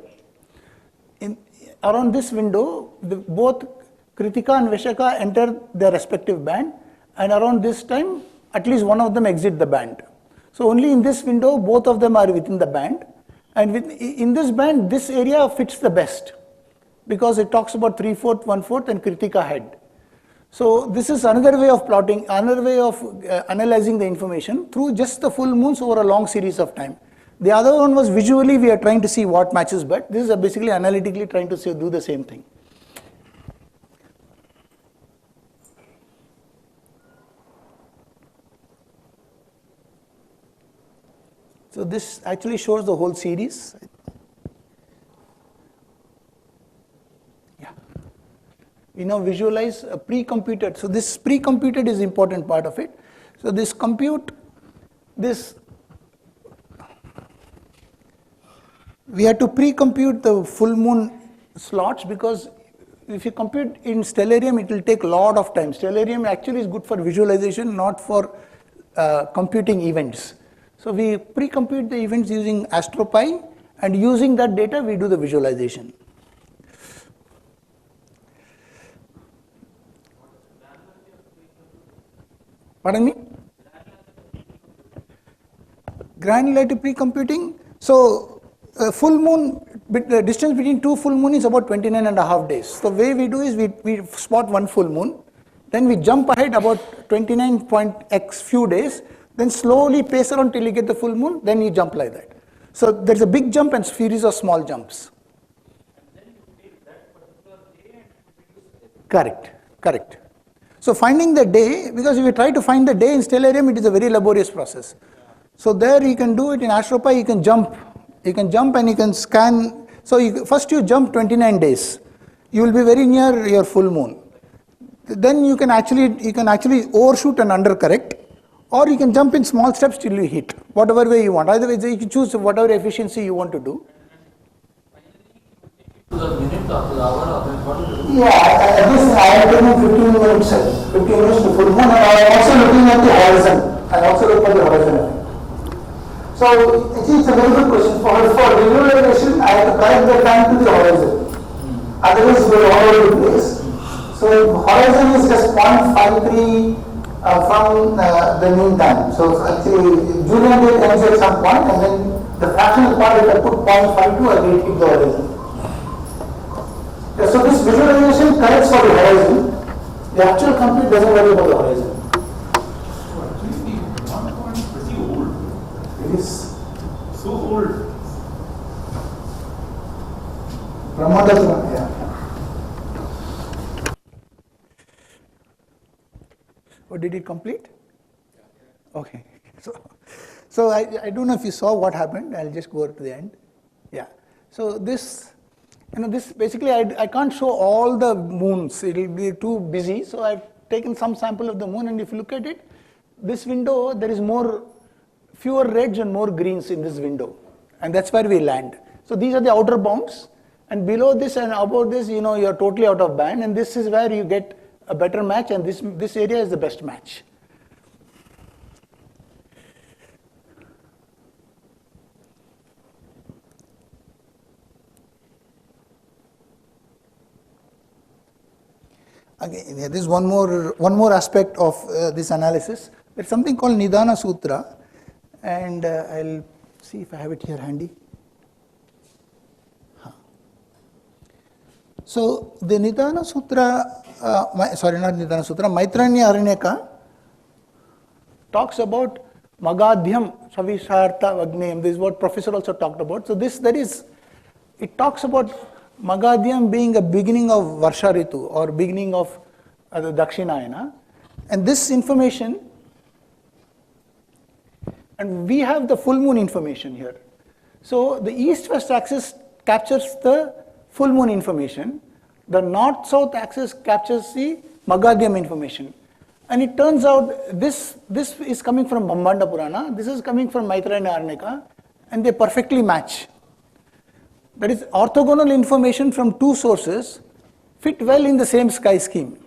Speaker 6: Around this window, both Kṛttikā and Vishaka enter their respective band, and around this time, at least one of them exit the band. So only in this window, both of them are within the band, and in this band, this area fits the best, because it talks about 3/4, 1/4, and Kṛttikā head. So this is another way of plotting, another way of analyzing the information through just the full moons over a long series of time. The other one was visually we are trying to see what matches, but this is basically analytically trying to do the same thing. So this actually shows the whole series. Yeah. We now visualize a pre-computed. So this pre-computed is the important part of it. So this compute, we have to pre-compute the full moon slots, because if you compute in Stellarium, it will take a lot of time. Stellarium actually is good for visualization, not for computing events. So we pre-compute the events using astropy, and using that data we do the visualization. Pardon me? Granularity pre-computing. So full moon, the distance between 2 full moon is about 29.5 days. So the way we do is we spot 1 full moon, then we jump ahead about 29.x few days, then slowly pace around till you get the full moon, then you jump like that. So there's a big jump and series of small jumps. And then you take that particular day and Correct. So finding the day, because if you try to find the day in Stellarium, it is a very laborious process. So there you can do it in astropy, you can jump and you can scan. So first you jump 29 days. You will be very near your full moon. Then you can actually overshoot and undercorrect, or you can jump in small steps till you hit, whatever way you want. Either way, you can choose whatever efficiency you want to do.
Speaker 7: The minute or the hour or what is it?
Speaker 6: Yeah, at this I am taking 15 minutes, 15 minutes to full moon, and I am also looking at the horizon. I also look at the horizon. So actually it's a very good question. For visualization, I have to drive the time to the horizon. Otherwise we are all over the place. So horizon is just 0.53 from the mean time. So actually Julian day ends at some point, and then the fractional part if I put 0.52, I will hit the horizon. So this visualization corrects for the horizon. The actual complete doesn't worry about the horizon.
Speaker 5: Actually, the 1 point is pretty old.
Speaker 6: It is
Speaker 5: So old.
Speaker 6: Brahmāṇḍa Purāṇa. Yeah. Oh, did it complete? Okay. So I don't know if you saw what happened. I'll just go to the end. Yeah. So this. This basically I can't show all the moons, it will be too busy, so I've taken some sample of the moon, and if you look at it, this window, there is fewer reds and more greens in this window, and that's where we land. So these are the outer bounds, and below this and above this, you're totally out of band, and this is where you get a better match, and this area is the best match. Again, this is one more aspect of this analysis. There's something called Nidana Sutra, and I'll see if I have it here handy. So the Nidana Sutra, not Nidana Sutra, Maitrāṇya Aranyaka talks about Magadhyam, Śraviṣṭhā, agni. This is what Professor also talked about. So it talks about Magadhyam being a beginning of Varsha Ritu or beginning of the Dakshinayana, and this information, and we have the full moon information here. So the east-west axis captures the full moon information, the north-south axis captures the Magadhyam information, and it turns out this is coming from Brahmāṇḍa Purāṇa, this is coming from Maitrāṇya Aranyaka, and they perfectly match. That is, orthogonal information from two sources fit well in the same sky scheme.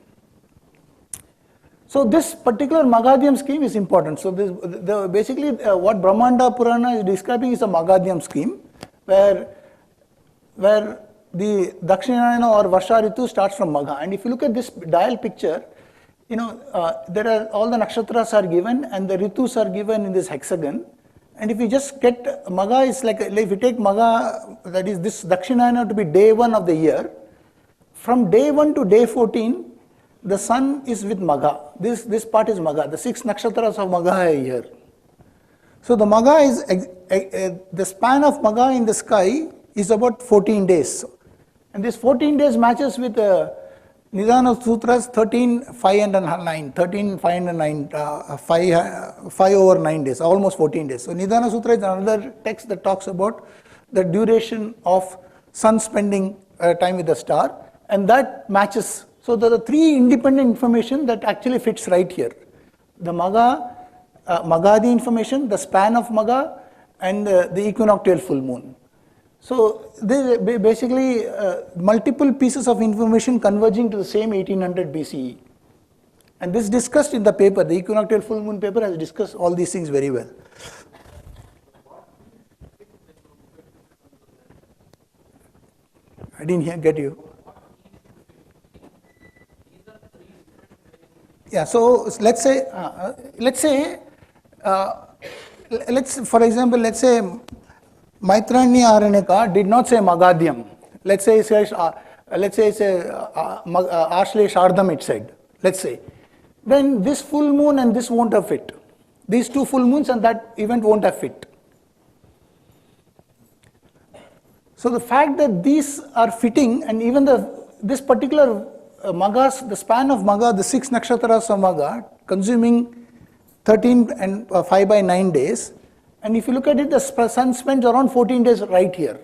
Speaker 6: So this particular Magadhyam scheme is important. So basically what Brahmāṇḍa Purāṇa is describing is a Magadhyam scheme where the Dakshinayana or Varsha Ritu starts from Magha. And if you look at this dial picture, there are all the nakshatras are given and the Ritus are given in this hexagon. And if you just get Magha, is like if you take Magha, that is this Dakshinayana to be day 1 of the year, from day 1 to day 14, the sun is with Magha. This part is Magha. The 6 nakshatras of Magha are here. So the Magha is, the span of Magha in the sky is about 14 days. And this 14 days matches with Nidana Sutras 13, 5 and 9, 13, 5 and 9, 5 over 9 days, almost 14 days. So Nidana Sutra is another text that talks about the duration of sun spending time with the star, and that matches. So there are 3 independent information that actually fits right here. The Magha, Magadhi information, the span of Magha, and the equinoctial full moon. So they basically multiple pieces of information converging to the same 1800 BCE. And this discussed in the paper, the equinoctial full moon paper has discussed all these things very well. I didn't get you. Yeah, so let's say, for example, let's say Maitrāṇya Aranyaka did not say Magadhyam. Let's say it's Ashleśardham it said. Let's say, then this full moon and this won't have fit. These 2 full moons and that event won't have fit. So the fact that these are fitting, and even this particular Maghas, the span of Magha, the 6 nakshatras of Magha, consuming 13 and 5 by 9 days, and if you look at it, the sun spends around 14 days right here.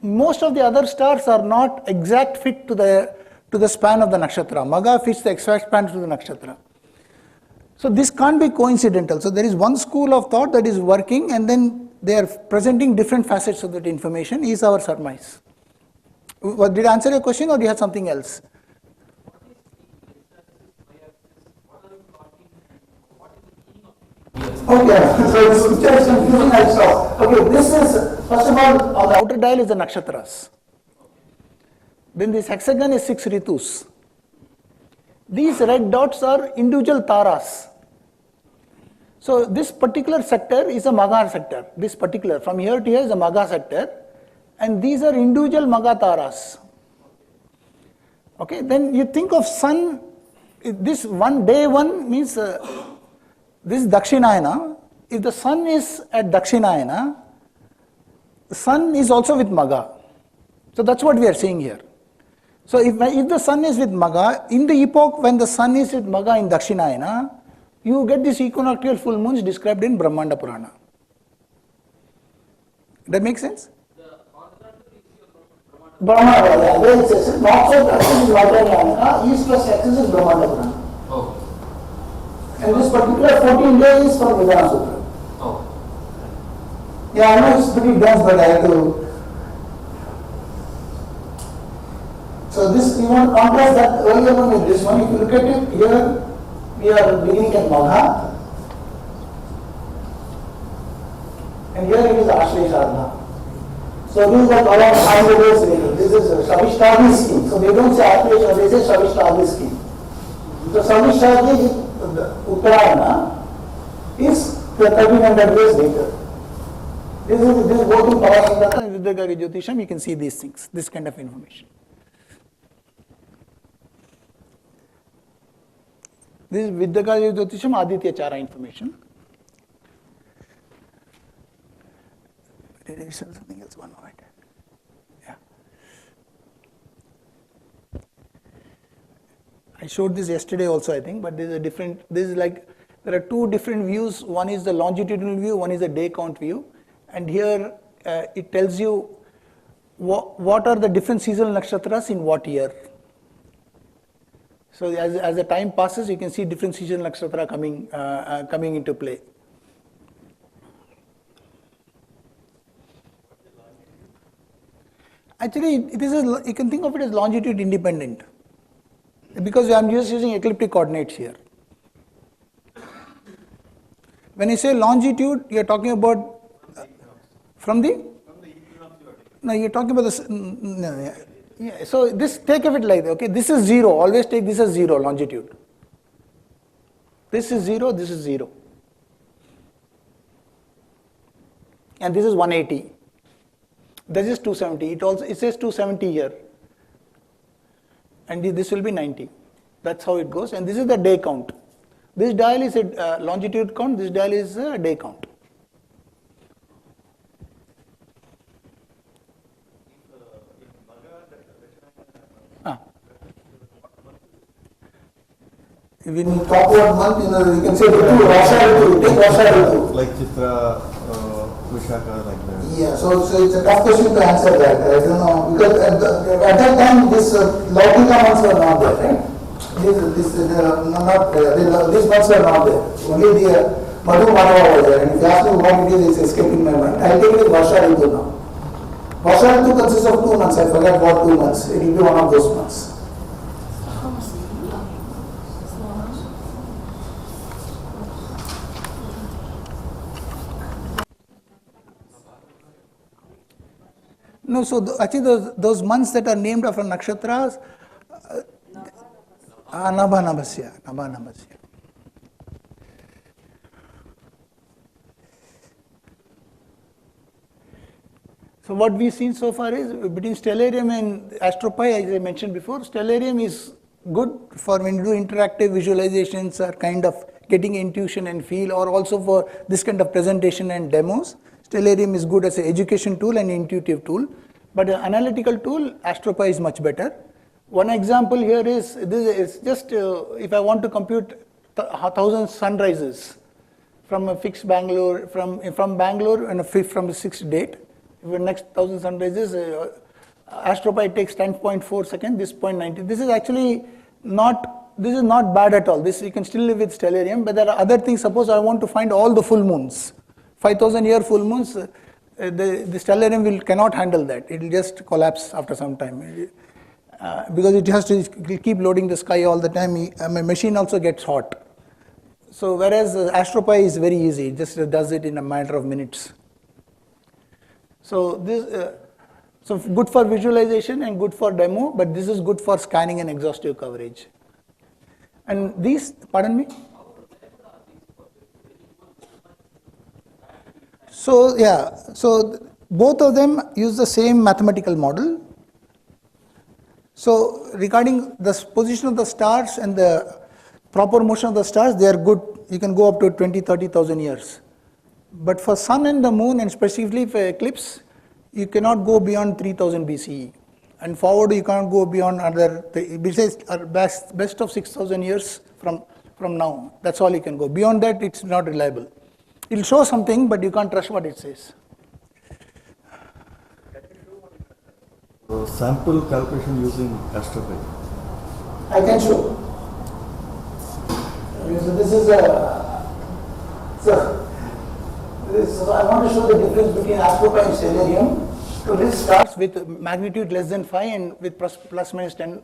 Speaker 6: Most of the other stars are not exact fit to the span of the nakshatra. Magha fits the exact span to the nakshatra. So this can't be coincidental. So there is one school of thought that is working, and then they are presenting different facets of that information is our surmise. Did I answer your question or do you have something else? Okay, so this picture is confusing, I saw. Okay, this is, first of all, on the outer dial is the nakshatras. Then this hexagon is 6 ṛtus. These red dots are individual taras. So this particular sector is a Magha sector. This particular, from here to here is a Magha sector. And these are individual Magha taras. Okay, then you think of sun, this one, day one means, this is Dakshinayana. If the sun is at Dakshinayana, the sun is also with Magha. So that's what we are saying here. So if the sun is with Magha, in the epoch when the sun is with Magha in Dakshinayana, you get these equinoctial full moons described in Brahmāṇḍa Purāṇa. That makes sense? Brahmāṇḍa, yeah, where it says north south axis is ācāryāṇī, east west axis is Brahmāṇḍa Purāṇa.
Speaker 7: Oh.
Speaker 6: And this particular 14 days is from Vedāṅga Sutra.
Speaker 7: Oh.
Speaker 6: Yeah, I know it's pretty dense, but I have to. So this, you want to contrast that earlier one with this one. If you look at it, here we are beginning at Magha, and here it is Śraviṣṭhā. So this is like around 100 years later. This is Śraviṣṭhā scheme. So they don't say Ācāryā, they say Śraviṣṭhā scheme. So Śraviṣṭhā Uttarayaṇa is 1300 years later. This is both in Parāśara and Vedāṅga Jyotiṣa. You can see these things, this kind of information. This is Vedāṅga Jyotiṣa, Ādityacāra information. Did I say something else? One moment. Yeah. I showed this yesterday also, I think, but this is a different, this is like, there are two different views. One is the longitudinal view, one is the day count view. And here it tells you what are the different seasonal nakshatras in what year. So as the time passes, you can see different seasonal nakṣatra coming into play. Actually, you can think of it as longitude independent, because I am just using ecliptic coordinates here. When you say longitude, you are talking about from the. No, you are talking about the. No, yeah, so this, take of it like that, okay, this is 0, always take this as 0 longitude. This is 0, this is 0. And this is 180. This is 270. It says 270 here. And this will be 90. That's how it goes. And this is the day count. This dial is a longitude count, this dial is a day count. When you talk about month, you can say Ṛtu, Ṛtu, take Ṛtu.
Speaker 8: Like Chitra, Vishaka, like that.
Speaker 6: Yeah, so it's a tough question to answer that. I don't know, because at that time, this Laukika months were not there, right? These months were not there. Only the Madhu Madhava was there. And if you ask me what it is, it's escaping my mind. I'll take it as Ṛtu now. Ṛtu consists of 2 months. I forgot what 2 months. It will be one of those months. No, so actually those months that are named after nakshatras, Nabha Nabhasya. So what we've seen so far is between Stellarium and Astropy, as I mentioned before, Stellarium is good for when you do interactive visualizations or kind of getting intuition and feel, or also for this kind of presentation and demos. Stellarium is good as an education tool and intuitive tool, but an analytical tool, Astropy is much better. One example here is, this is just if I want to compute 1,000 sunrises from a fixed Bangalore, from Bangalore and from a fixed date, the next 1,000 sunrises, Astropy takes 10.4 seconds, this 0.90. This is actually not bad at all. This you can still live with Stellarium, but there are other things. Suppose I want to find all the full moons, 5,000 year full moons. the Stellarium cannot handle that. It will just collapse after some time. Because it has to keep loading the sky all the time. My machine also gets hot. So whereas AstroPi is very easy, it just does it in a matter of minutes. So this, so good for visualization and good for demo, but this is good for scanning and exhaustive coverage. And these, pardon me? So yeah, so both of them use the same mathematical model. So regarding the position of the stars and the proper motion of the stars, they are good. You can go up to 20, 30,000 years. But for sun and the moon, and specifically for eclipse, you cannot go beyond 3000 BCE. And forward you can't go beyond another, besides best of 6,000 years from now. That's all you can go. Beyond that, it's not reliable. It will show something, but you can't trust what it says.
Speaker 8: Sample calculation using AstroPi.
Speaker 6: I can show. So this is I want to show the difference between AstroPi and Stellarium. So this starts with magnitude less than 5 and with plus minus 10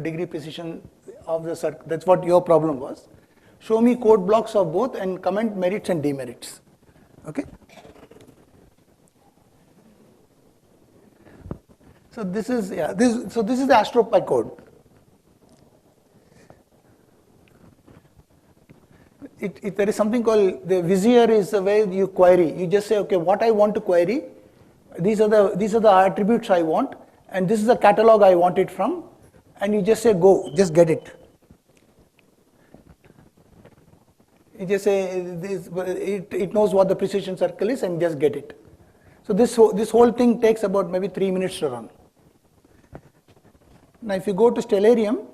Speaker 6: degree precision of the circle. That's what your problem was. Show me code blocks of both and comment merits and demerits. Okay. So this is the AstroPi code. There is something called the Vizier is the way you query. You just say, okay, what I want to query, these are the attributes I want, and this is the catalog I want it from, and you just say go, just get it. You just say it knows what the precision circle is and just get it. So this whole thing takes about maybe 3 minutes to run. Now if you go to Stellarium,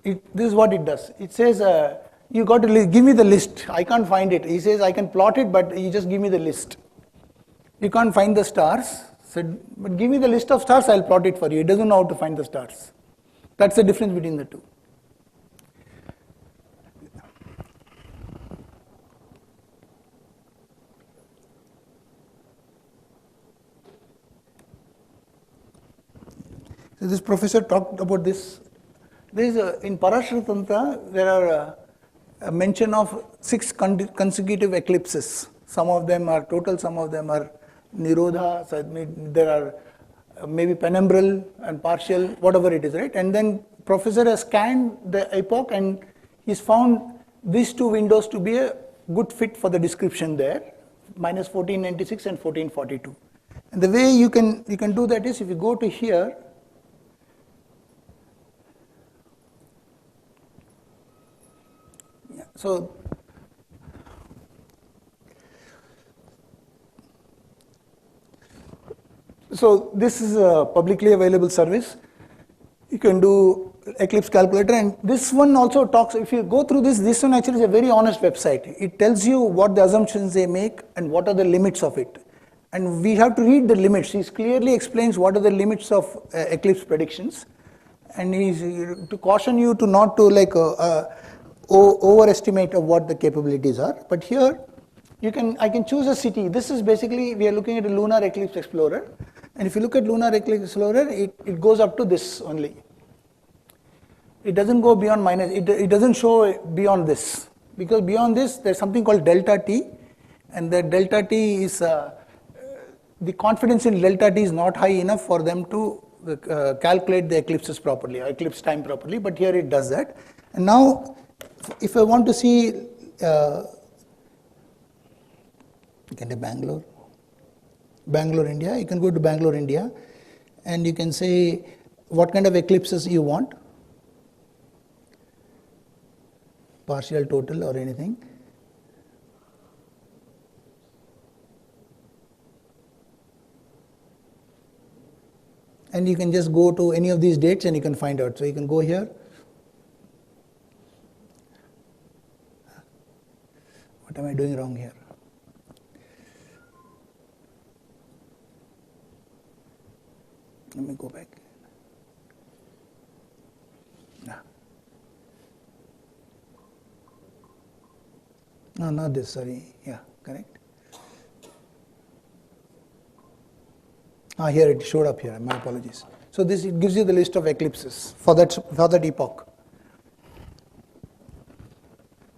Speaker 6: this is what it does. It says, you got to give me the list. I can't find it. He says, I can plot it, but you just give me the list. You can't find the stars. So, but give me the list of stars, I'll plot it for you. It doesn't know how to find the stars. That's the difference between the two. So this professor talked about this. In Parāśaratantra, there are a mention of 6 consecutive eclipses. Some of them are total, some of them are nirodha, so there are maybe penumbral and partial, whatever it is, right? And then professor has scanned the epoch and he's found these 2 windows to be a good fit for the description there, minus 1496 and 1442. And the way you can do that is if you go to here, so this is a publicly available service. You can do eclipse calculator, and this one also talks, if you go through this one actually is a very honest website. It tells you what the assumptions they make and what are the limits of it. And we have to read the limits. He clearly explains what are the limits of eclipse predictions. And he's to caution you to not to overestimate of what the capabilities are. But here, I can choose a city. This is basically, we are looking at a lunar eclipse explorer. And if you look at lunar eclipse explorer, it goes up to this only. It doesn't go beyond minus, it doesn't show beyond this. Because beyond this, there's something called delta T. And the delta T is, the confidence in delta T is not high enough for them to calculate the eclipses properly, or eclipse time properly. But here it does that. And now, if I want to see, you can do Bangalore, India. You can go to Bangalore, India, and you can say what kind of eclipses you want, partial, total, or anything. And you can just go to any of these dates and you can find out. So you can go here. What am I doing wrong here? Let me go back. No, not this, sorry. Yeah, correct. Here it showed up here, my apologies. So this, it gives you the list of eclipses for that epoch.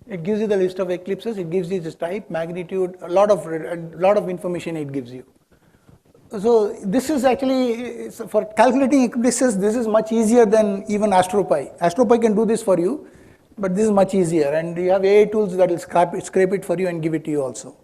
Speaker 6: It gives you the list of eclipses, it gives you this type, magnitude, a lot of information it gives you. So this is actually, for calculating eclipses, this is much easier than even AstroPi. AstroPi can do this for you, but this is much easier, and you have AI tools that will scrape it for you and give it to you also.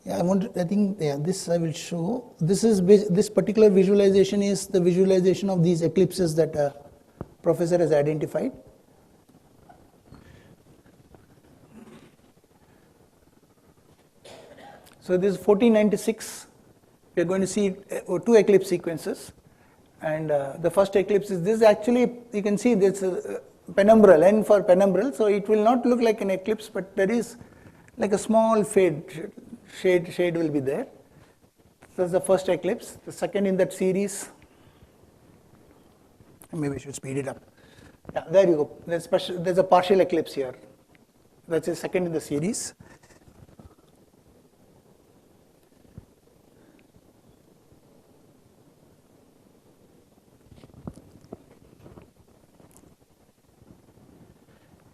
Speaker 6: Yeah, this I will show. This particular visualization is the visualization of these eclipses that professor has identified. So this is 1496. We are going to see two eclipse sequences, and the first eclipse is this. Actually, you can see this penumbral, N for penumbral. So it will not look like an eclipse, but there is like a small shade will be there. That's the first eclipse. The second in that series, maybe I should speed it up. Yeah, there you go. There's a partial eclipse here. That's the second in the series.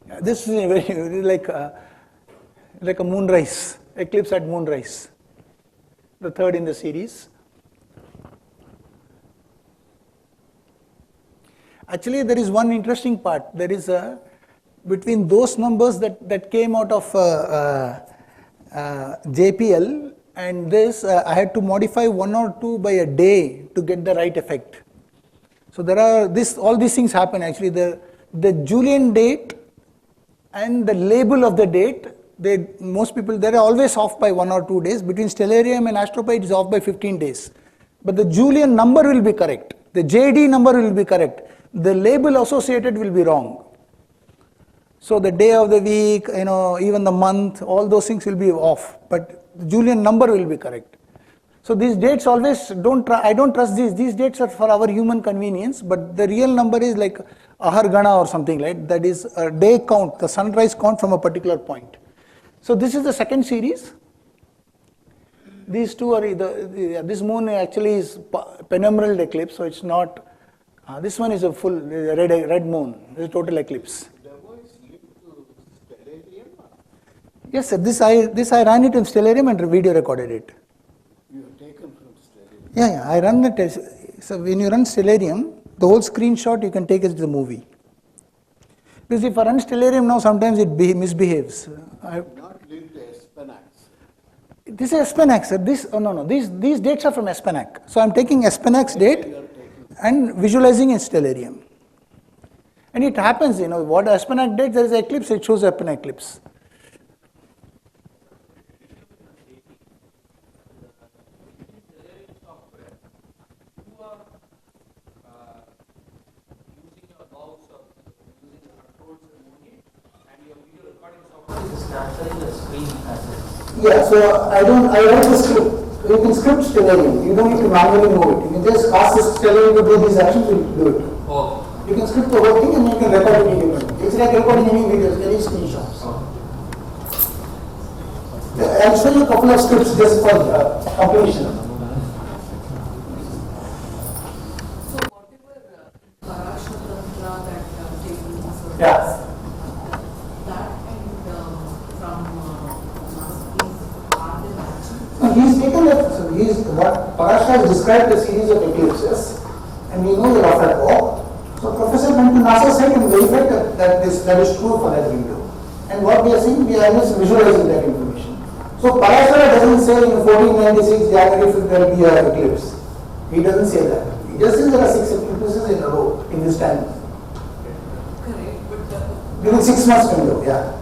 Speaker 6: Yeah, this is very like a moonrise. Eclipse at moonrise, the third in the series. Actually, there is one interesting part. There is between those numbers that came out of JPL and this, I had to modify 1 or 2 by a day to get the right effect. So there are all these things happen actually. The Julian date and the label of the date. Most people, they are always off by 1 or 2 days. Between Stellarium and AstroPi, it is off by 15 days. But the Julian number will be correct. The JD number will be correct. The label associated will be wrong. So the day of the week, even the month, all those things will be off. But the Julian number will be correct. So these dates always, I don't trust these. These dates are for our human convenience, but the real number is like ācāryāṇī or something, right? That is a day count, the sunrise count from a particular point. So this is the second series. These two are this moon actually is penumbral eclipse, so it's not. This one is a full red moon. This is total eclipse. Yes, sir. This I ran it in Stellarium and video recorded it.
Speaker 1: You have taken from Stellarium.
Speaker 6: Yeah. I run it. So when you run Stellarium, the whole screenshot you can take as the movie. Because if I run Stellarium now, sometimes it misbehaves. This is Espenac, sir. These dates are from Espenac. So I'm taking Espenac's date and visualizing in Stellarium. And it happens, what Espenac date, there is an eclipse, it shows Espenac eclipse. Yeah, so I write the script. You can script Stellarium. You don't need to manually move it. You can just ask the Stellarium to do these actions, it will do it.
Speaker 7: Oh.
Speaker 6: You can script the whole thing and you can record it independently. It's like recording any videos, any screenshots.
Speaker 7: Oh.
Speaker 6: I'll show you a couple of scripts just for completion.
Speaker 3: So whatever Parāśaratantra that takes
Speaker 6: Yeah.
Speaker 3: that and from
Speaker 6: He's taken what Parāśara has described a series of eclipses, and we know the rough epoch. So Professor went to NASA site and verified that is true for that window. And what we are seeing, we are just visualizing that information. So Parāśara doesn't say in 1496 January 5th there will be an eclipse. He doesn't say that. He just says there are 6 eclipses in a row in this time.
Speaker 3: correct, but
Speaker 6: During 6 months window, yeah.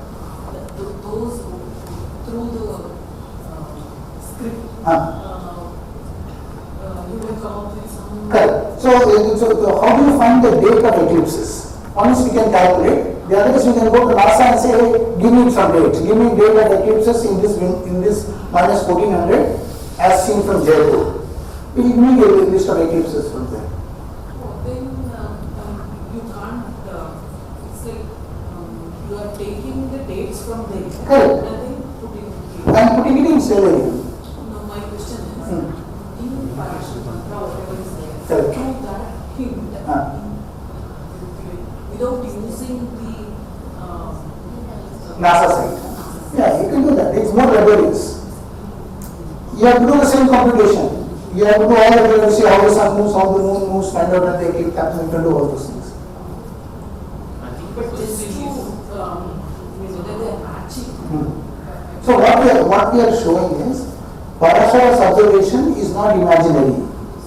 Speaker 3: those through the script, you will come up with some.
Speaker 6: Correct. So how do you find the date of eclipses? One is we can calculate. The other is we can go to NASA and say, hey, give me some dates. Give me date of eclipses in this minus 1400 as seen from Jaipur. It will give me a list of eclipses from there.
Speaker 3: Then you can't. It's like you are taking the dates from there
Speaker 6: Correct.
Speaker 3: and then putting it here.
Speaker 6: I am putting it in Stellarium.
Speaker 3: Now my question is, in Parāśaratantra, whatever is there,
Speaker 6: Correct.
Speaker 3: through that hint, without using the
Speaker 6: NASA site. Yeah, you can do that. It's more laborious. You have to do the same computation. You have to do all the way to see how the sun moves, how the moon moves, find out when the eclipse happens, you can do all those things.
Speaker 7: I think
Speaker 3: but
Speaker 7: the
Speaker 3: just
Speaker 7: question
Speaker 3: to
Speaker 7: is,
Speaker 3: whether they are matching.
Speaker 6: So what we are showing is, Parāśara's observation is not imaginary.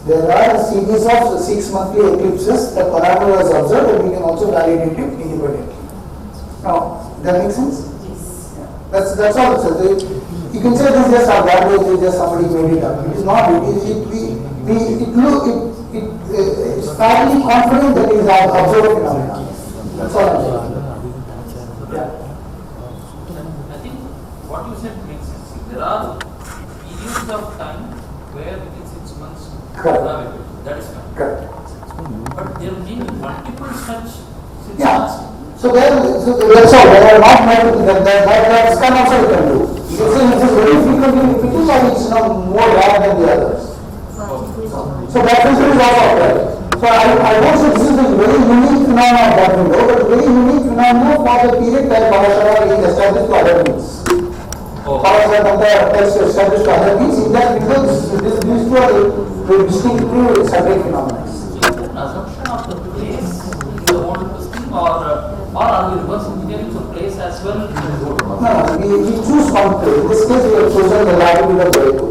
Speaker 6: There are a series of 6 monthly eclipses that Parāśara has observed, and we can also validate it independently. Now, that makes sense?
Speaker 3: Yes.
Speaker 6: Yeah. That's all it says. You can say this is just a garbage, it's just somebody made it up. It is not. It's fairly confident that it is an observed phenomenon. That's all I'm saying. Yeah.
Speaker 7: I think what you said makes sense. There are periods of time where within 6 months
Speaker 6: Correct.
Speaker 7: you have it. That is fine.
Speaker 6: Correct.
Speaker 7: But there will be multiple such 6
Speaker 6: Yeah.
Speaker 7: months.
Speaker 6: So that's all. There are not multiple. That scan also we can do. You can say it is very frequently repeated, or it's more rare than the others. So that feature is also applied. So I won't say this is a very unique phenomenon of that window, but very unique phenomenon for the period that Parāśara is established to other means. Parāśaratantra is established to other means. In that window, these two are the distinctly separate phenomena.
Speaker 7: So is there an assumption of the place in the old listing, or are we reverse engineering the place as well?
Speaker 6: No, we choose one place. In this case, we have chosen the latitude of the vehicle.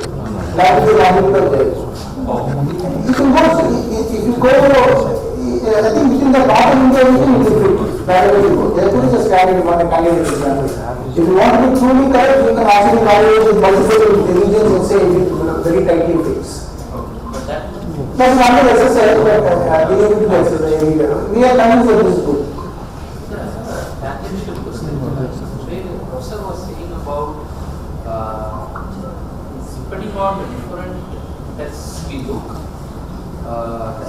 Speaker 6: Latitude of the vehicle. You can go, if you go, I think within the northern India region, it will fit. Wherever you go. Therefore, it's a standard one, a candidate example. If you want to be truly correct, you can actually evaluate with multiple regions and say it very tightly fits.
Speaker 7: But that
Speaker 6: That's another exercise, but we need to do exercise. We are convinced that this is good.
Speaker 7: tangential question. Today the professor was saying about depending on the different tests we look,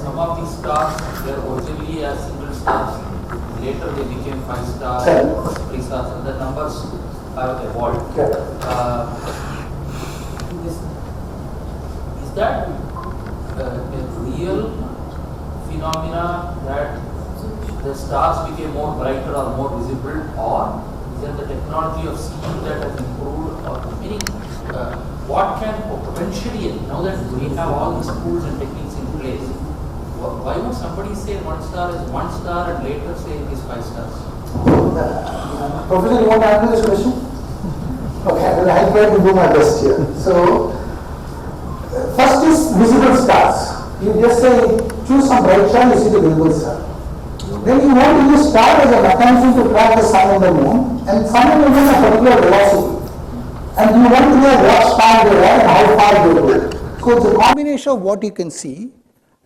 Speaker 7: some of these stars were originally as single stars. Later they became 5 stars, 3 stars, and the numbers have evolved. Is that a real phenomena that the stars became more brighter or more visible, or is it the technology of CE that has improved, or meaning what can potentially, now that we have all these tools and techniques in place, why would somebody say 1 star is 1 star and later say it is 5 stars?
Speaker 6: Professor, you want to answer this question? Okay, I'll try to do my best here. So, first is visible stars. You just say, choose some bright star, you see the visible star. Then you want to use star as a mechanism to track the sun and the moon, and sun and the moon at a particular velocity. And you want to know what star they are and how far they go. So it's a combination of what you can see,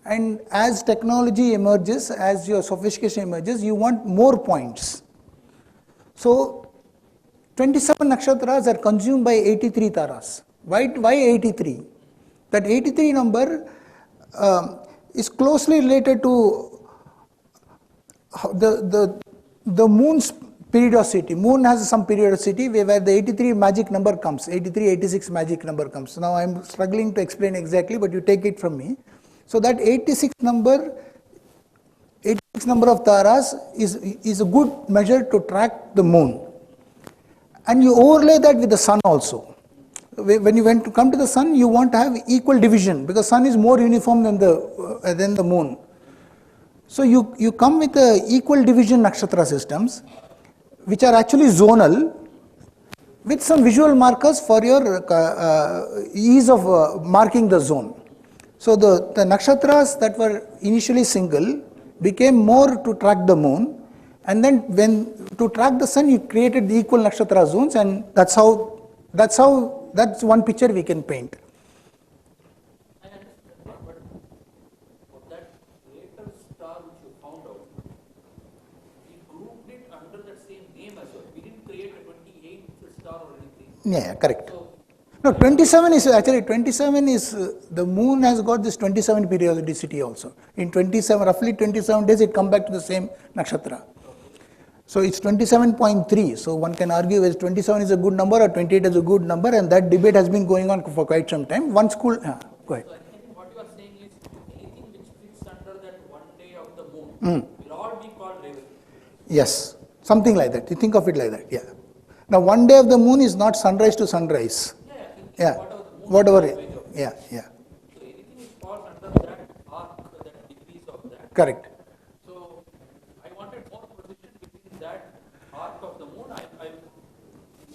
Speaker 6: and as technology emerges, as your sophistication emerges, you want more points. So 27 nakshatras are consumed by 83 taras. Why 83? That 83 number is closely related to the moon's periodicity. Moon has some periodicity where the 83 magic number comes, 83, 86 magic number comes. Now I am struggling to explain exactly, but you take it from me. So that 86 number of taras is a good measure to track the moon. And you overlay that with the sun also. When you come to the sun, you want to have equal division, because sun is more uniform than the moon. So you come with equal division nakshatra systems, which are actually zonal, with some visual markers for your ease of marking the zone. So the nakshatras that were initially single became more to track the moon, and then when to track the sun, you created the equal nakshatra zones, and that's one picture we can paint.
Speaker 7: I understand, but for that later star which you found out, we grouped it under that same name as well. We didn't create a 28th star or anything.
Speaker 6: Yeah, correct. No, 27 is the moon has got this 27 periodicity also. In 27, roughly 27 days, it comes back to the same nakshatra. So it's 27.3. So one can argue whether 27 is a good number or 28 is a good number, and that debate has been going on for quite some time. One school, go ahead.
Speaker 7: So I think what you are saying is anything which fits under that one day of the moon will all be called Revati.
Speaker 6: Yes, something like that. You think of it like that, yeah. Now, one day of the moon is not sunrise to sunrise. Yeah, whatever. Yeah.
Speaker 7: So anything which falls under that arc, that degrees of that.
Speaker 6: Correct.
Speaker 7: So I wanted more precision within that arc of the moon. I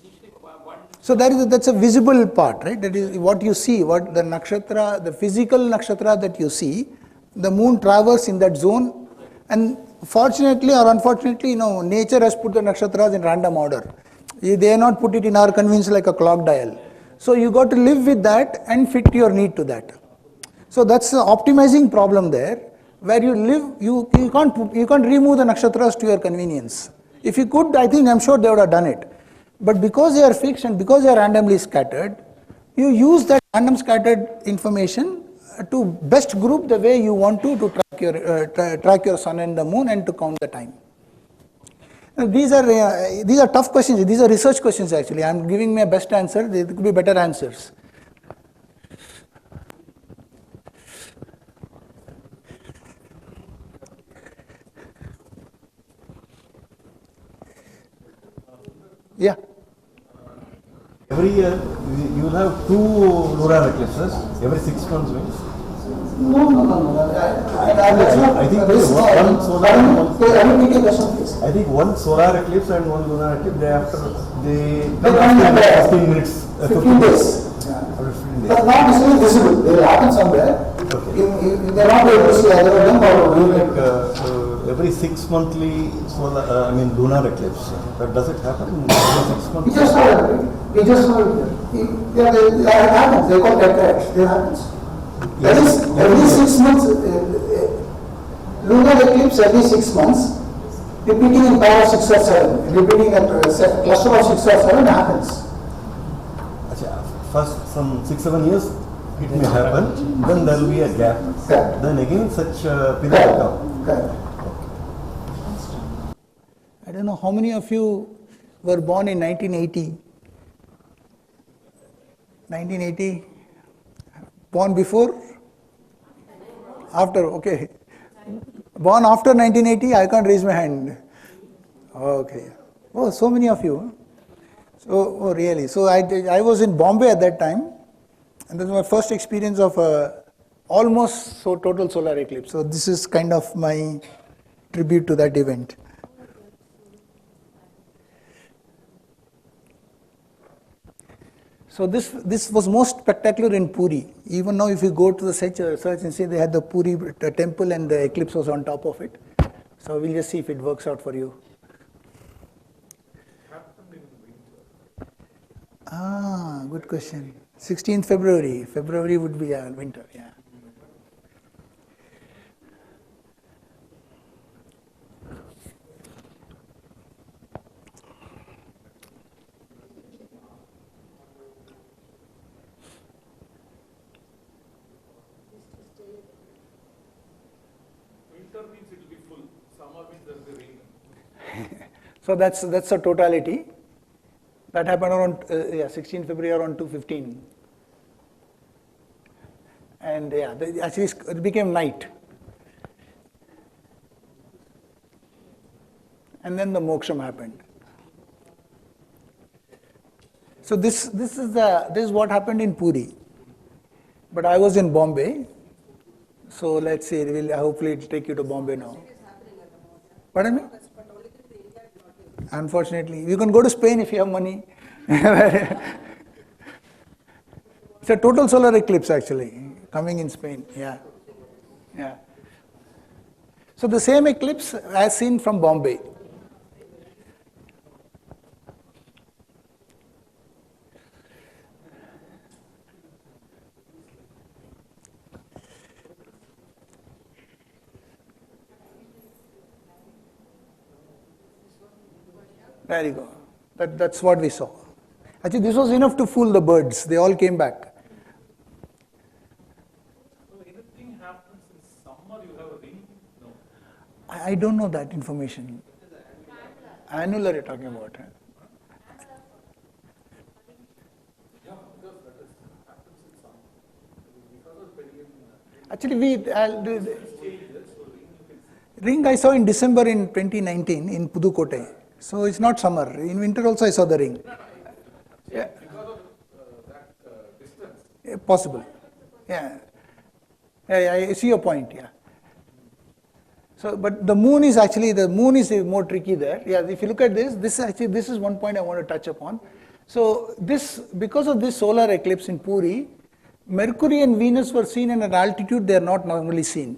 Speaker 7: initially one.
Speaker 6: So that's a visible part, right? That is what you see, what the nakṣatra, the physical nakṣatra that you see, the moon traverses in that zone, and fortunately or unfortunately, nature has put the nakshatras in random order. They are not put it in our convenience like a clock dial. So you got to live with that and fit your need to that. So that's the optimizing problem there, where you live, you can't remove the nakshatras to your convenience. If you could, I'm sure they would have done it. But because they are fixed and because they are randomly scattered, you use that random scattered information to best group the way you want to track your sun and the moon and to count the time. Now, these are tough questions. These are research questions actually. I am giving my best answer. There could be better answers. Yeah.
Speaker 8: Every year you will have 2 lunar eclipses every 6 months.
Speaker 6: No.
Speaker 8: I think one solar. I think one solar eclipse and one lunar eclipse. They come after 15 minutes.
Speaker 6: 15 days.
Speaker 8: After 15 days.
Speaker 6: But not necessarily visible. They will happen somewhere.
Speaker 8: Okay.
Speaker 6: They are not able to see either of them or
Speaker 8: every 6 monthly solar, lunar eclipse. But does it happen every 6 months?
Speaker 6: We just saw it. Yeah, it happens. They call that. It happens. That is, every 6 months, lunar eclipse every 6 months, repeating in power 6 or 7, repeating a cluster of 6 or 7 happens.
Speaker 8: First, some 6-7 years, it may happen, then there will be a gap.
Speaker 6: Correct.
Speaker 8: Then again, such period will come.
Speaker 6: Correct. I don't know how many of you were born in 1980. 1980? Born before? After, okay. Born after 1980, I can't raise my hand. Okay. Oh, so many of you. Oh, really? So I was in Bombay at that time, and that was my first experience of almost total solar eclipse. So this is kind of my tribute to that event. So this was most spectacular in Puri. Even now, if you go to the search and see, they had the Puri temple and the eclipse was on top of it. So we'll just see if it works out for you. Good question. 16th February. February would be winter, yeah. So that's the totality. That happened around 16 February around 2:15, and actually it became night, and then the moksham happened. So this is what happened in Puri, but I was in Bombay. So let's see. Hopefully it will take you to Bombay now. Pardon me? Unfortunately, you can go to Spain if you have money. It's a total solar eclipse actually, coming in Spain, yeah. So the same eclipse as seen from Bombay. There you go. That's what we saw. Actually, this was enough to fool the birds. They all came back.
Speaker 4: So anything happens in summer, you have a ring? No.
Speaker 6: I don't know that information. Annular you're talking about. Huh? Actually, ring I saw in December in 2019 in Pudukkottai. So it's not summer. In winter also I saw the ring. Yeah.
Speaker 5: Because of that distance.
Speaker 6: Yeah, possible. Yeah. I see your point. Yeah. So, but the moon is more tricky there. Yeah. If you look at this is one point I want to touch upon. So because of this solar eclipse in Puri, Mercury and Venus were seen at an altitude they are not normally seen.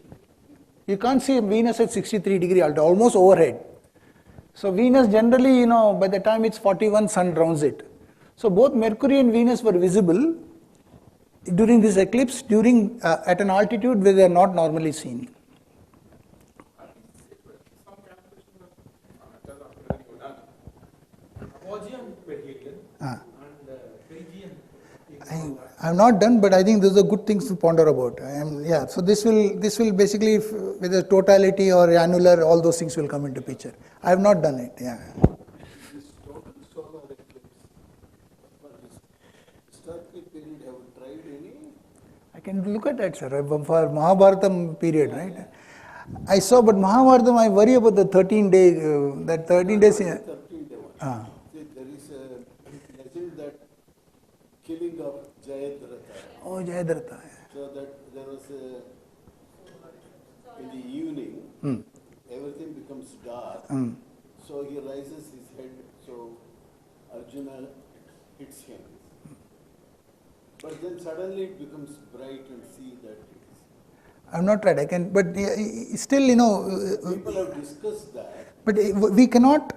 Speaker 6: You can't see Venus at 63 degree altitude, almost overhead. So Venus generally, by the time it's 41, sun drowns it. So both Mercury and Venus were visible during this eclipse at an altitude where they are not normally seen. I'm not done, but I think those are good things to ponder about. So this will basically, whether totality or annular, all those things will come into picture. I have not done it. Yeah.
Speaker 1: This total solar eclipse, for this historical period, have you tried any?
Speaker 6: I can look at that, sir. For Mahabharatam period, right? I saw, but Mahabharatam, I worry about the 13-day, that 13 days.
Speaker 1: 13-day one. See, there is a legend that killing of Jayadratha.
Speaker 6: Oh, Jayadratha.
Speaker 1: So that there was in the evening, everything becomes dark. So he raises his head, so Arjuna hits him. But then suddenly it becomes bright and see that it is.
Speaker 6: I'm not tried. I can, but still,
Speaker 1: People have discussed that.
Speaker 6: But we cannot.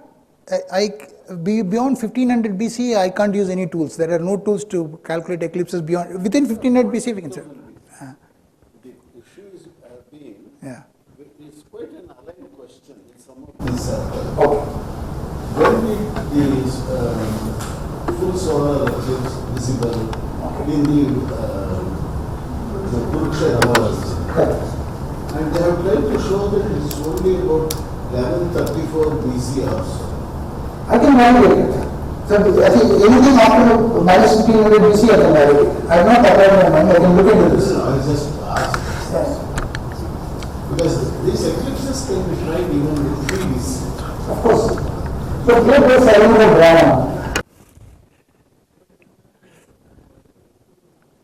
Speaker 6: Beyond 1500 BC, I can't use any tools. There are no tools to calculate eclipses beyond. Within 1500 BC, we can say.
Speaker 1: The issue is being.
Speaker 6: Yeah.
Speaker 1: It's quite an aligned question in some of these. When did the full solar eclipse visible in the Kurukshetra? And they have tried to show that it is only about 1134 BC also.
Speaker 6: I can validate it. So I think anything after minus 1500 BC, I can validate it. I have not applied my mind. I can look into this.
Speaker 1: I just asked.
Speaker 6: Yes.
Speaker 1: Because these eclipses can be tried even with trees.
Speaker 6: Of course. So here goes the element of drama.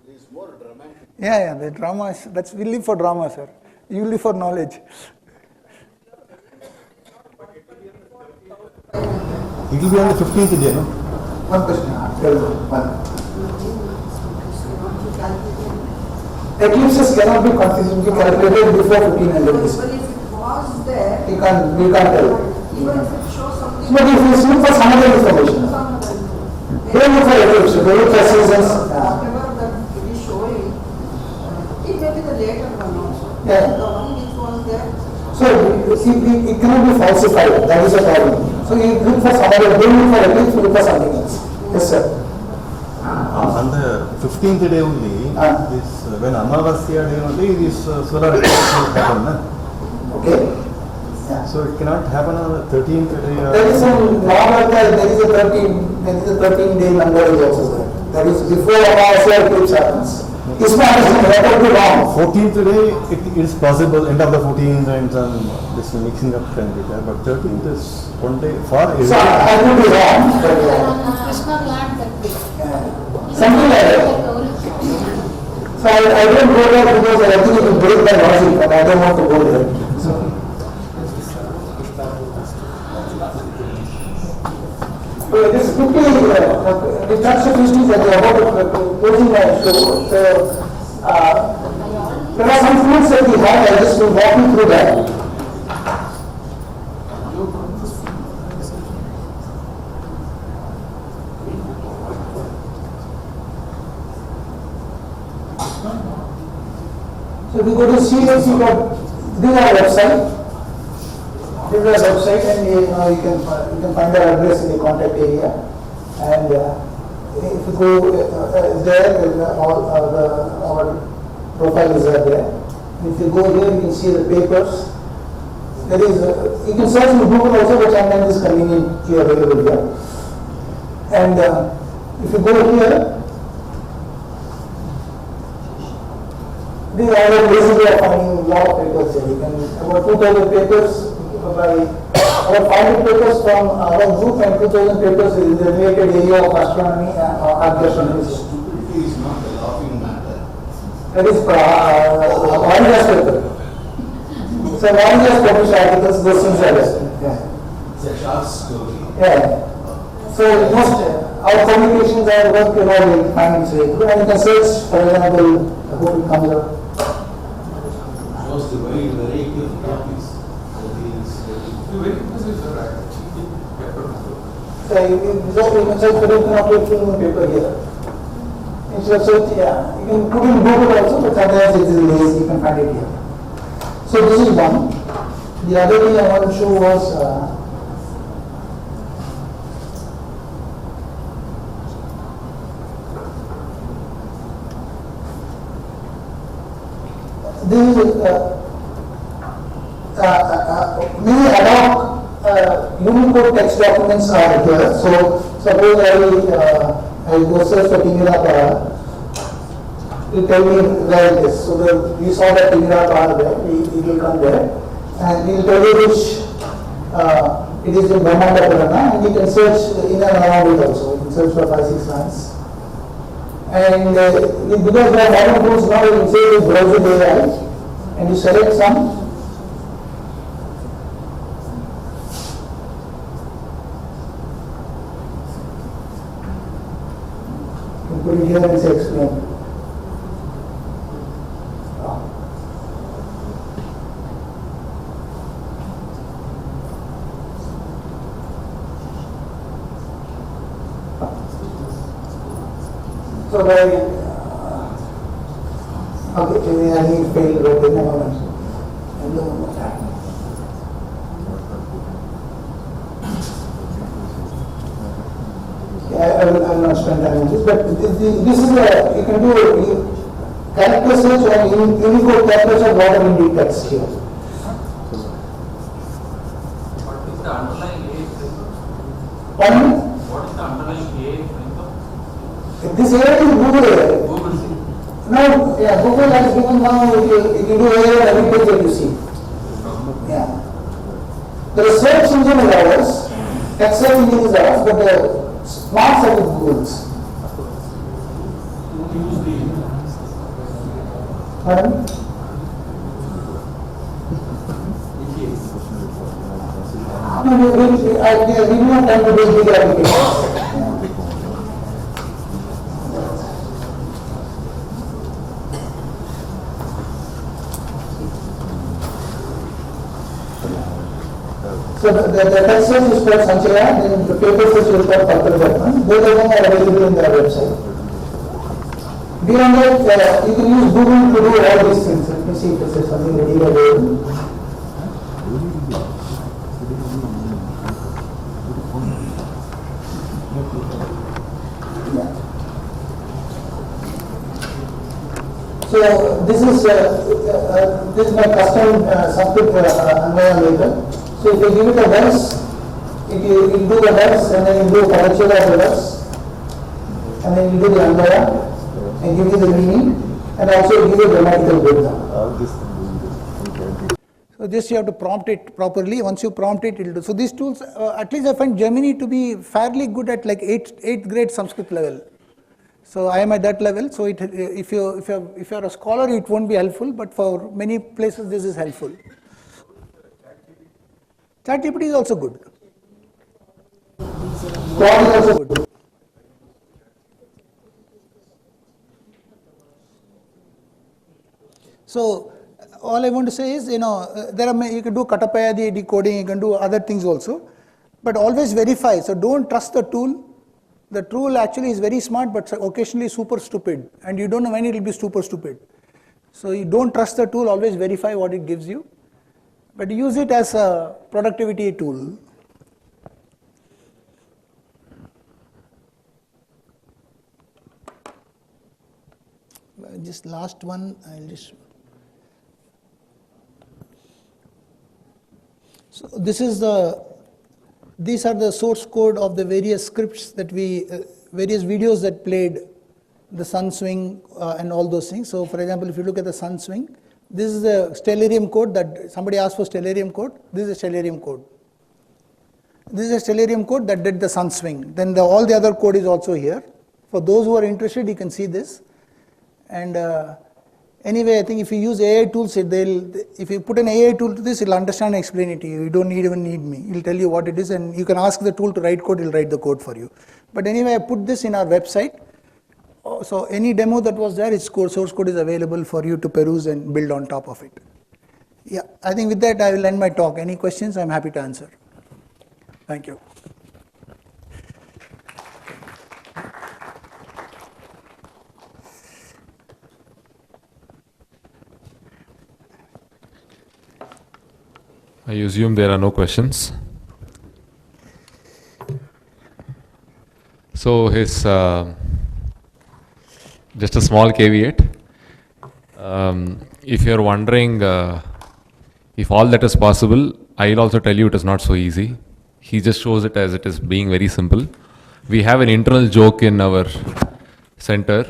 Speaker 1: It is more dramatic.
Speaker 6: Yeah, the drama is, we live for drama, sir. You live for knowledge.
Speaker 8: It will be on the 15th day, no?
Speaker 6: One question. Eclipses cannot be consistently calculated before 1500 BC.
Speaker 3: But if it was there,
Speaker 6: We can't tell.
Speaker 3: even if it shows something.
Speaker 6: But if you look for some other information, don't look for eclipse, don't look for seasons.
Speaker 3: Whatever that it is showing, it may be the later one also.
Speaker 6: Yeah.
Speaker 3: The one which was there.
Speaker 6: So it cannot be falsified. That is the problem. So you look for some other, don't look for eclipse, look for something else. Yes, sir.
Speaker 8: On the 15th day only, this when Amavasya day only, this solar eclipse will happen. Na?
Speaker 6: Okay. Yeah.
Speaker 8: So it cannot happen on the 13th day.
Speaker 6: There is some normal, there is a 13-day number is also there. That is before Amavasya eclipse happens. It's not that could be wrong.
Speaker 8: 14th day, it is possible, end of the 14th and some this mixing up can be there, but 13th is one day for every.
Speaker 6: So I could be wrong.
Speaker 9: Krishna land that way.
Speaker 6: Something like that. So I don't go there because I think it will break my logic, but I don't want to go there. So this quickly, the structure issues that they are about closing my show. So there are some tools that we have. I just will walk you through that. So if you go to CE, this is our website. This is our website, and you can find our address in the contact area. And if you go there, our profile is there. If you go here, you can see the papers. there is, you can search in Google also, but sometimes it's conveniently available here. And if you go here, these are the places we are finding a lot of papers here. You can, about 2,000 papers by, about 500 papers from our group and 2,000 papers in the related area of astronomy or archaeology.
Speaker 1: Stupidity is not a laughing matter.
Speaker 6: That is Vanija's paper. So Vanija's published articles, those things are there. Yeah.
Speaker 1: It's a short story.
Speaker 6: Yeah. So most our publications are work in finding way through, and you can search, for example, who comes up.
Speaker 1: Shows the wide variety of topics.
Speaker 6: So you can search for film paper here. Instead of search, yeah, you can put in Google also, but sometimes it is lazy, you can find it here. So this is one. The other thing I want to show was this is many ad hoc Unicode text documents are here. So suppose I go search for Tīmirā, it tell me where it is. So we saw that Tīmirā there, it will come there, and it will tell you which it is in Brahmāṇḍa Purāṇa, and you can search in and around it also. You can search for 5-6 lines. And because there are modern tools now, you can say it is browser AI, and you select some. You put it here and say explain. So by okay, I need failed road in a moment. I will not spend time on this, but this is a, you can do character search and Unicode characters of water in the text here.
Speaker 7: What is the underlying A framework?
Speaker 6: Pardon me?
Speaker 7: What is the underlying A framework?
Speaker 6: This AI is Google AI.
Speaker 7: Google C.
Speaker 6: No, yeah, Google has given now, if you do AI, every page that you see. Yeah. The search engine is ours, text search engine is ours, but the smart set is Google's. Pardon? No, we do not have to do big applications. So the text search is called Sañcaya, then the paper search is called Kṛttikā. Both of them are available in their website. Beyond that, you can use Google to do all these things. Let me see if this is something that you are available. Yeah. So this is my custom Sanskrit Anvaya maker. So if you give it a verse, if you do the verse and then you do correction of the verse, and then you do the Anvaya and give you the meaning, and also give you a grammatical breakdown. So this you have to prompt it properly. Once you prompt it, it will do. So these tools, at least I find Gemini to be fairly good at like 8th grade Sanskrit level. So I am at that level. So if you are a scholar, it won't be helpful, but for many places this is helpful. ChatGPT is also good. Claude is also good. So all I want to say is, you can do Katapayadi decoding, you can do other things also, but always verify. So don't trust the tool. The tool actually is very smart, but occasionally super stupid, and you don't know when it will be super stupid. So you don't trust the tool. Always verify what it gives you. But use it as a productivity tool. Just last one, I'll just. So these are the source code of the various scripts that various videos that played the sun swing and all those things. So for example, if you look at the sun swing, this is the Stellarium code that somebody asked for. Stellarium code. This is a Stellarium code. This is a Stellarium code that did the sun swing. Then all the other code is also here. For those who are interested, you can see this. And anyway, I think if you use AI tools, if you put an AI tool to this, it'll understand and explain it to you. You don't even need me. It'll tell you what it is, and you can ask the tool to write code. It'll write the code for you. But anyway, I put this in our website. So any demo that was there, its source code is available for you to peruse and build on top of it. Yeah, I think with that I will end my talk. Any questions? I'm happy to answer. Thank you.
Speaker 2: I assume there are no questions. So his just a small caveat. If you're wondering if all that is possible, I'll also tell you it is not so easy. He just shows it as it is being very simple. We have an internal joke in our center.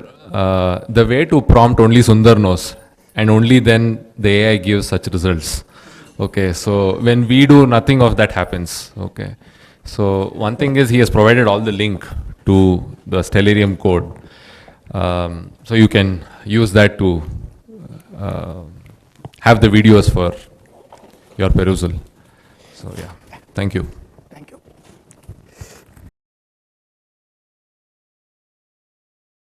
Speaker 2: The way to prompt only Sunder knows, and only then the AI gives such results. Okay, so when we do, nothing of that happens. Okay, so one thing is he has provided all the link to the Stellarium code. So you can use that to have the videos for your perusal. So yeah, thank you.